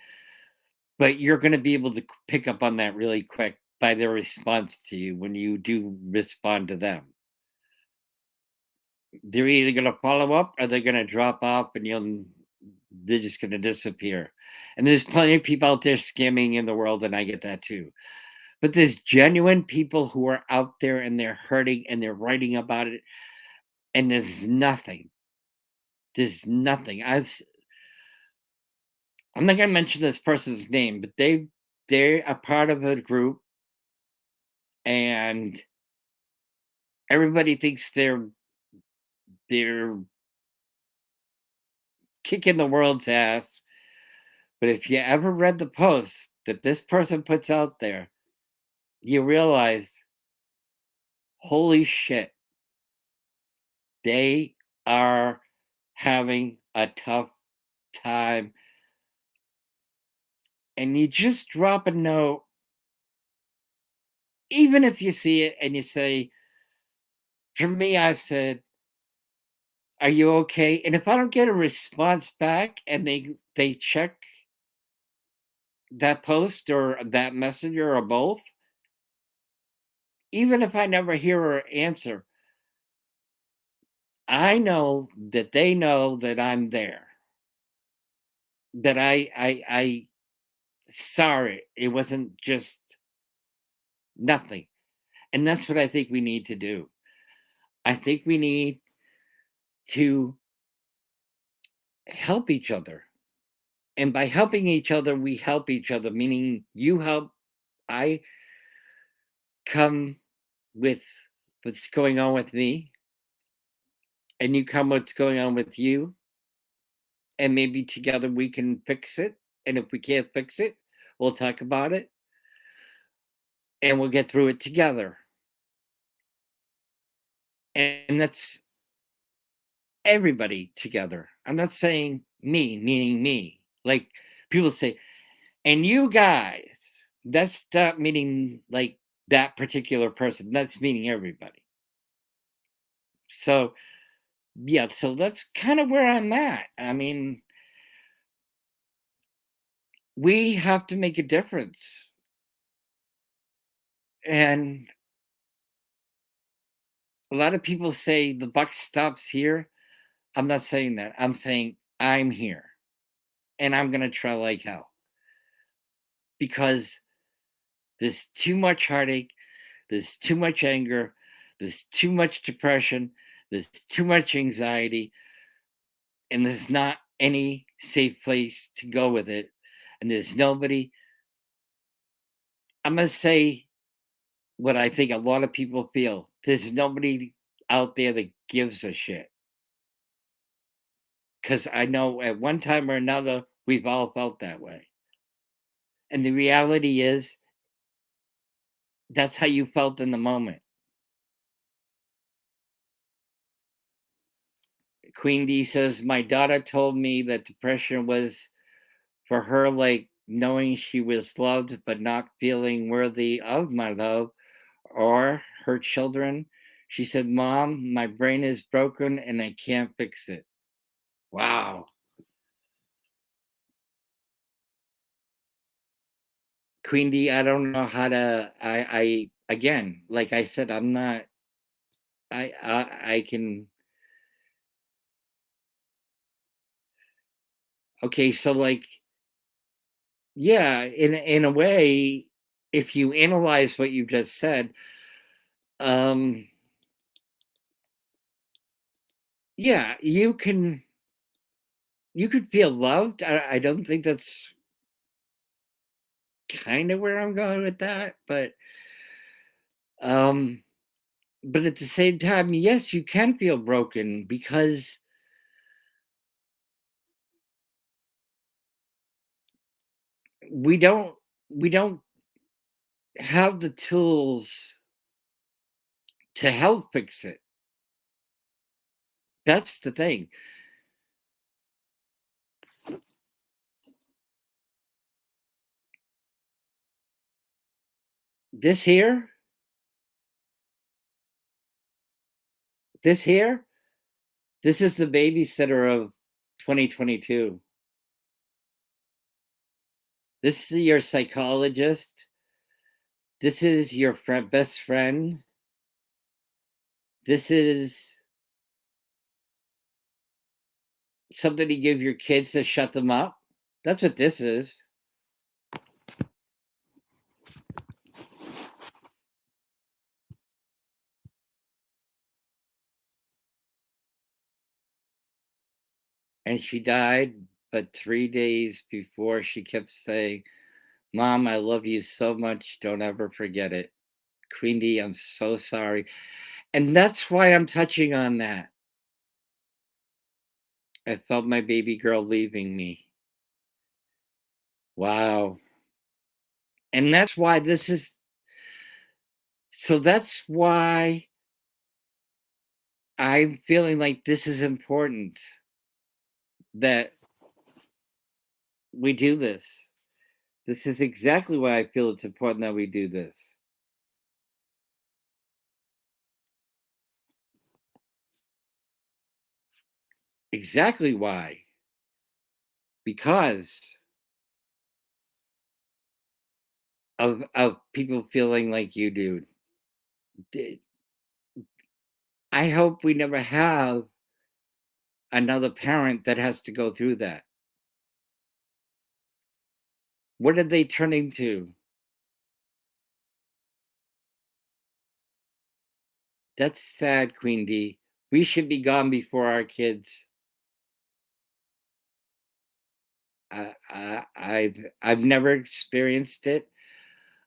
but you're going to be able to pick up on that really quick by their response to you when you do respond to them. They're either going to follow up or they're going to drop off and they're just going to disappear. And there's plenty of people out there scamming in the world, and I get that too. But there's genuine people who are out there and they're hurting and they're writing about it, and there's nothing. There's nothing. I'm not going to mention this person's name, but they're a part of a group, and everybody thinks they're kicking the world's ass. But if you ever read the post that this person puts out there, you realize, holy shit, they are having a tough time. And you just drop a note, even if you see it and you say, for me, I've said, are you okay? And if I don't get a response back and they check that post or that messenger or both, even if I never hear or answer, I know that they know that I'm there. That I saw it. It wasn't just nothing. And that's what I think we need to do. I think we need to help each other. And by helping each other, we help each other, meaning you help, I come with what's going on with me, and you come what's going on with you, and maybe together we can fix it. And if we can't fix it, we'll talk about it and we'll get through it together. And that's everybody together. I'm not saying me, meaning me. Like people say, and you guys, that's not meaning like that particular person. That's meaning everybody. So, yeah, so that's kind of where I'm at. I mean, we have to make a difference. And a lot of people say the buck stops here. I'm not saying that. I'm saying I'm here and I'm going to try like hell because there's too much heartache, there's too much anger, there's too much depression, there's too much anxiety, and there's not any safe place to go with it. And there's nobody, I'm going to say what I think a lot of people feel. There's nobody out there that gives a shit. Because I know at one time or another, we've all felt that way. And the reality is, that's how you felt in the moment. Queen D says, my daughter told me that depression was for her like knowing she was loved but not feeling worthy of my love or her children. She said, Mom, my brain is broken and I can't fix it. Wow. Queen D, I don't know how to I again, like I said, I'm not I can okay, so like yeah, in a way, if you analyze what you just said, um yeah, you could feel loved. I don't think that's kind of where I'm going with that, um but at the same time, yes, you can feel broken because we don't have the tools to help fix it. That's the thing. This here, this here, this is the babysitter of 2022. This is your psychologist. This is your best friend. This is something to give your kids to shut them up. That's what this is. And she died, but 3 days before, she kept saying, "Mom, I love you so much. Don't ever forget it. Queenie, I'm so sorry." And that's why I'm touching on that. I felt my baby girl leaving me. Wow. And that's why this is so that's why I'm feeling like this is important that we do this. This is exactly why I feel it's important that we do this. Exactly why. Because of people feeling like you do. D- I hope we never have another parent that has to go through that. What are they turning to? That's sad, Queen D. We should be gone before our kids. I've never experienced it.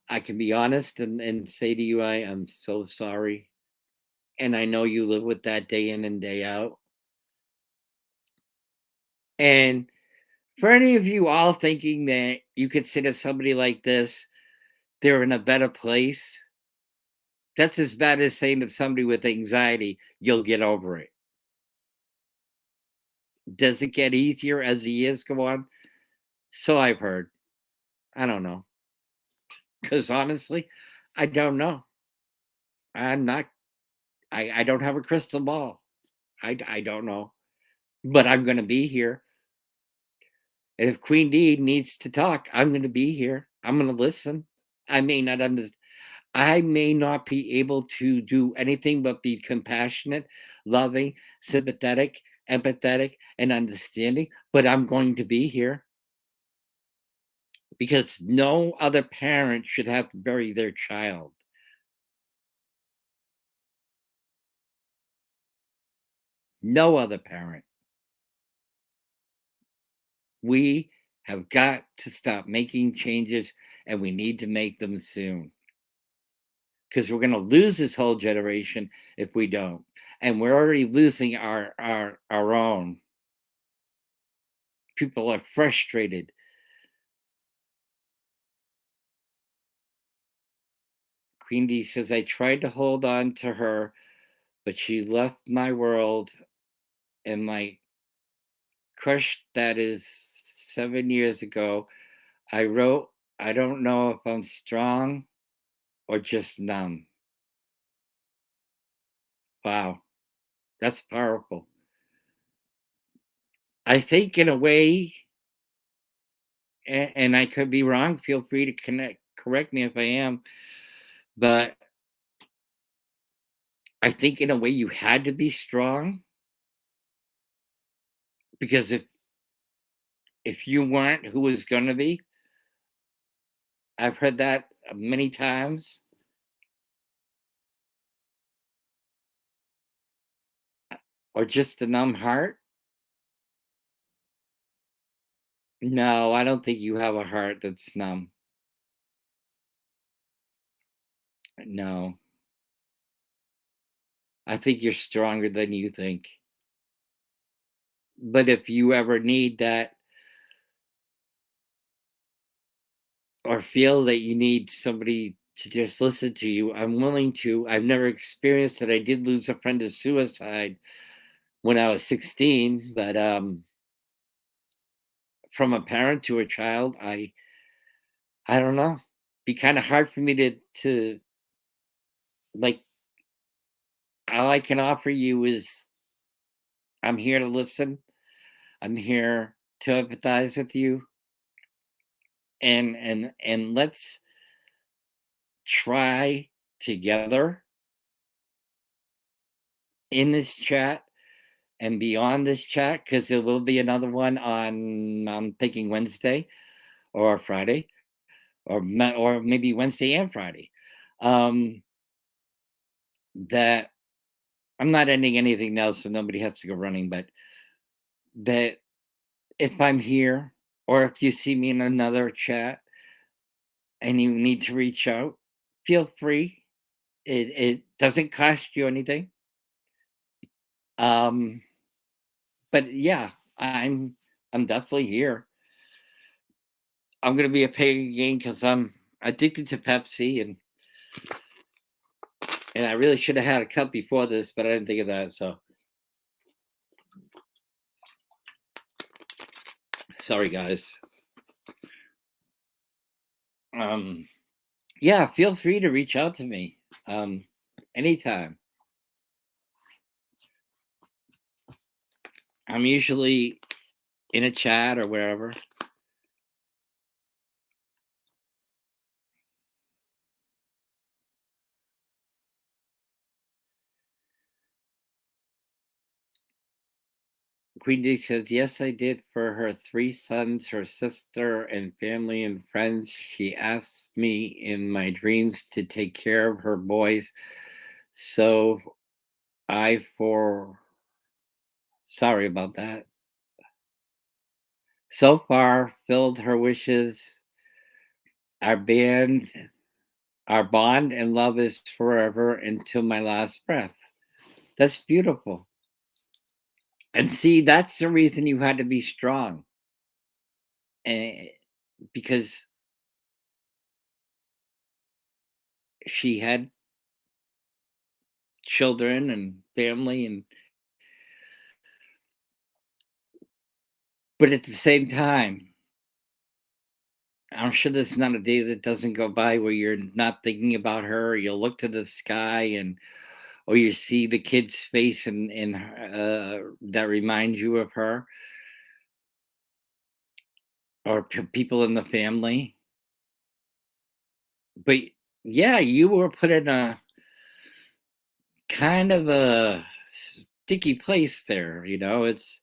I can be honest and say to you, I am so sorry. And I know you live with that day in and day out. And for any of you all thinking that you consider somebody like this, they're in a better place, that's as bad as saying to somebody with anxiety, you'll get over it. Does it get easier as the years go on? So I've heard. I don't know. Because honestly, I don't know. I'm not, I don't have a crystal ball. I don't know. But I'm going to be here. And if Queen D needs to talk, I'm going to be here. I'm going to listen. I may not understand. I may not be able to do anything but be compassionate, loving, sympathetic, empathetic, and understanding, but I'm going to be here because no other parent should have to bury their child. No other parent. We have got to stop making changes and we need to make them soon because we're going to lose this whole generation if we don't. And we're already losing our own. People are frustrated. Queen D says, I tried to hold on to her, but she left my world and my crush that is 7 years ago. I wrote, I don't know if I'm strong or just numb. Wow, that's powerful. I think in a way, and I could be wrong, feel free to correct me if I am, but I think in a way you had to be strong because if you weren't, who was going to be? I've heard that many times. Or just a numb heart? No, I don't think you have a heart that's numb. No, I think you're stronger than you think. But if you ever need that or feel that you need somebody to just listen to you, I'm willing to. I've never experienced it. I did lose a friend to suicide when I was 16, but from a parent to a child, I don't know. Be kind of hard for me to like. All I can offer you is I'm here to listen. I'm here to empathize with you, and let's try together in this chat and beyond this chat, because there will be another one on, I'm thinking Wednesday or Friday, or maybe Wednesday and Friday. Um, that I'm not ending anything now, so nobody has to go running. But that if I'm here, or if you see me in another chat and you need to reach out, feel free. It doesn't cost you anything. Um, but yeah, I'm definitely here. I'm gonna be a pig again because I'm addicted to Pepsi, and I really should have had a cup before this, but I didn't think of that. So sorry, guys. Um, yeah, feel free to reach out to me anytime. I'm usually in a chat or wherever. Queen D says, yes, I did for her three sons, her sister, and family and friends. She asked me in my dreams to take care of her boys. So sorry about that. So far, filled her wishes. Our band, our bond and love is forever until my last breath. That's beautiful. And see, that's the reason you had to be strong. And because she had children and family, and but at the same time, I'm sure there's not a day that doesn't go by where you're not thinking about her. Or you'll look to the sky, and or you see the kid's face, and that reminds you of her, or people in the family. But yeah, you were put in a kind of a sticky place there. It's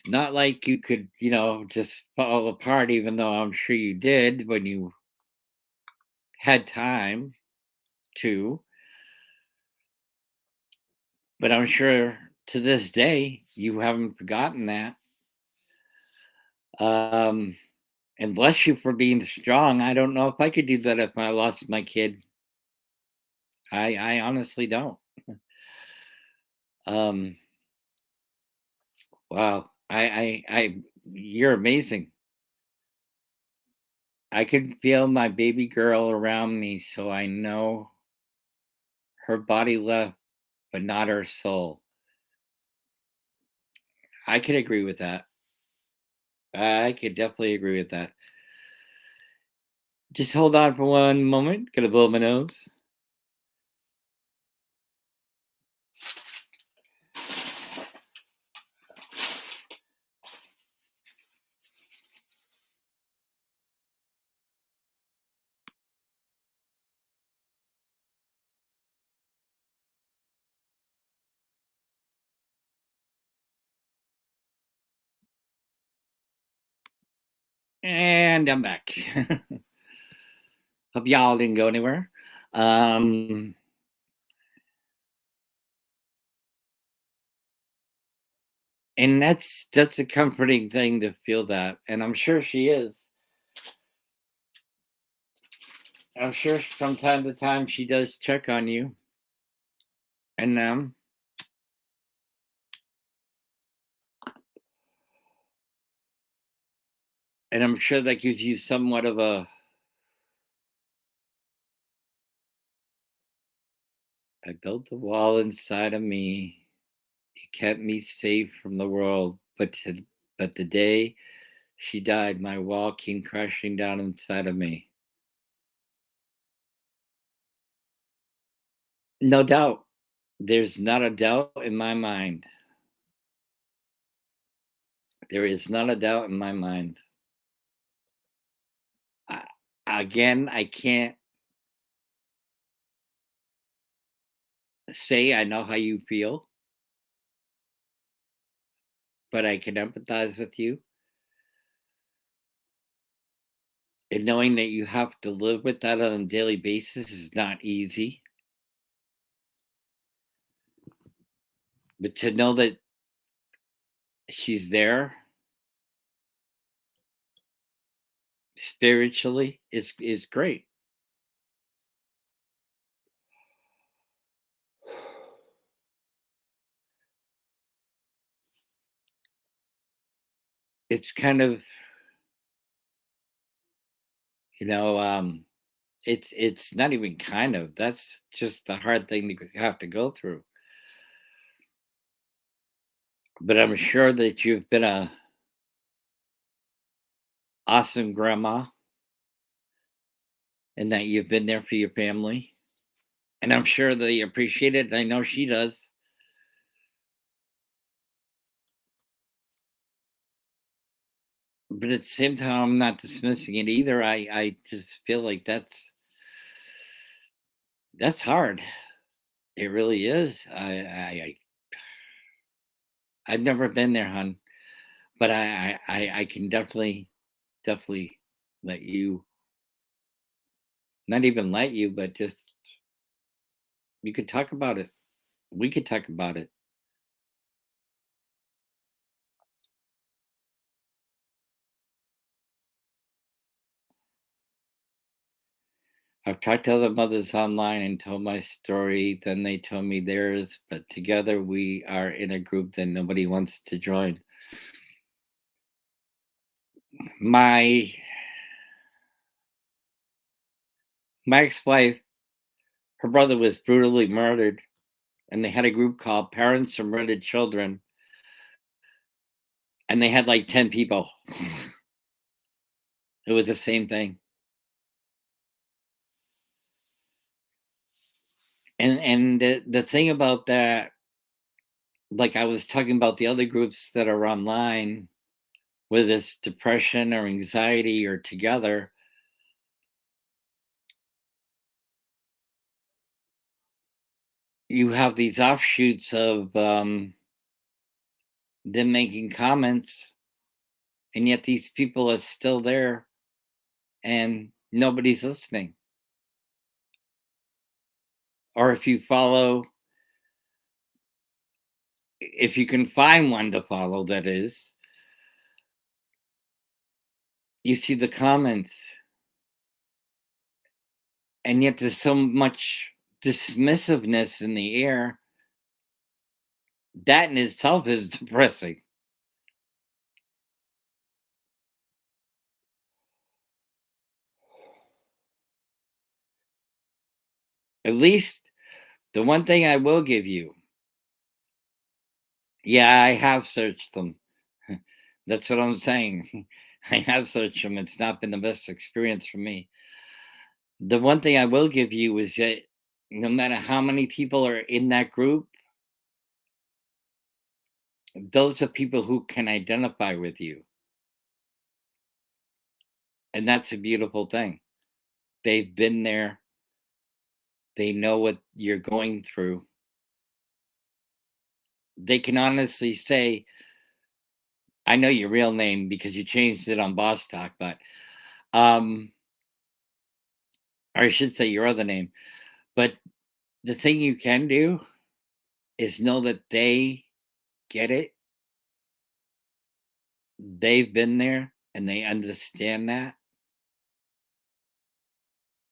not like you could, just fall apart, even though I'm sure you did when you had time to. But I'm sure to this day you haven't forgotten that. Um, and bless you for being strong. I don't know if I could do that if I lost my kid. I honestly don't. Um, wow. You're amazing. I can feel my baby girl around me, so I know her body left, but not her soul. I could agree with that. I could definitely agree with that. Just hold on for one moment. Gonna blow my nose. And I'm back. Hope y'all didn't go anywhere. Um, and that's a comforting thing to feel that, and I'm sure she is. I'm sure from time to time she does check on you and them. And I'm sure that gives you somewhat of a I built a wall inside of me. It kept me safe from the world. But the day she died, my wall came crashing down inside of me. No doubt. There's not a doubt in my mind. There is not a doubt in my mind. I, again, I can't say I know how you feel, but I can empathize with you. And knowing that you have to live with that on a daily basis is not easy. But to know that she's there spiritually is great. It's kind of, you know, it's not even kind of. That's just the hard thing to have to go through. But I'm sure that you've been a awesome grandma and that you've been there for your family. And I'm sure they appreciate it. I know she does. But at the same time, I'm not dismissing it either. I just feel like that's hard. It really is. I've never been there, hon, but I can definitely let you, not even let you, but just you could talk about it. We could talk about it. I've talked to other mothers online and told my story. Then they told me theirs, but together we are in a group that nobody wants to join. My my ex-wife, her brother was brutally murdered, and they had a group called Parents of Murdered Children, and they had like 10 people. It was the same thing. And the thing about that, like I was talking about the other groups that are online, whether it's depression or anxiety or together, you have these offshoots of them making comments, and yet these people are still there and nobody's listening. Or if you can find one to follow, that is, you see the comments, and yet there's so much dismissiveness in the air. That in itself is depressing. At least the one thing I will give you, yeah, I have searched them. That's what I'm saying. I have searched them. It's not been the best experience for me. The one thing I will give you is that no matter how many people are in that group, those are people who can identify with you. And that's a beautiful thing. They've been there, they know what you're going through. They can honestly say, I know your real name because you changed it on Boss Talk, but um, or I should say your other name. But the thing you can do is know that they get it. They've been there and they understand that.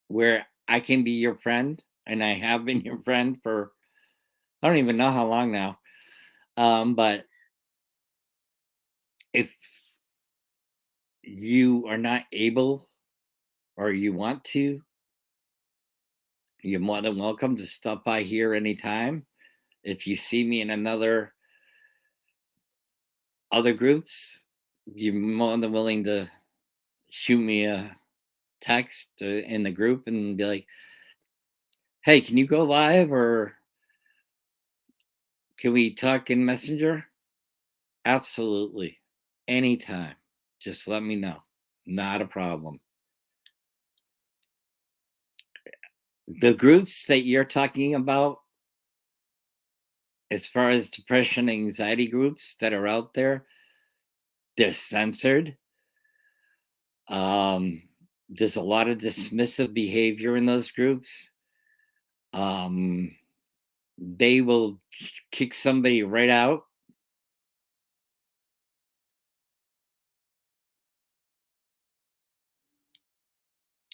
Where I can be your friend, and I have been your friend for I don't even know how long now. But if you are not able or you want to, you're more than welcome to stop by here anytime. If you see me in other groups, you're more than willing to shoot me a text in the group and be like, "Hey, can you go live or can we talk in Messenger?" Absolutely. Anytime. Just let me know. Not a problem. The groups that you're talking about, as far as depression, anxiety groups that are out there, they're censored. Um, there's a lot of dismissive behavior in those groups. Um, they will kick somebody right out.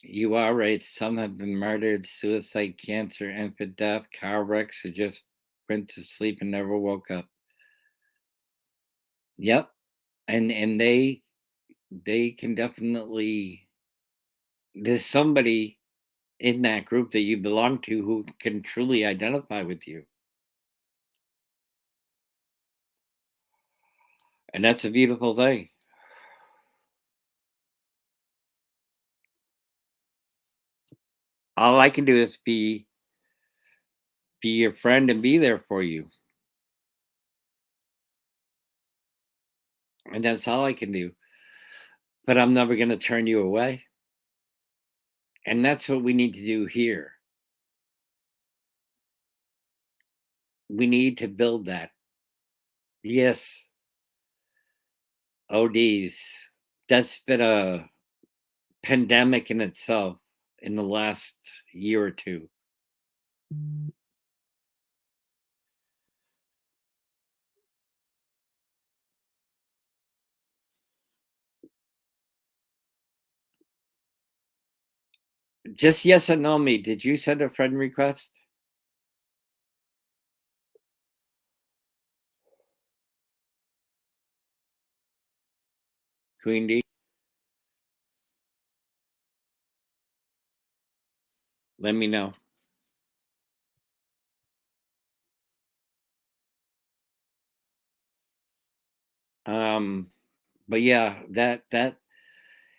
You are right. Some have been murdered, suicide, cancer, infant death, car wrecks, who just went to sleep and never woke up. Yep. And they can definitely, there's somebody in that group that you belong to who can truly identify with you. And that's a beautiful thing. All I can do is be your friend and be there for you. And that's all I can do. But I'm never going to turn you away. And that's what we need to do here. We need to build that. Yes, ODs. That's been a pandemic in itself in the last year or two. Just yes or no me. Did you send a friend request? Queen D? Let me know. Um, but yeah,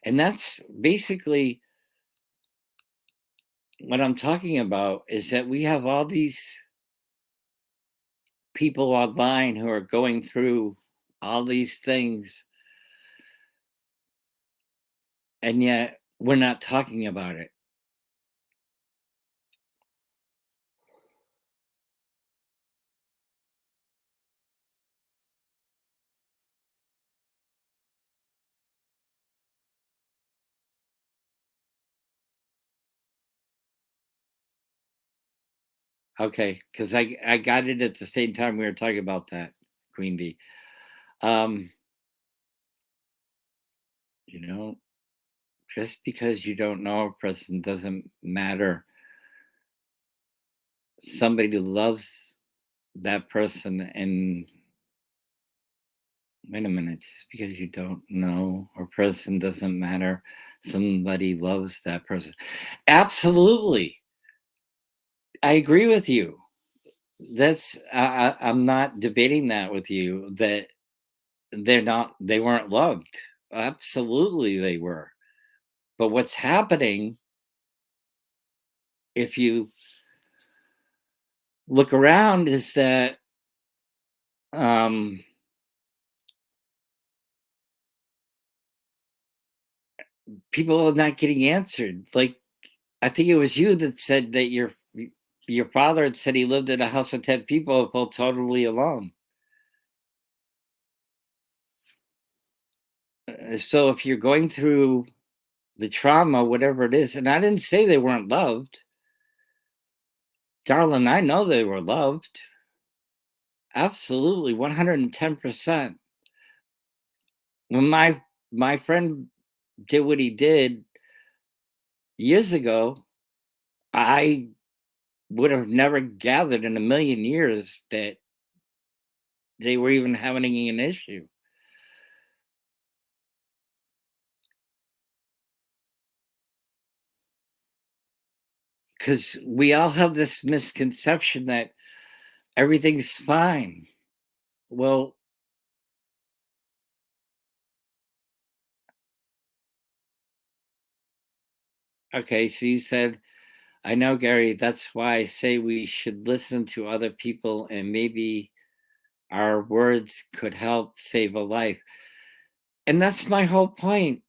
and that's basically what I'm talking about is that we have all these people online who are going through all these things, and yet we're not talking about it. Okay, because I got it at the same time we were talking about that, Queen D. Um, you know, just because you don't know a person doesn't matter. Somebody loves that person, and wait a minute, just because you don't know a person doesn't matter. Somebody loves that person. Absolutely. I agree with you. I'm not debating that with you, that they weren't loved. Absolutely they were. But what's happening, if you look around, is that um people are not getting answered. Like, I think it was you that said that your father had said he lived in a house of 10 people, felt totally alone. So if you're going through the trauma, whatever it is, and I didn't say they weren't loved, darling, I know they were loved. Absolutely, 110%. When my friend did what he did years ago, I would have never gathered in a million years that they were even having an issue. because we all have this misconception that everything's fine. Well, okay, so you said, I know, Gary, that's why I say we should listen to other people and maybe our words could help save a life. And that's my whole point.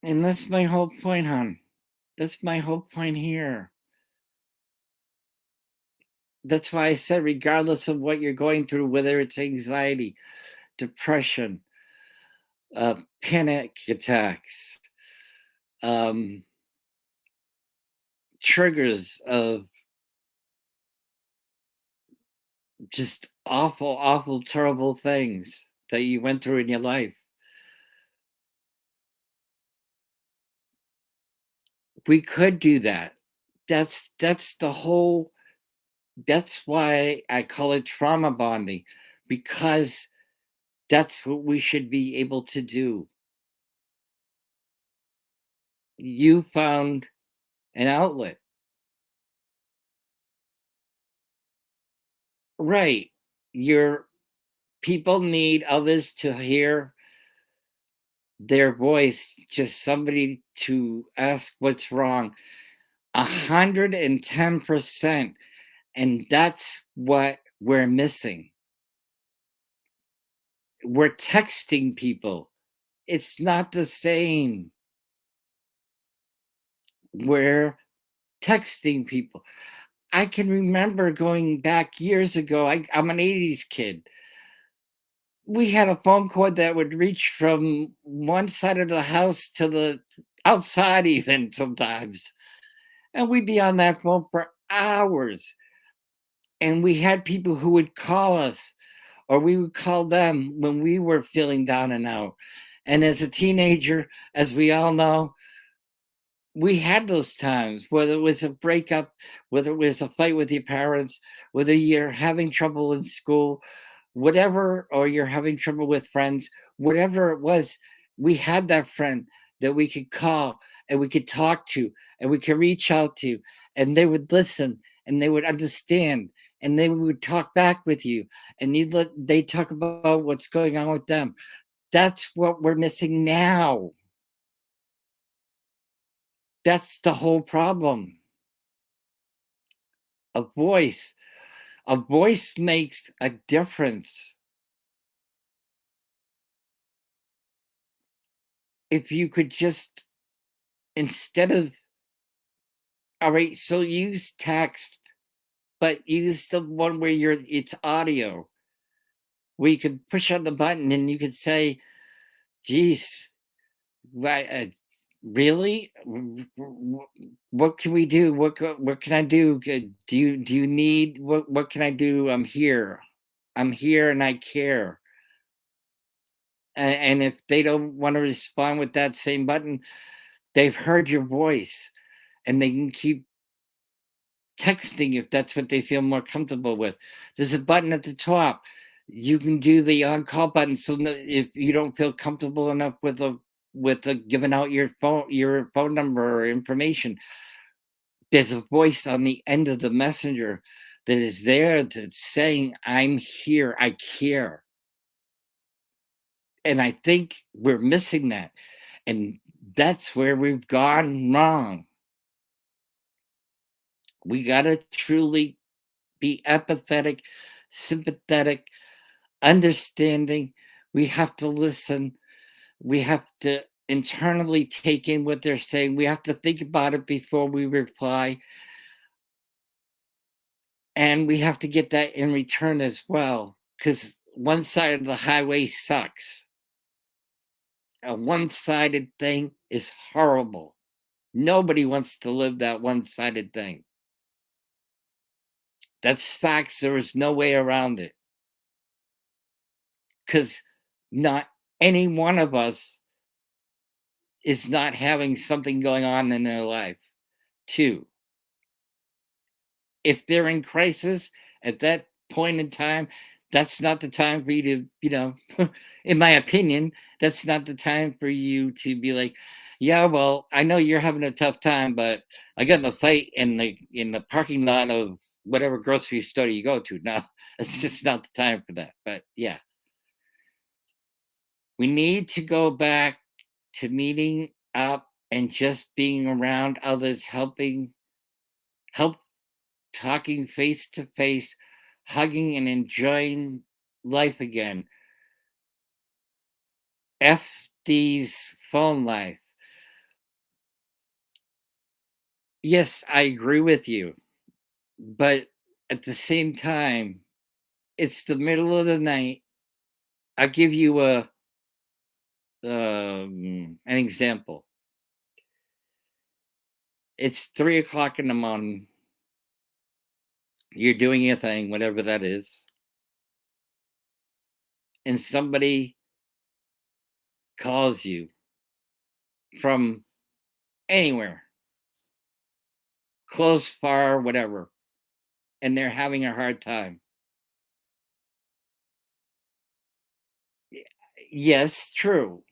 And that's my whole point, hon. That's my whole point here. That's why I said, regardless of what you're going through, whether it's anxiety, depression, panic attacks, um, triggers of just awful, awful, terrible things that you went through in your life. We could do that. That's the whole that's why I call it trauma bonding, because that's what we should be able to do. You found an outlet. Right. Your people need others to hear their voice, just somebody to ask what's wrong. 110%. And that's what we're missing. We're texting people. It's not the same. We're texting people. I can remember going back years ago. I'm an 80s kid. We had a phone cord that would reach from one side of the house to the outside, even sometimes. And we'd be on that phone for hours. And we had people who would call us, or we would call them when we were feeling down and out. And as a teenager, as we all know, we had those times, whether it was a breakup, whether it was a fight with your parents, whether you're having trouble in school, whatever, or you're having trouble with friends, whatever it was, we had that friend that we could call and we could talk to and we could reach out to, and they would listen and they would understand and they would talk back with you, and they talk about what's going on with them. That's what we're missing now. That's the whole problem. A voice. A voice makes a difference. If you could just, instead of, all right, so use text, but use the one where it's audio, where you could push on the button and you could say, geez, really? What can we do? What can I do? Do you need, what can I do? I'm here. I'm here and I care. And if they don't want to respond with that same button, they've heard your voice and they can keep texting if that's what they feel more comfortable with. There's a button at the top. You can do the on-call button, so if you don't feel comfortable enough with giving out your phone number or information, there's a voice on the end of the messenger that is there that's saying, I'm here, I care. And I think we're missing that. And that's where we've gone wrong. We got to truly be empathetic, sympathetic, understanding. We have to listen. We have to internally take in what they're saying. We have to think about it before we reply. And we have to get that in return as well, because one side of the highway sucks. A one sided thing is horrible. Nobody wants to live that one sided thing. That's facts. There is no way around it. Because not any one of us is not having something going on in their life. Two, if they're in crisis at that point in time, that's not the time for you to, in my opinion, that's not the time for you to be like, Yeah, well, I know you're having a tough time, but I got in a fight in the parking lot of whatever grocery store you go to. Now, it's just not the time for that. But yeah, we need to go back to meeting up and just being around others, help talking face to face, hugging and enjoying life again. F these phone life. Yes, I agree with you. But at the same time, it's the middle of the night. I'll give you an example. It's 3 o'clock in the morning. You're doing your thing, whatever that is, and somebody calls you from anywhere, close, far, whatever, and they're having a hard time. Yes, true.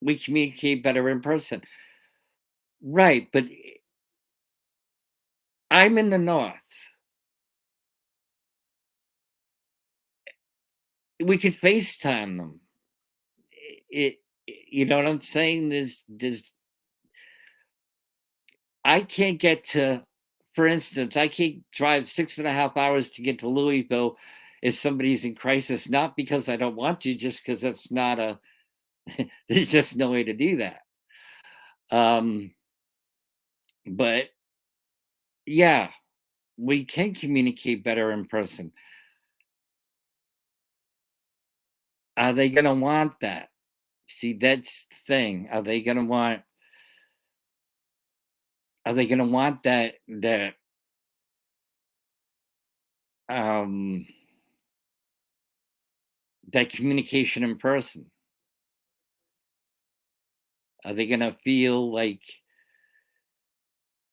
We communicate better in person. Right, but I'm in the north. We could FaceTime them. It you know what I'm saying? There's I can't get to, for instance, I can't drive 6.5 hours to get to Louisville if somebody's in crisis, not because I don't want to, just because that's not a there's just no way to do that. Um, but yeah, we can communicate better in person. Are they gonna want that? See, that's the thing. Are they gonna want um that communication in person? Are they gonna feel like,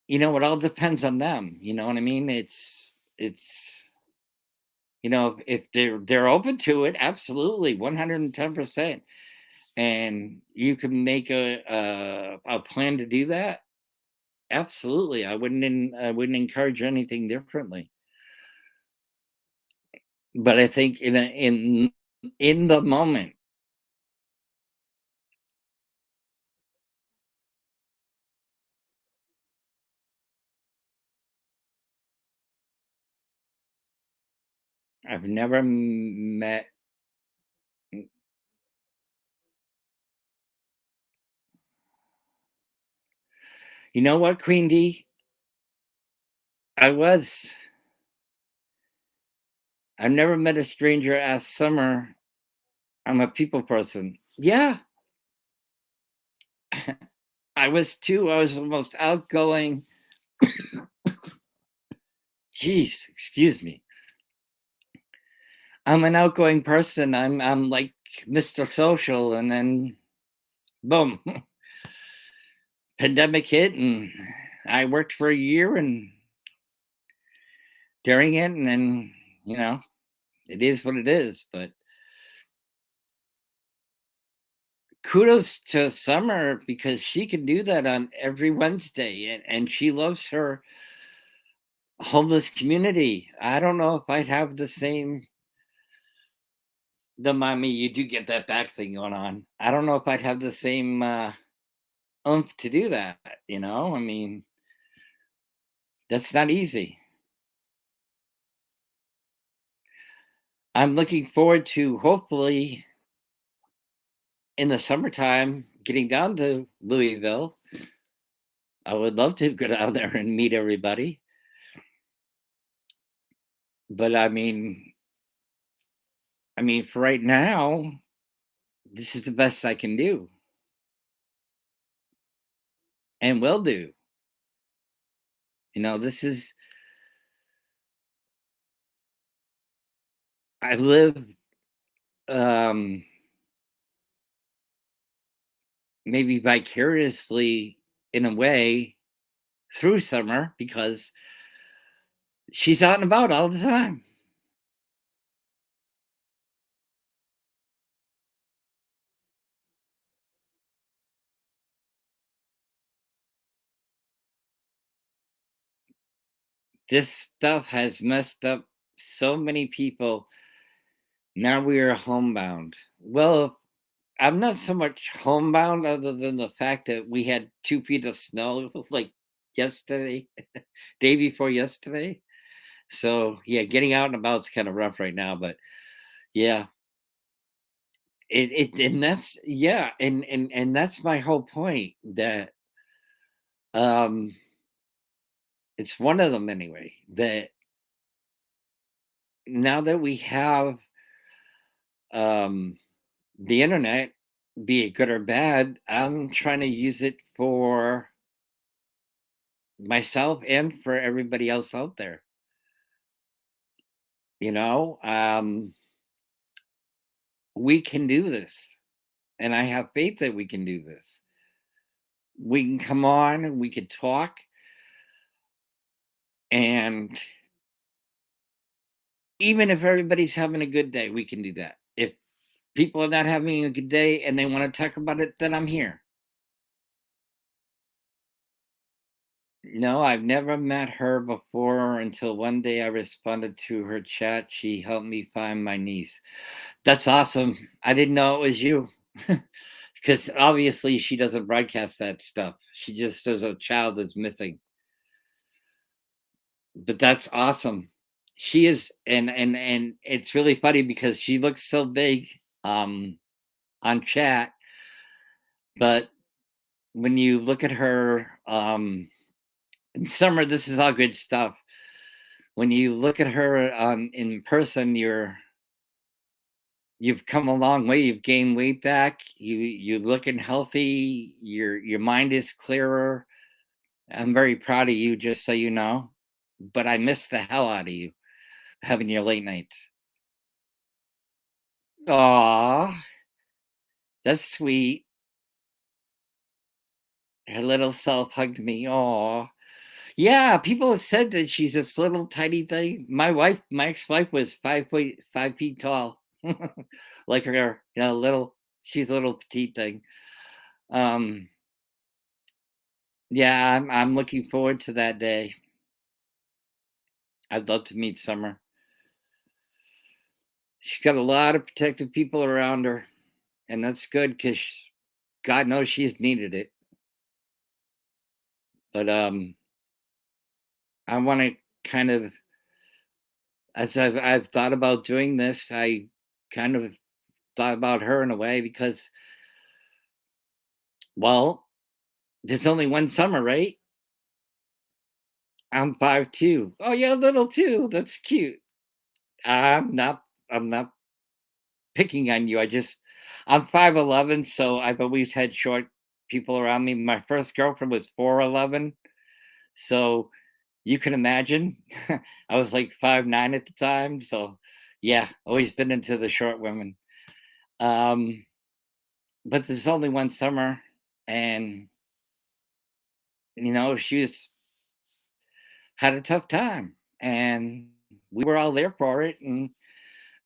it all depends on them, you know what I mean? It's if they're open to it, absolutely, 110%. And you can make a plan to do that, absolutely. I wouldn't encourage anything differently. But I think in the moment, I've never met. You know what, Queen D? I was. I've never met a stranger ask Summer. I'm a people person. Yeah, I was too. I was the most outgoing. Jeez, excuse me. I'm an outgoing person. I'm like Mr. Social, and then boom, pandemic hit, and I worked for a year and during it, and then you know it is what it is. But kudos to Summer because she can do that on every Wednesday, and she loves her homeless community. I don't know if I'd have the same. The mommy, you do get that back thing going on. I don't know if I'd have the same oomph to do that. I mean, that's not easy. I'm looking forward to hopefully in the summertime getting down to Louisville. I would love to go down there and meet everybody. But I mean, for right now, this is the best I can do and will do. This is I live um maybe vicariously in a way through Summer because she's out and about all the time. this stuff has messed up so many people. Now we are homebound. Well, I'm not so much homebound other than the fact that we had 2 feet of snow like yesterday, day before yesterday. So yeah, getting out and about is kind of rough right now. But yeah, it and that's yeah, and that's my whole point. That um it's one of them anyway. That now that we have um the internet, be it good or bad, I'm trying to use it for myself and for everybody else out there. You know, we can do this, and I have faith that we can do this. We can come on, we could talk, and even if everybody's having a good day, we can do that. If people are not having a good day and they want to talk about it, then I'm here. No, I've never met her before until one day I responded to her chat. She helped me find my niece. That's awesome. I didn't know it was you. Because obviously she doesn't broadcast that stuff. She just says a child is missing. But that's awesome. She is, and it's really funny because she looks so big um on chat, but when you look at her in summer, this is all good stuff. When you look at her in person, you've come a long way. You've gained weight back. You're looking healthy. Your mind is clearer. I'm very proud of you, just so you know. But I miss the hell out of you having your late nights. Aw, that's sweet. Her little self hugged me. Aw. Yeah, people have said that she's this little tiny thing. My ex-wife was 5 feet tall. Like her, little she's a little petite thing. Um, yeah, I'm looking forward to that day. I'd love to meet Summer. She's got a lot of protective people around her, and that's good because God knows she's needed it. But I want to kind of, as I've thought about doing this, I kind of thought about her in a way because, well, there's only one Summer, right? I'm 5'2". Oh yeah, little too. That's cute. I'm not. I'm not picking on you. I'm 5'11", so I've always had short people around me. My first girlfriend was 4'11", so you can imagine. I was like 5'9" at the time, so yeah, always been into the short women. Um, but there's only one Summer, and she had a tough time, and we were all there for it, and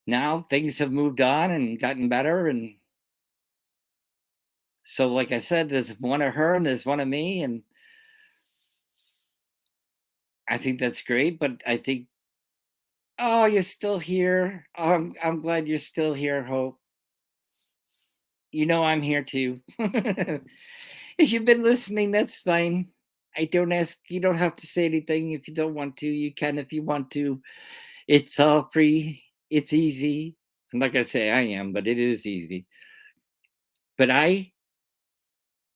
now things have moved on and gotten better, and so like I said, there's one of her and there's one of me, and I think that's great. But I think, oh, you're still here. Oh, I'm glad you're still here, Hope. I'm here too. If you've been listening, that's fine. I don't ask. You don't have to say anything if you don't want to. You can if you want to. It's all free. It's easy. I'm not gonna say I am, but it is easy. But I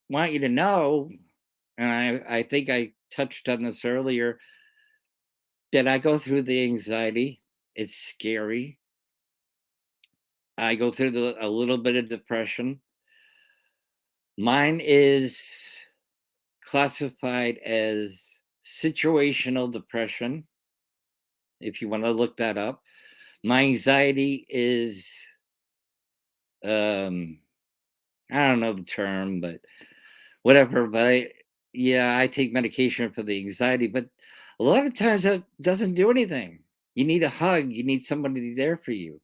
want you to know, and I think I touched on this earlier, that I go through the anxiety. It's scary. I go through a little bit of depression. Mine is classified as situational depression, if you want to look that up. My anxiety is, um, I don't know the term, but whatever. But yeah, I take medication for the anxiety, but a lot of times that doesn't do anything. You need a hug. You need somebody there for you.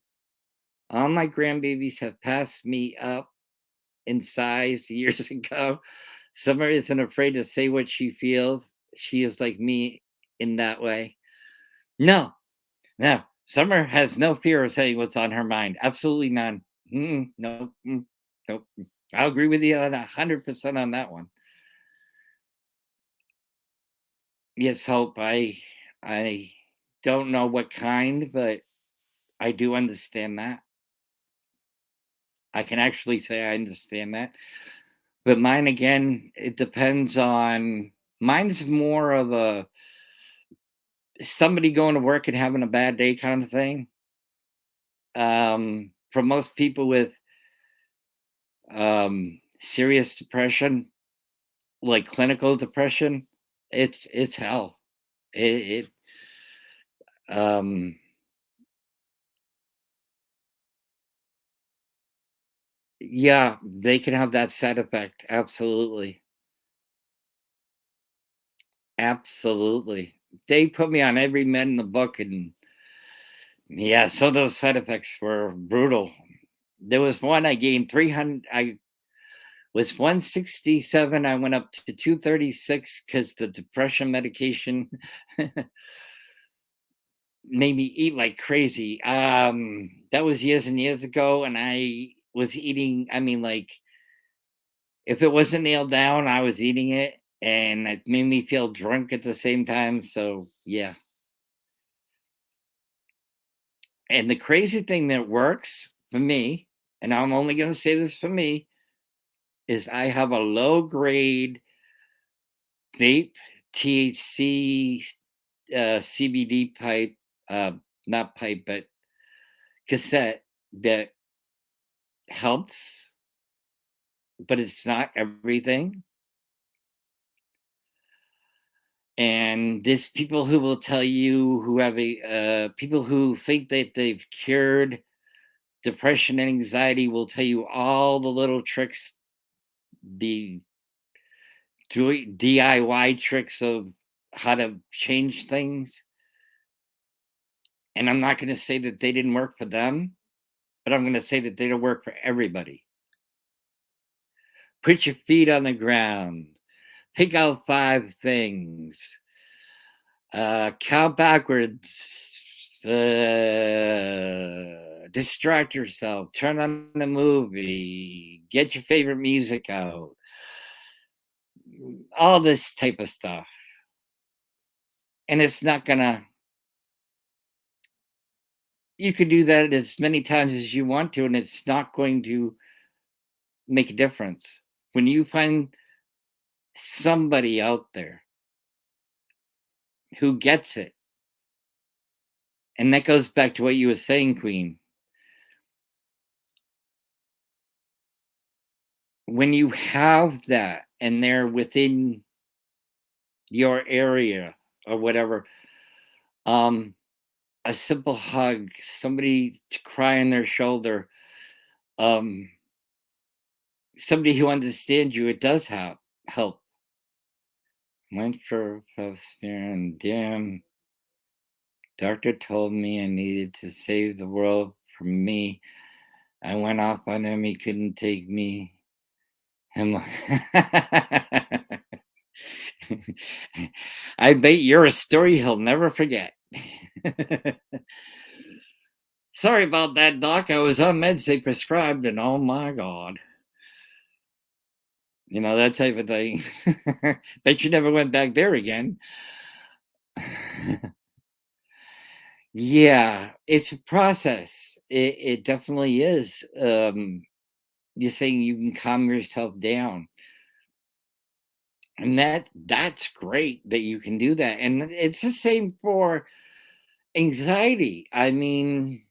All my grandbabies have passed me up in size years ago. Summer isn't afraid to say what she feels. She is like me in that way. No, no. Summer has no fear of saying what's on her mind. Absolutely none. No, nope. I'll agree with you on 100% on that one. Yes, hope. I don't know what kind, but I do understand that. I can actually say I understand that. But mine again, it depends on mine's more of a somebody going to work and having a bad day kind of thing. For most people with serious depression, like clinical depression, it's hell. It um yeah, they can have that side effect. Absolutely. Absolutely. They put me on every med in the book and yeah, so those side effects were brutal. There was one I gained 300 I was 167, I went up to 236 because the depression medication made me eat like crazy. That was years and years ago, and I was eating, I mean, like, if it wasn't nailed down, I was eating it, and it made me feel drunk at the same time, so, yeah. And the crazy thing that works for me, and I'm only gonna say this for me, is I have a low grade vape THC CBD pipe, uh, not pipe, but cassette that helps, but it's not everything. And there's people who will tell you who have people who think that they've cured depression and anxiety will tell you all the little tricks, the DIY tricks of how to change things. And I'm not going to say that they didn't work for them, but I'm going to say that they don't work for everybody. Put your feet on the ground. Pick out 5 things. Count backwards. Distract yourself. Turn on the movie. Get your favorite music out. All this type of stuff. And it's not gonna. You could do that as many times as you want to, and it's not going to make a difference. When you find somebody out there who gets it, and that goes back to what you were saying, Queen. When you have that and they're within your area or whatever, um, a simple hug, somebody to cry on their shoulder, um, somebody who understands you, it does help. Went for a and damn doctor told me I needed to save the world from me. I went off on him, he couldn't take me. I'm I bet you're a story he'll never forget. Sorry about that, doc. I was on meds they prescribed, and oh my god. That type of thing. Bet you never went back there again. Yeah, it's a process. It definitely is. You're saying you can calm yourself down. And that's great that you can do that. And it's the same for anxiety. I mean,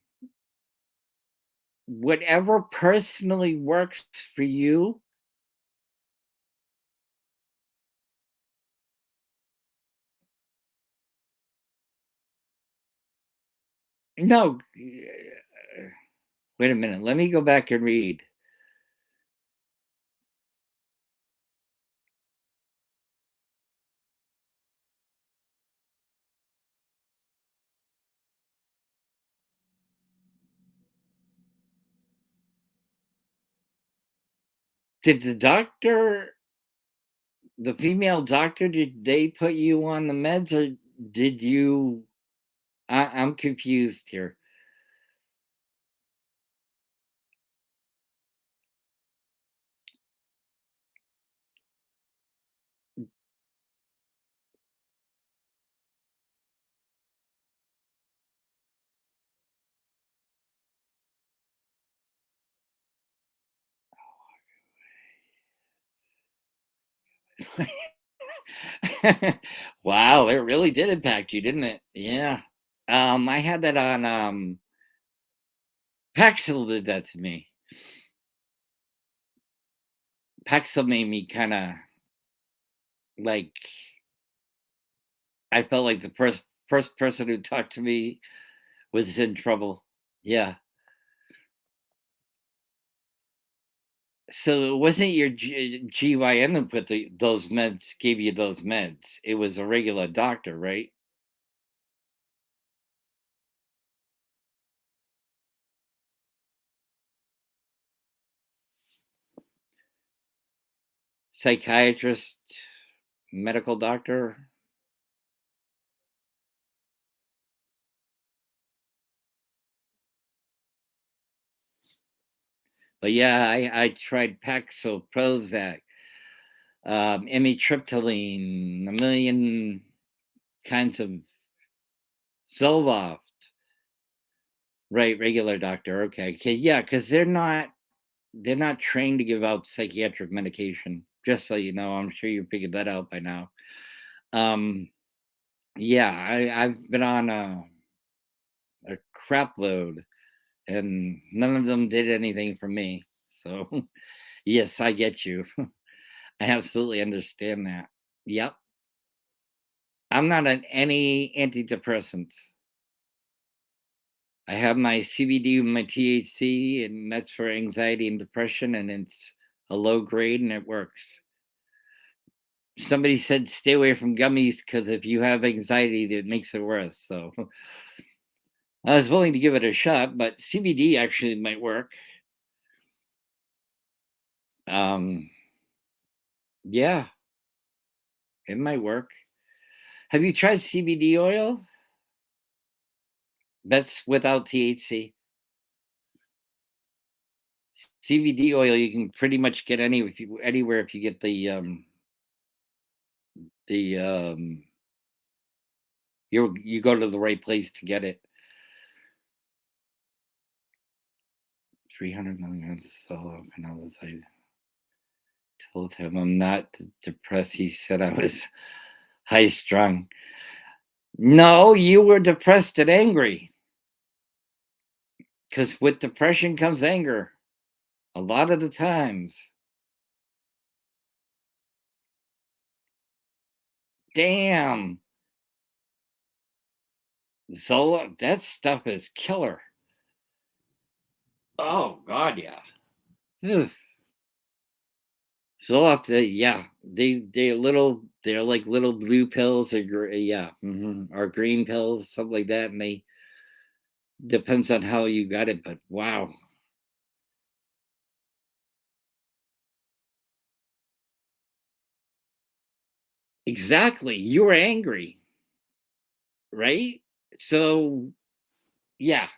whatever personally works for you. No, wait a minute. Let me go back and read. Did the female doctor, did they put you on the meds or did you I'm confused here. Wow, it really did impact you, didn't it? Yeah. I had that on Paxil did that to me. Paxil made me kind of like I felt like the first person who talked to me was in trouble. Yeah. So it wasn't your GYN that put those meds, gave you those meds. It was a regular doctor, right? Psychiatrist, medical doctor. But yeah, I tried Paxil, Prozac, amitriptyline, a million kinds of Zoloft. Right, regular doctor. Okay, okay, yeah, because they're not trained to give out psychiatric medication. Just so you know, I'm sure you figured that out by now. Um, yeah, I've been on a crap load, and none of them did anything for me. So yes, I get you. I absolutely understand that. Yep. I'm not on any antidepressants. I have my CBD and my THC, and that's for anxiety and depression, and it's a low grade and it works. Somebody said stay away from gummies because if you have anxiety, that makes it worse. So I was willing to give it a shot, but CBD actually might work. Um, yeah, it might work. Have you tried CBD oil? That's without THC. CBD oil you can pretty much get anywhere if you get the you go to the right place to get it. 300 milligrams of solo phenolazine. Told him I'm not depressed. He said I was high strung. No, you were depressed and angry because with depression comes anger. A lot of the times. Damn. Zola, that stuff is killer. Oh, God, yeah. Ugh. Zoloft, yeah, they're like little blue pills or yeah, or green pills, something like that, and they depends on how you got it, but wow, exactly. You were angry, right? So yeah,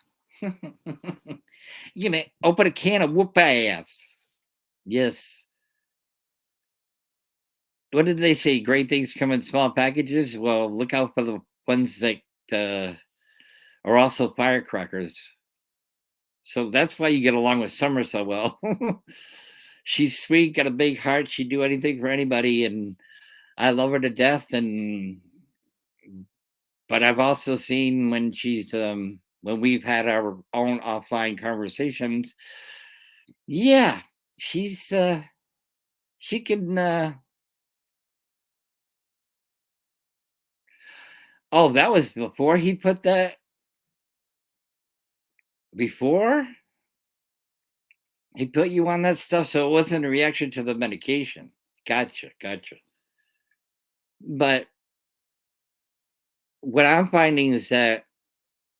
you know, open a can of whoop ass. Yes. What did they say? Great things come in small packages. Well, look out for the ones that uh, are also firecrackers. So that's why you get along with Summer so well. She's sweet, got a big heart. She'd do anything for anybody, and I love her to death. And but I've also seen when we've had our own offline conversations. Yeah, she's she can. Oh, that was before he put that. Before he put you on that stuff, so it wasn't a reaction to the medication. Gotcha, gotcha. But what I'm finding is that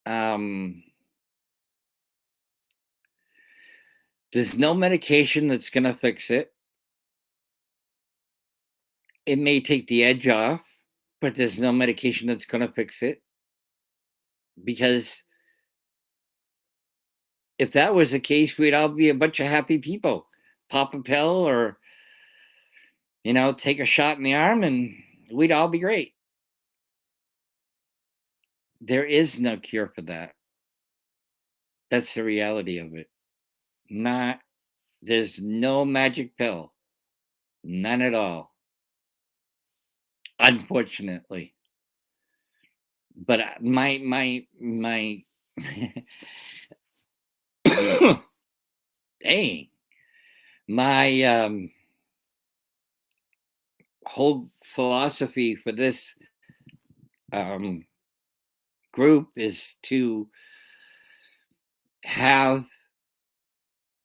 um, there's no medication that's going to fix it. It may take the edge off, but there's no medication that's going to fix it. because if that was the case, we'd all be a bunch of happy people. Pop a pill or, take a shot in the arm and we'd all be great. There is no cure for that. That's the reality of it. Not There's no magic pill. None at all. Unfortunately. But my dang, my whole philosophy for this um group is to have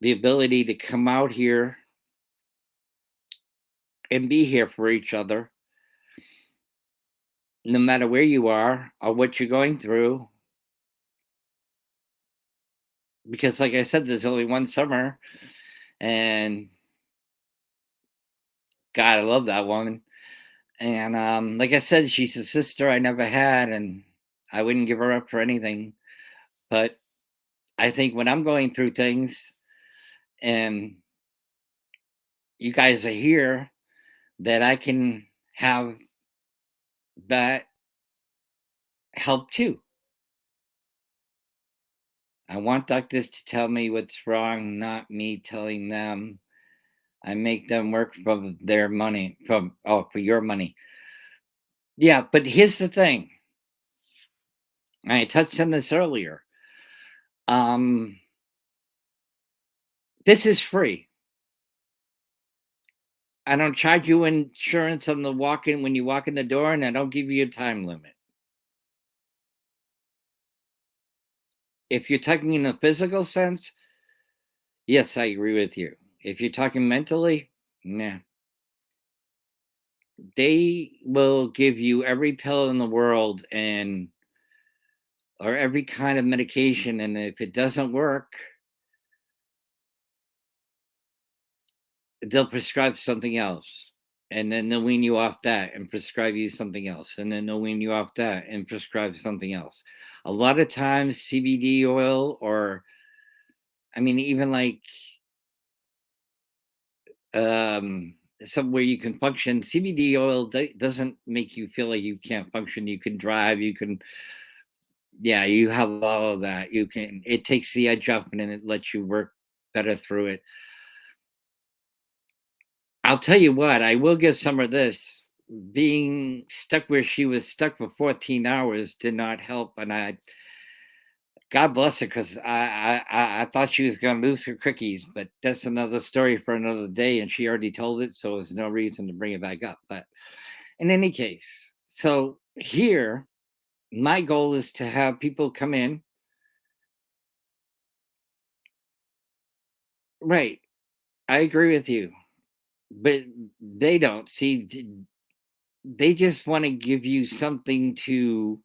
the ability to come out here and be here for each other, no matter where you are or what you're going through. Because, like I said, there's only one summer, and God, I love that woman. And like I said, she's a sister I never had, and I wouldn't give her up for anything. But I think when I'm going through things and you guys are here, that I can have that help too. I want doctors to tell me what's wrong, not me telling them. I make them work for their money, for your money. Yeah, but here's the thing. I touched on this earlier. Um, this is free. I don't charge you insurance on the walk in when you walk in the door, and I don't give you a time limit. If you're talking in a physical sense, yes, I agree with you. If you're talking mentally, nah. They will give you every pill in the world and or every kind of medication, and if it doesn't work, they'll prescribe something else. And then they'll wean you off that and prescribe you something else. And then they'll wean you off that and prescribe something else. A lot of times, CBD oil, or I mean, even like somewhere you can function, CBD oil doesn't make you feel like you can't function. You can drive, you can, yeah, you have all of that. It takes the edge off and then it lets you work better through it. I'll tell you what, I will give Summer this. Being stuck where she was stuck for 14 hours did not help, and God bless her, because I thought she was going to lose her cookies, but that's another story for another day, and she already told it, so there's no reason to bring it back up. But in any case, so here, my goal is to have people come in. Right, I agree with you, but they don't see. They just want to give you something to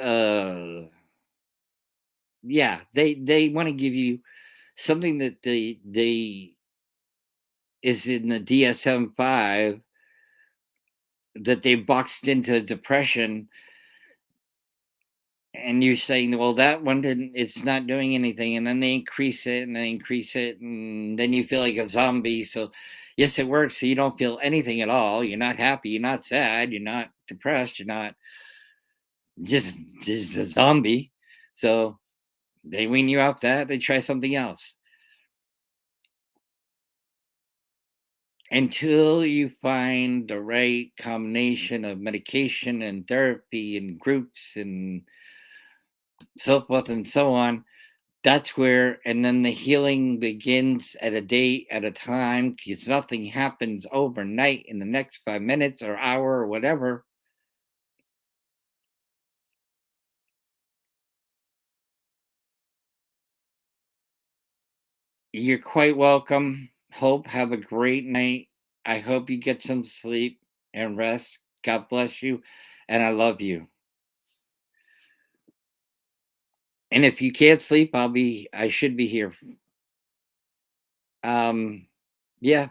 uh yeah, they want to give you something that they is in the DSM-5, that they boxed into depression, and you're saying, well, that one didn't, it's not doing anything, and then they increase it and they increase it, and then you feel like a zombie. So yes, it works, so you don't feel anything at all. You're not happy, you're not sad, you're not depressed, you're not just just a zombie. So they wean you off that, they try something else until you find the right combination of medication and therapy and groups and so forth and so on. That's where, and then the healing begins at a day at a time, because nothing happens overnight in the next 5 minutes or hour or whatever. You're quite welcome. Hope, have a great night. I hope you get some sleep and rest. God bless you. And I love you. And if you can't sleep, I should be here. Um, yeah,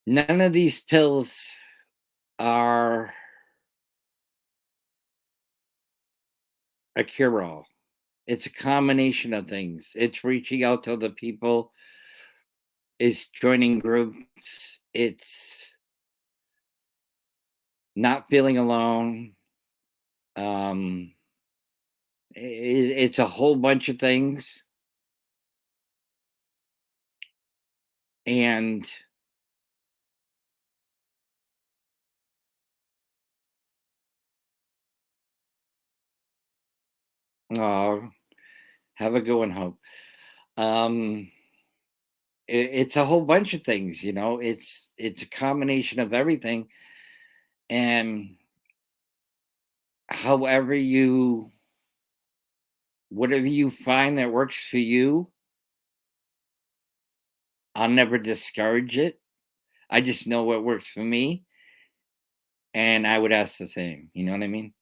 none of these pills are a cure all. It's a combination of things. It's reaching out to other people, it's joining groups, it's not feeling alone. Um, it's a whole bunch of things. And oh, have a good one, Hope. Um, it's a whole bunch of things, you know. It's a combination of everything, and however you, whatever you find that works for you, I'll never discourage it. I just know what works for me, and I would ask the same. You know what I mean?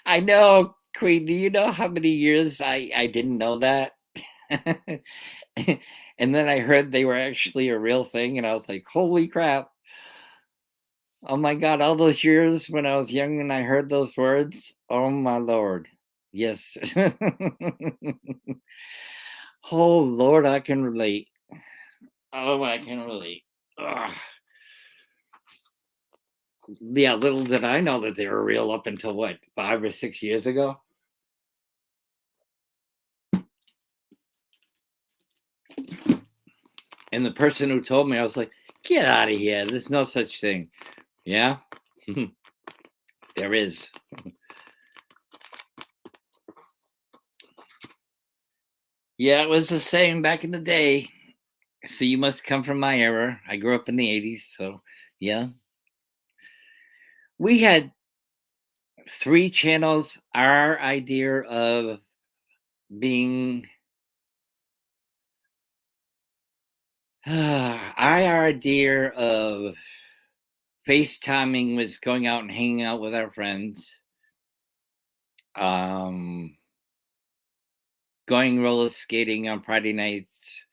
I know, Queen. Do you know how many years I didn't know that? And then I heard they were actually a real thing, and I was like, "Holy crap! Oh my god! All those years when I was young and I heard those words. Oh my lord! Yes. Oh Lord, I can relate. Oh, I can relate. Ugh. Yeah, little did I know that they were real up until what, 5 or 6 years ago. And the person who told me, I was like, "Get out of here! There's no such thing." Yeah, there is. Yeah, it was the same back in the day. So you must come from my era. I grew up in the '80s, so yeah. We had 3 channels. Our idea of being our idea of FaceTiming was going out and hanging out with our friends, um, going roller skating on Friday nights.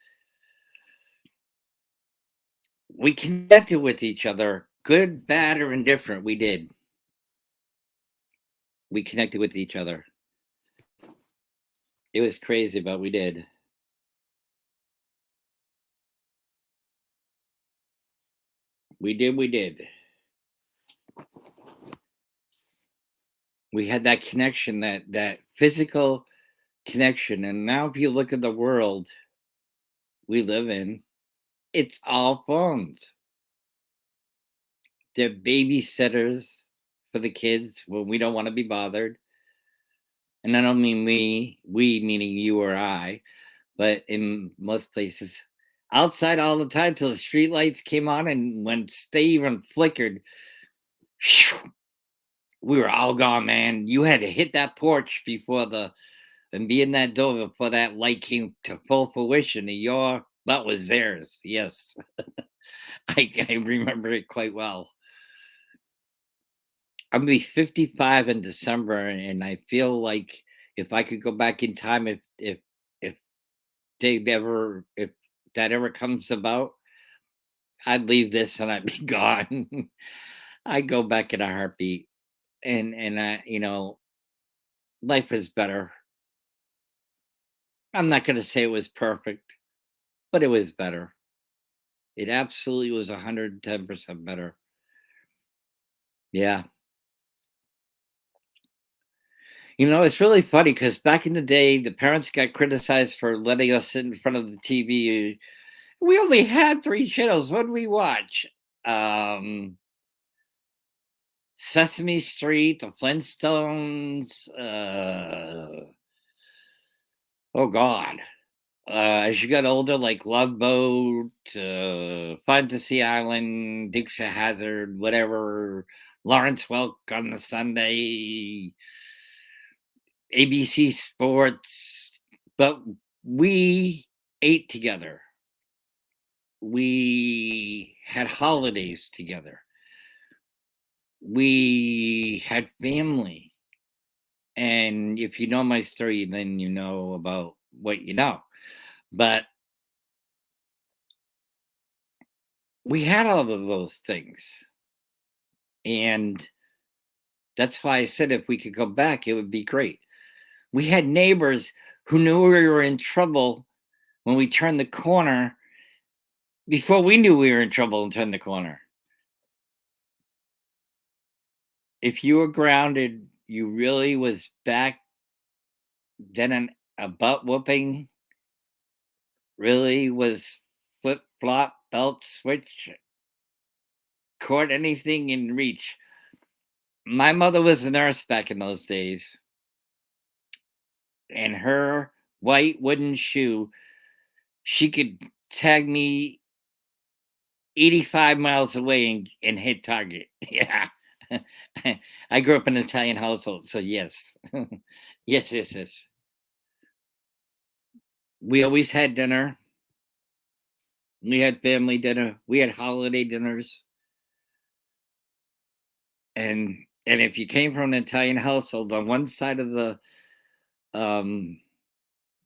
We connected with each other, good, bad, or indifferent. We did. We connected with each other. It was crazy, but we did. We did. We did. We had that connection, that physical connection. And now, if you look at the world we live in, it's all phones. They're babysitters for the kids when we don't want to be bothered. And I don't mean we meaning you or I, but in most places, outside all the time till the street lights came on, and when they even flickered, we were all gone, man. You had to hit that porch before the and be in that door before that light came to full fruition. And your that was theirs. Yes, I remember it quite well. I'm gonna be 55 in December, and I feel like if I could go back in time, if if that ever comes about, I'd leave this and I'd be gone. I'd go back in a heartbeat, and I, life was better. I'm not gonna say it was perfect, but it was better. It absolutely was 110% better. Yeah. It's really funny because back in the day, the parents got criticized for letting us sit in front of the TV. We only had 3 channels. What did we watch? Um, Sesame Street, The Flintstones, oh god. As you got older, like Love Boat, Fantasy Island, Dixie Hazard, whatever, Lawrence Welk on the Sunday, ABC Sports, but we ate together. We had holidays together. We had family. And if you know my story, then you know about what you know. But We had all of those things. And that's why I said if we could go back, it would be great. We had neighbors who knew we were in trouble when we turned the corner before we knew we were in trouble and turned the corner. If you were grounded, you really was back then a butt whooping really was flip flop belt switch court anything in reach. My mother was a nurse back in those days, and her white wooden shoe, she could tag me 85 miles away and hit target. Yeah. I grew up in an Italian household, so yes. Yes, yes, yes. We always had dinner. We had family dinner. We had holiday dinners. And if you came from an Italian household, on one side of um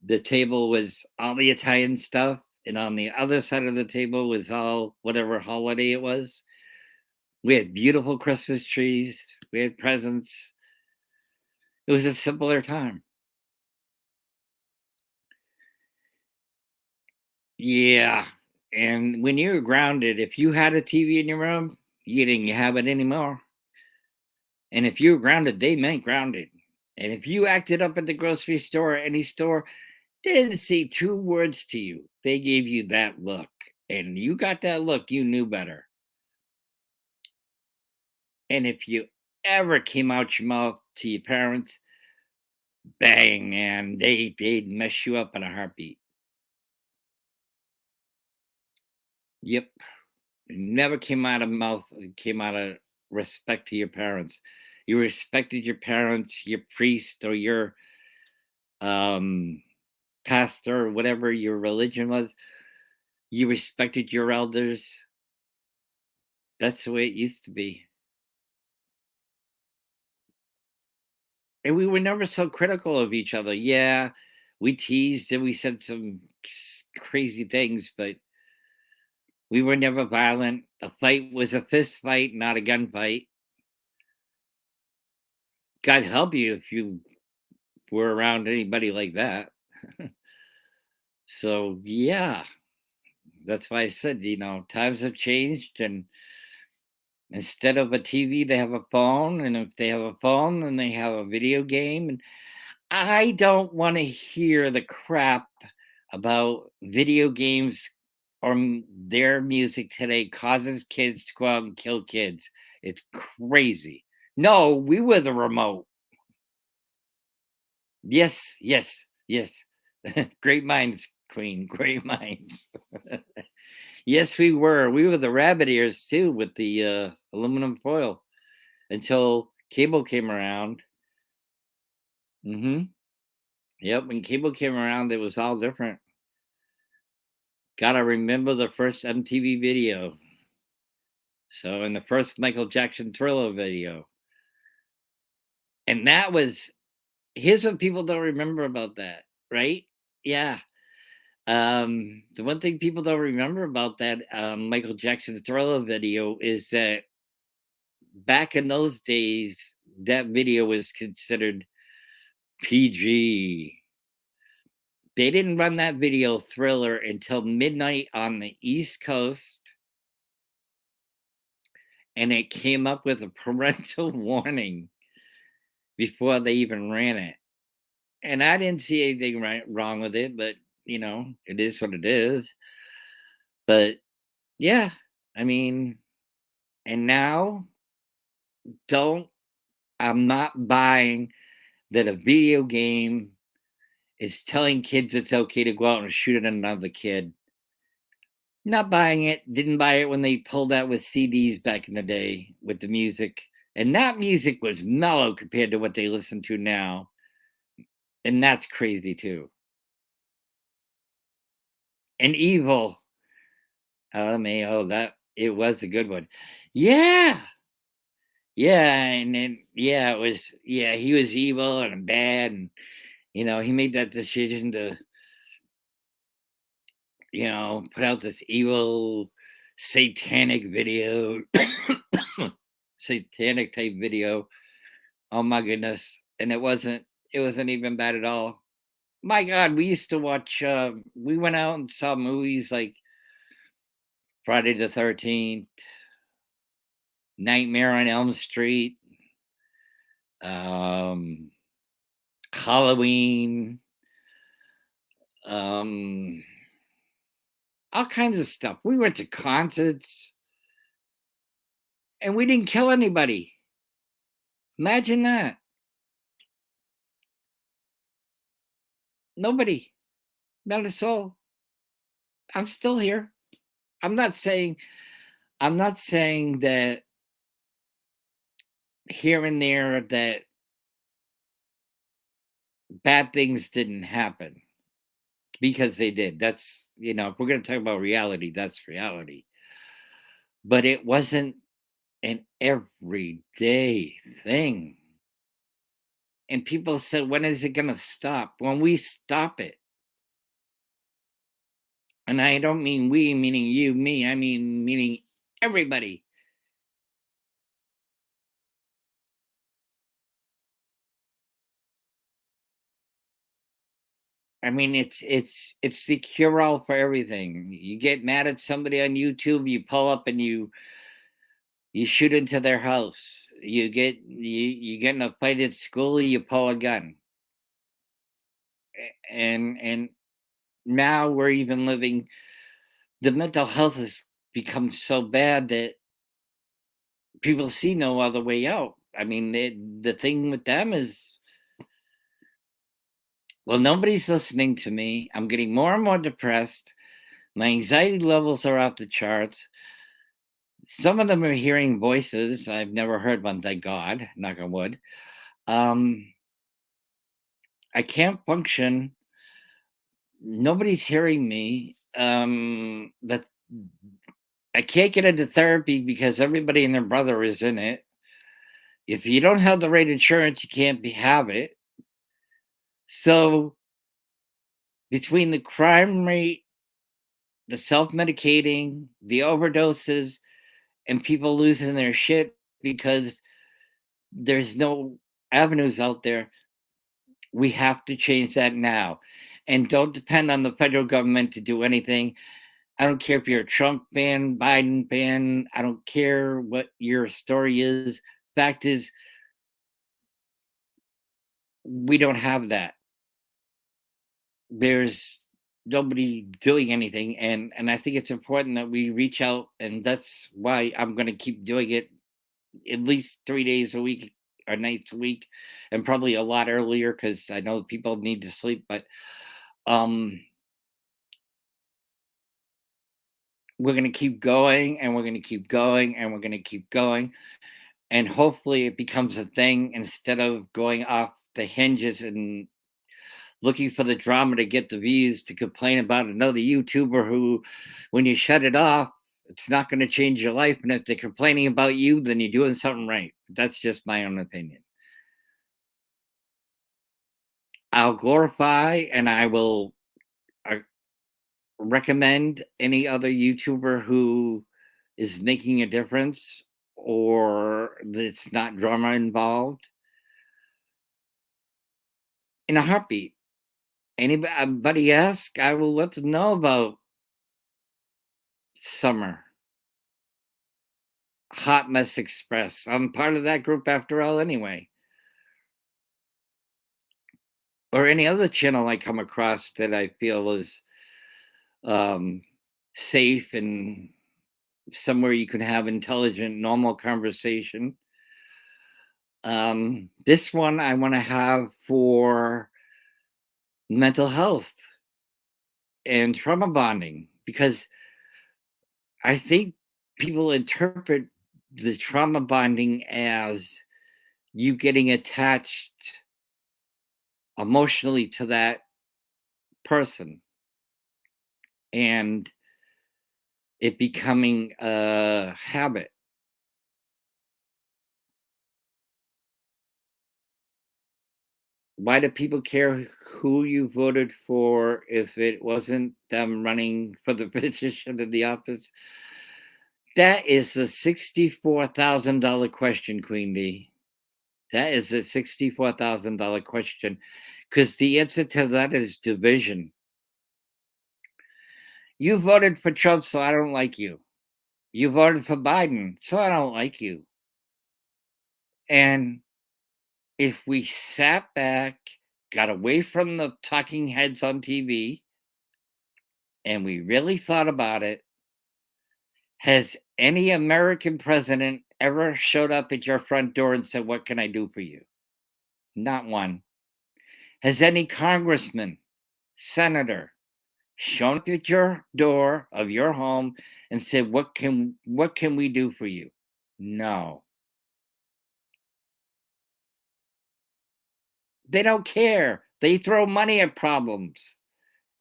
the table was all the Italian stuff, and on the other side of the table was all whatever holiday it was. We had beautiful Christmas trees. We had presents. It was a simpler time. Yeah. And when you were grounded, if you had a TV in your room, you didn't have it anymore. And if you were grounded, they meant grounded. And if you acted up at the grocery store or any store, they didn't say two words to you. They gave you that look. And you got that look, you knew better. And if you ever came out your mouth to your parents, bang, man, they'd mess you up in a heartbeat. Yep. It never came out of mouth, it came out of respect to your parents. You respected your parents, your priest, or your um pastor, or whatever your religion was. You respected your elders. That's the way it used to be. And we were never so critical of each other. Yeah, we teased and we said some crazy things, but we were never violent. A fight was a fist fight, not a gunfight. God help you if you were around anybody like that. So, yeah, that's why I said, times have changed. And instead of a TV, they have a phone. And if they have a phone, then they have a video game. And I don't want to hear the crap about video games or their music today causes kids to go out and kill kids. It's crazy. No, we were the remote. Yes, yes, yes. Great minds, Queen. Great minds. Yes, we were. We were the rabbit ears too with the aluminum foil until cable came around. Hmm. Yep, when cable came around, it was all different. Gotta remember the first MTV video. So, and the first Michael Jackson Thriller video. And that was, here's what people don't remember about that, right? Yeah. The one thing people don't remember about that Michael Jackson Thriller video is that back in those days, that video was considered PG. They didn't run that video Thriller until midnight on the East Coast, and it came up with a parental warning before they even ran it. And I didn't see anything wrong with it, but it is what it is. But yeah, I mean, and now don't I'm not buying that a video game is telling kids it's okay to go out and shoot at another kid. Not buying it. Didn't buy it when they pulled out with CDs back in the day with the music. And that music was mellow compared to what they listen to now. And that's crazy too. And Evil. That it was a good one. Yeah. Yeah, and then yeah, it was yeah, he was evil and bad, and he made that decision to, put out this evil satanic video, satanic type video. Oh my goodness. And it wasn't even bad at all. My God, we used to watch we went out and saw movies like Friday the 13th, Nightmare on Elm Street, um Halloween, um all kinds of stuff. We went to concerts and we didn't kill anybody. Imagine that. Nobody, not a soul. I'm still here. I'm not saying I'm not saying that here and there that bad things didn't happen, because they did. That's, if we're going to talk about reality, that's reality. But it wasn't an everyday thing. And people said, when is it going to stop? When we stop it. And I don't mean we, meaning you, me. I mean, meaning everybody. I mean, it's the cure all for everything. You get mad at somebody on YouTube, you pull up and you shoot into their house. You get in a fight at school, you pull a gun. And now we're even living, the mental health has become so bad that people see no other way out. I mean, the thing with them is, well, nobody's listening to me. I'm getting more and more depressed. My anxiety levels are off the charts. Some of them are hearing voices. I've never heard one, thank God, knock on wood. Um, I can't function. Nobody's hearing me. That I can't get into therapy because everybody and their brother is in it. If you don't have the right insurance, you can't have it. So between the crime rate, the self-medicating, the overdoses, and people losing their shit because there's no avenues out there, we have to change that now. And don't depend on the federal government to do anything. I don't care if you're a Trump fan, Biden fan. I don't care what your story is. Fact is, we don't have that. There's nobody doing anything, and I think it's important that we reach out, and that's why I'm going to keep doing it at least 3 days a week or nights a week, and probably a lot earlier because I know people need to sleep. But um, we're going to keep going, and we're going to keep going, and we're going to keep going, and hopefully it becomes a thing instead of going off the hinges and looking for the drama to get the views to complain about another YouTuber who, when you shut it off, it's not going to change your life. And if they're complaining about you, then you're doing something right. That's just my own opinion. I'll glorify and I will uh, recommend any other YouTuber who is making a difference or that's not drama involved in a heartbeat. Anybody ask, I will let them know about Summer, Hot Mess Express. I'm part of that group after all, anyway. Or any other channel I come across that I feel is um, safe and somewhere you can have intelligent, normal conversation. This one I want to have for mental health and trauma bonding because I think people interpret the trauma bonding as you getting attached emotionally to that person and it becoming a habit. Why do people care who you voted for if it wasn't them running for the position in the office? That is a $64,000 question, Queen Bee. That is a $64,000 question because the answer to that is division. You voted for Trump, so I don't like you. You voted for Biden, so I don't like you. And if we sat back, got away from the talking heads on TV, and we really thought about it, has any American president ever showed up at your front door and said, "What can I do for you?" Not one. Has any congressman, senator shown up at your door of your home and said, what can we do for you? No. They don't care. They throw money at problems.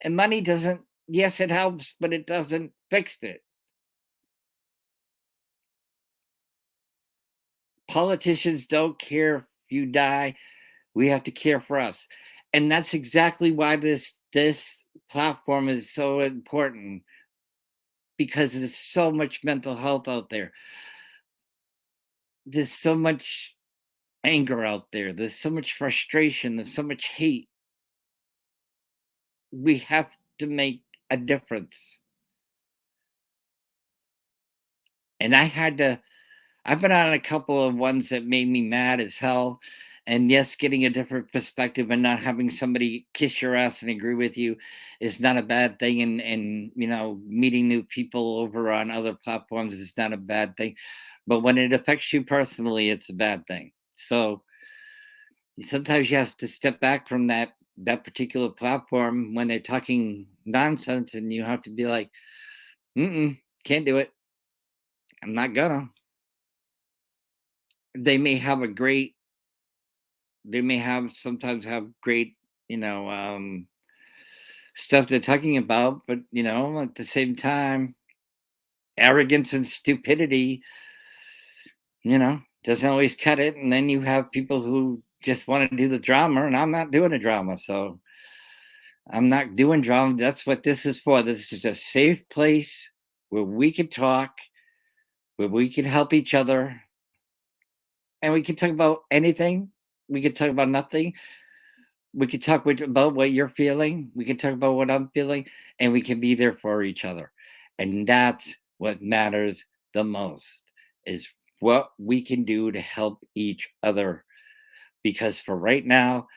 And money doesn't, yes, it helps, but it doesn't fix it. Politicians don't care if you die. We have to care for us. And that's exactly why this platform is so important, because there's so much mental health out there. There's so much anger out there. There's so much frustration. There's so much hate. We have to make a difference. And I've been on a couple of ones that made me mad as hell. And yes, getting a different perspective and not having somebody kiss your ass and agree with you is not a bad thing. And meeting new people over on other platforms is not a bad thing. But when it affects you personally, it's a bad thing. So sometimes you have to step back from that particular platform when they're talking nonsense, and you have to be like, can't do it. I'm not gonna. They may have a great, they may have sometimes have great, you know, um, stuff they're talking about, but at the same time, arrogance and stupidity, doesn't always cut it. And then you have people who just want to do the drama, and I'm not doing the drama. So I'm not doing drama. That's what this is for. This is a safe place where we can talk, where we can help each other, and we can talk about anything. We can talk about nothing. We can talk about what you're feeling. We can talk about what I'm feeling, and we can be there for each other. And that's what matters the most, is what we can do to help each other. Because for right now,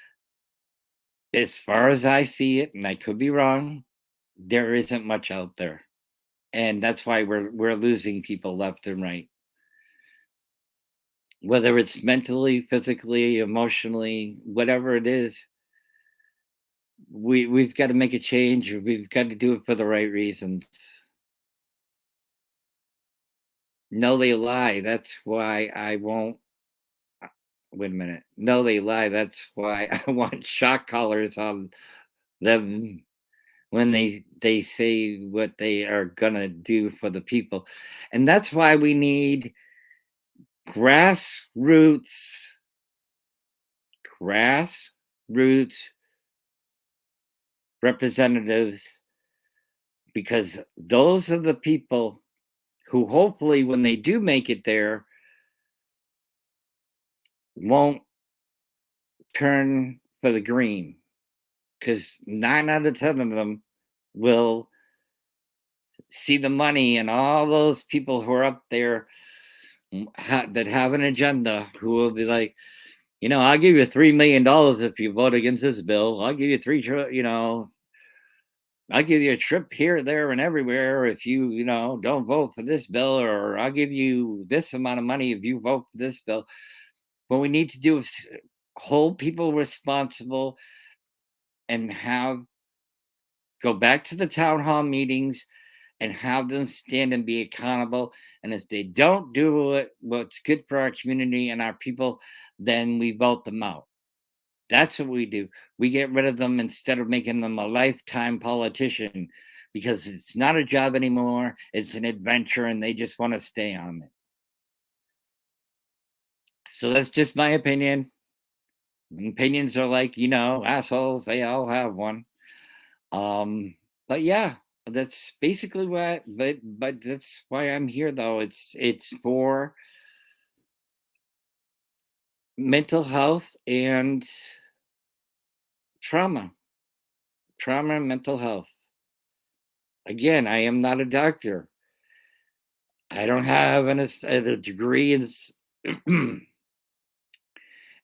as far as I see it, and I could be wrong, there isn't much out there. And that's why we're losing people left and right, whether it's mentally, physically, emotionally, whatever it is. We've got to make a change. We've got to do it for the right reasons. No, they lie. That's why I won't. Wait a minute. No, they lie. That's why I want shock collars on them when they say what they are gonna do for the people. And that's why we need grassroots grassroots representatives, because those are the people who hopefully when they do make it there won't turn for the green, because 9 out of 10 of them will see the money, and all those people who are up there that have an agenda, who will be like, I'll give you $3 million if you vote against this bill. I'll give you I'll give you a trip here, there, and everywhere if you don't vote for this bill, or I'll give you this amount of money if you vote for this bill. What we need to do is hold people responsible and go back to the town hall meetings and have them stand and be accountable. And if they don't do what's good for our community and our people, then we vote them out. That's what we do. We get rid of them instead of making them a lifetime politician, because it's not a job anymore. It's an adventure, and they just want to stay on it. So that's just my opinion. Opinions are like, assholes. They all have one. But yeah, That's basically why, but that's why I'm here though. It's for mental health and trauma, trauma and mental health. Again, I am not a doctor. I don't have a degree in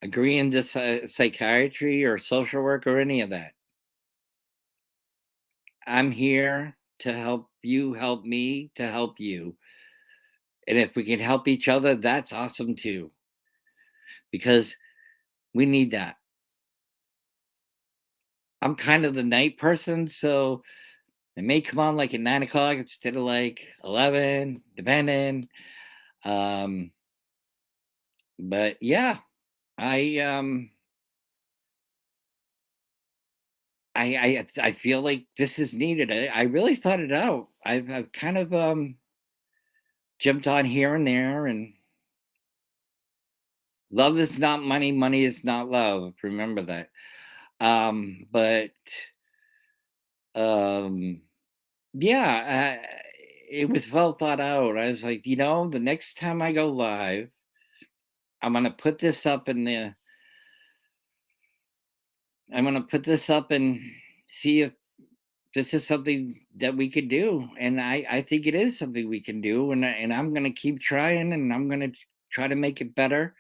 agree into psychiatry or social work or any of that. I'm here to help me to help you. And if we can help each other, that's awesome too, because we need that. I'm kind of the night person, so it may come on like at 9 o'clock instead of like 11, depending. Um, but yeah, I um I feel like this is needed. I really thought it out. I've kind of jumped on here and there, and love is not money, money is not love. Remember that. But um yeah, it was well thought out. I was like, the next time I go live, I'm gonna put this up in the I'm gonna put this up and see if this is something that we could do. And I think it is something we can do, and I'm gonna keep trying, and I'm gonna try to make it better,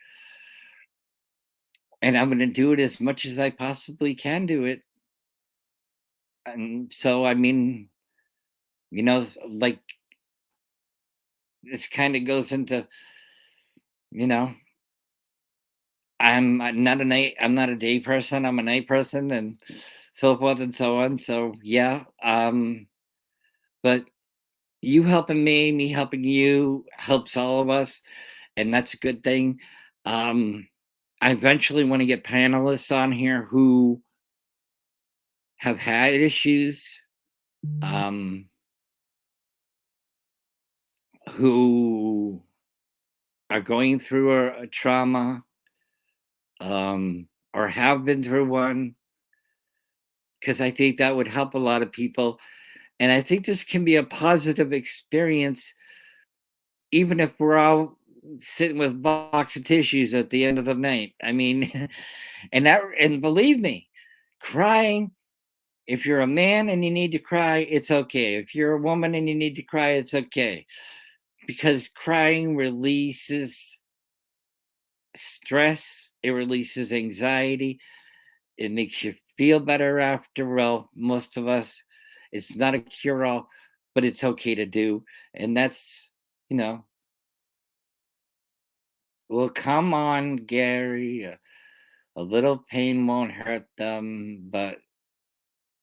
and I'm gonna do it as much as I possibly can do it. And so, I mean, like, this kind of goes into, you know, I'm not a day person. I'm a night person, and so forth and so on. So yeah, but you helping me helping you helps all of us, and that's a good thing. Um, I eventually want to get panelists on here who have had issues, um, who are going through a trauma, or have been through one, because I think that would help a lot of people. And I think this can be a positive experience, even if we're all sitting with a box of tissues at the end of the night. I mean, and believe me, crying, if you're a man and you need to cry, it's okay. If you're a woman and you need to cry, it's okay. Because crying releases stress, it releases anxiety, it makes you feel better after. Well, most of us, it's not a cure all, but it's okay to do. And that's, you know, well, come on, Gary. A little pain won't hurt them, but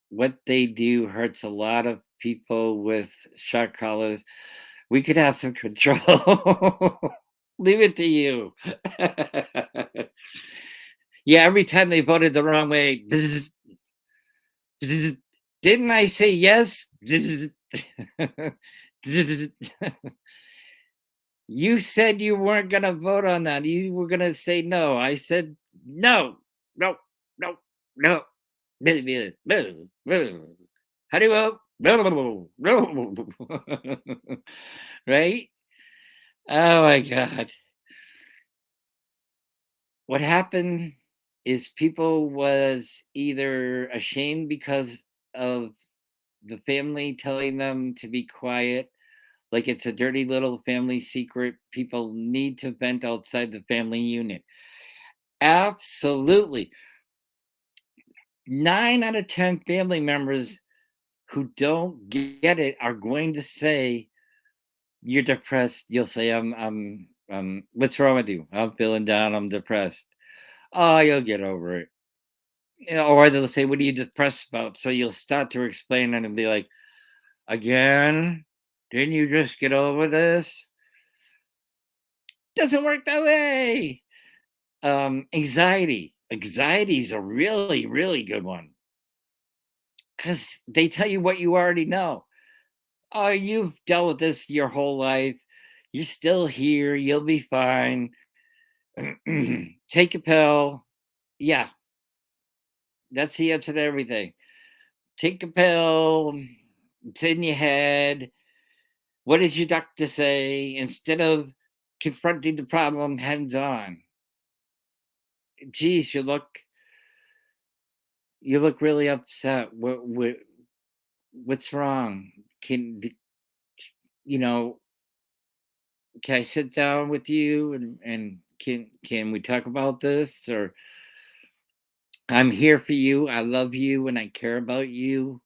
what they do hurts a lot of people with shot callers. We could have some control. Leave it to you. Yeah, every time they voted the wrong way, didn't I say yes? You said you weren't going to vote on that. You were going to say no. I said no, no, no, no. How do you vote? Right? Oh my God. What happened is people was either ashamed because of the family telling them to be quiet, like it's a dirty little family secret. People need to vent outside the family unit. Absolutely. 9 out of 10 family members who don't get it are going to say, "You're depressed." You'll say, what's wrong with you? I'm feeling down. I'm depressed. Oh, you'll get over it. Or they'll say, "What are you depressed about?" So you'll start to explain it and be like, "Again? Didn't you just get over this?" Doesn't work that way. Anxiety. Anxiety is a really, really good one, because they tell you what you already know. Oh, you've dealt with this your whole life. You're still here. You'll be fine. Take a pill. Yeah, that's the answer to everything. Take a pill. It's in your head. What does your doctor say? Instead of confronting the problem hands on. Geez, you look really upset. What's wrong? You know, can I sit down with you and can we talk about this? Or I'm here for you. I love you and I care about you.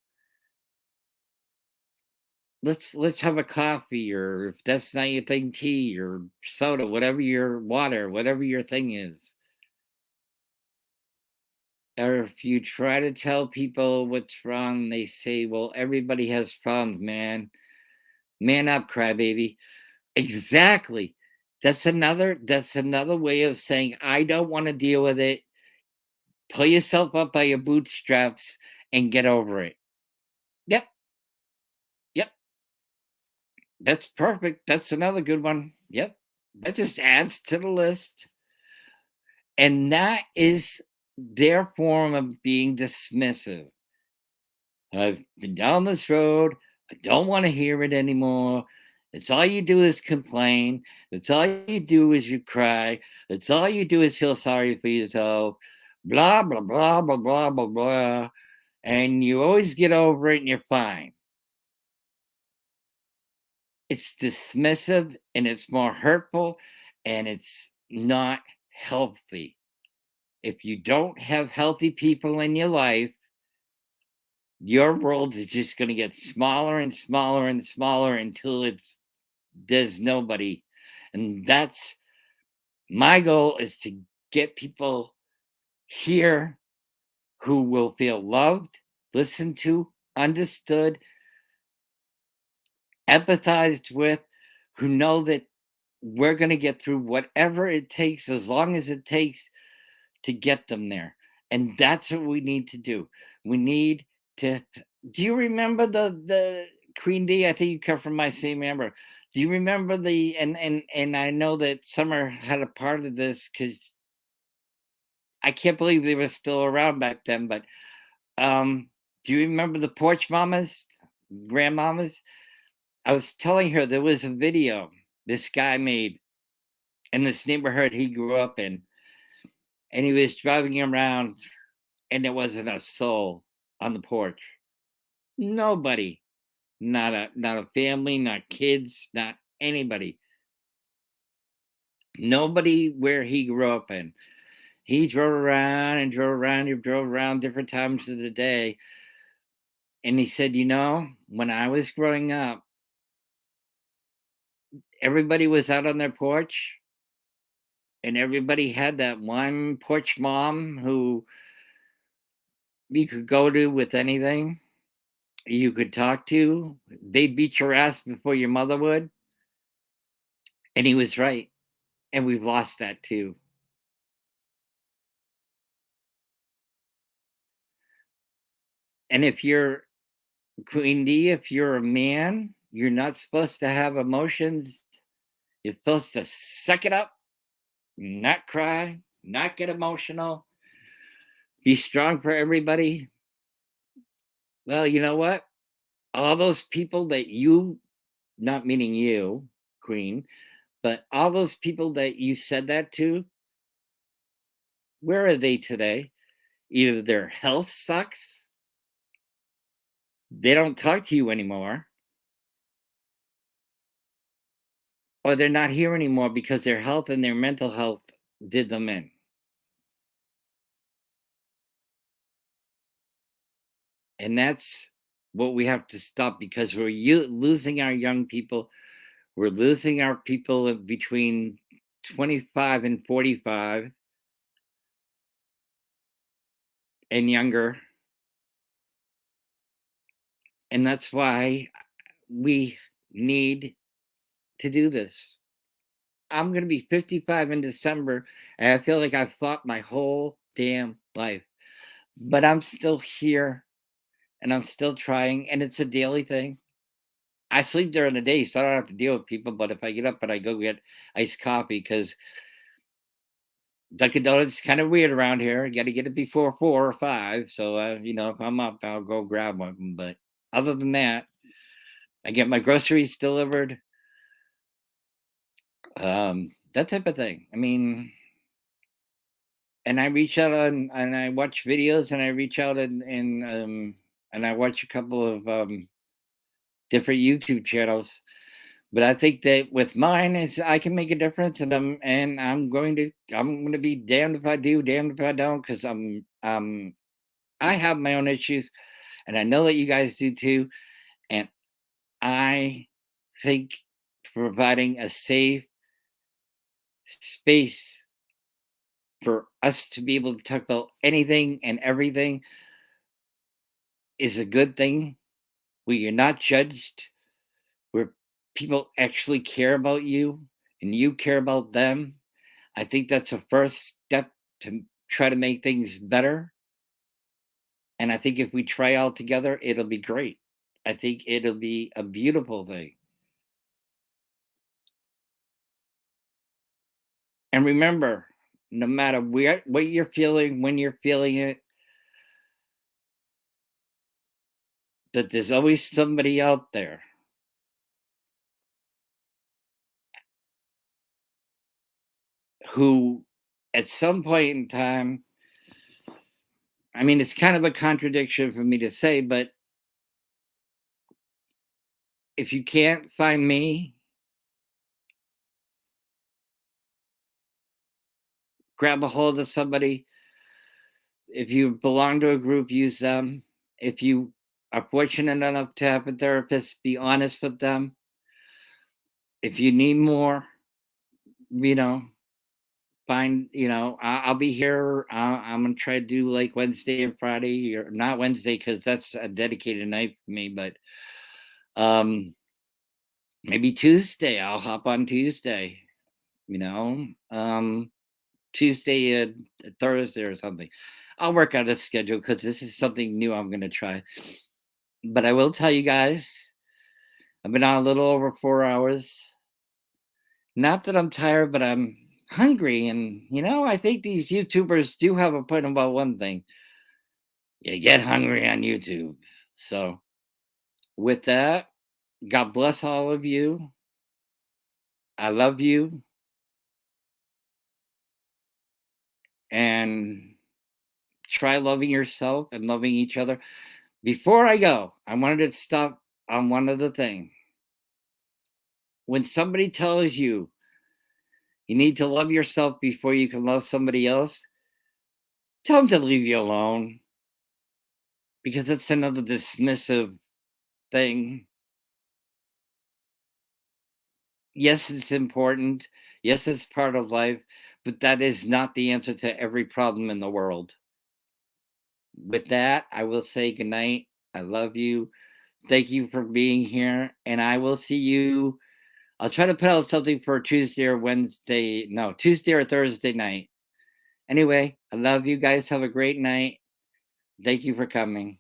Let's have a coffee, or if that's not your thing, tea or soda, whatever your water, whatever your thing is. Or if you try to tell people what's wrong, they say, well, everybody has problems, man. Man up, crybaby. Exactly. That's another way of saying I don't want to deal with it. Pull yourself up by your bootstraps and get over it. Yep. Yep. That's perfect. That's another good one. Yep. That just adds to the list. And that is their form of being dismissive. I've been down this road. I don't want to hear it anymore. It's all you do is complain. It's all you do is you cry. It's all you do is feel sorry for yourself. Blah, blah, blah, blah, blah, blah, blah. And you always get over it and you're fine. It's dismissive and it's more hurtful and it's not healthy. If you don't have healthy people in your life, your world is just going to get smaller and smaller and smaller until there's nobody. And that's my goal, is to get people here who will feel loved, listened to, understood, empathized with, who know that we're going to get through whatever it takes, as long as it takes, to get them there. And that's what we need to do. We need to. Do you remember the Queen D? I think you come from my same member. Do you remember the and I know that Summer had a part of this, because I can't believe they were still around back then. But do you remember the porch mamas, grandmamas? I was telling her there was a video this guy made in this neighborhood he grew up in, and he was driving around and there wasn't a soul on the porch. Nobody. Not a family, not kids, not anybody. Nobody where he grew up in. He drove around and drove around. He drove around different times of the day. And he said, when I was growing up, everybody was out on their porch and everybody had that one porch mom who you could go to with anything. You could talk to. They beat your ass before your mother would. And he was right. And we've lost that too. And if you're Queen D, if you're a man, you're not supposed to have emotions. You're supposed to suck it up, not cry, not get emotional, be strong for everybody. Well, you know what? All those people that you, not meaning you, Queen, but all those people that you said that to, where are they today? Either their health sucks, they don't talk to you anymore, or they're not here anymore because their health and their mental health did them in. And that's what we have to stop, because we're losing our young people. We're losing our people between 25 and 45 and younger. And that's why we need to do this. I'm going to be 55 in December, and I feel like I've fought my whole damn life. But I'm still here and I'm still trying, and it's a daily thing. I sleep during the day, so I don't have to deal with people. But if I get up and I go get iced coffee, because Dunkin' Donuts is kind of weird around here. You got to get it before 4 or 5. So, if I'm up, I'll go grab one. But other than that, I get my groceries delivered, that type of thing. I mean, and I reach out on and I watch videos and I reach out and I watch a couple of different YouTube channels. But I think that with mine is I can make a difference, and I'm going to be damned if I do, damned if I don't, because I have my own issues, and I know that you guys do too. And I think providing a safe space for us to be able to talk about anything and everything is a good thing, where you're not judged, where people actually care about you and you care about them. I think that's a first step to try to make things better. And I think if we try all together, it'll be great. I think it'll be a beautiful thing. And remember, no matter what you're feeling, when you're feeling it, that there's always somebody out there who, at some point in time, I mean, it's kind of a contradiction for me to say, but if you can't find me, grab a hold of somebody. If you belong to a group, use them. If you are fortunate enough to have a therapist, be honest with them. If you need more, you know, I'll be here. I'm gonna try to do like Wednesday and Friday, or not Wednesday because that's a dedicated night for me, but um, maybe Tuesday. I'll hop on Tuesday. You know, Tuesday and Thursday or something. I'll work out a schedule because this is something new I'm gonna try. But I will tell you guys, I've been on a little over 4 hours. Not that I'm tired, but I'm hungry. And, I think these YouTubers do have a point about one thing: you get hungry on YouTube. So, with that, God bless all of you. I love you. And try loving yourself and loving each other. Before I go, I wanted to stop on one other thing. When somebody tells you you need to love yourself before you can love somebody else, tell them to leave you alone, because it's another dismissive thing. Yes, it's important. Yes, it's part of life, but that is not the answer to every problem in the world. With that, I will say goodnight. I love you. Thank you for being here. And I will see you. I'll try to put out something for Tuesday or Wednesday. No, Tuesday or Thursday night. Anyway, I love you guys. Have a great night. Thank you for coming.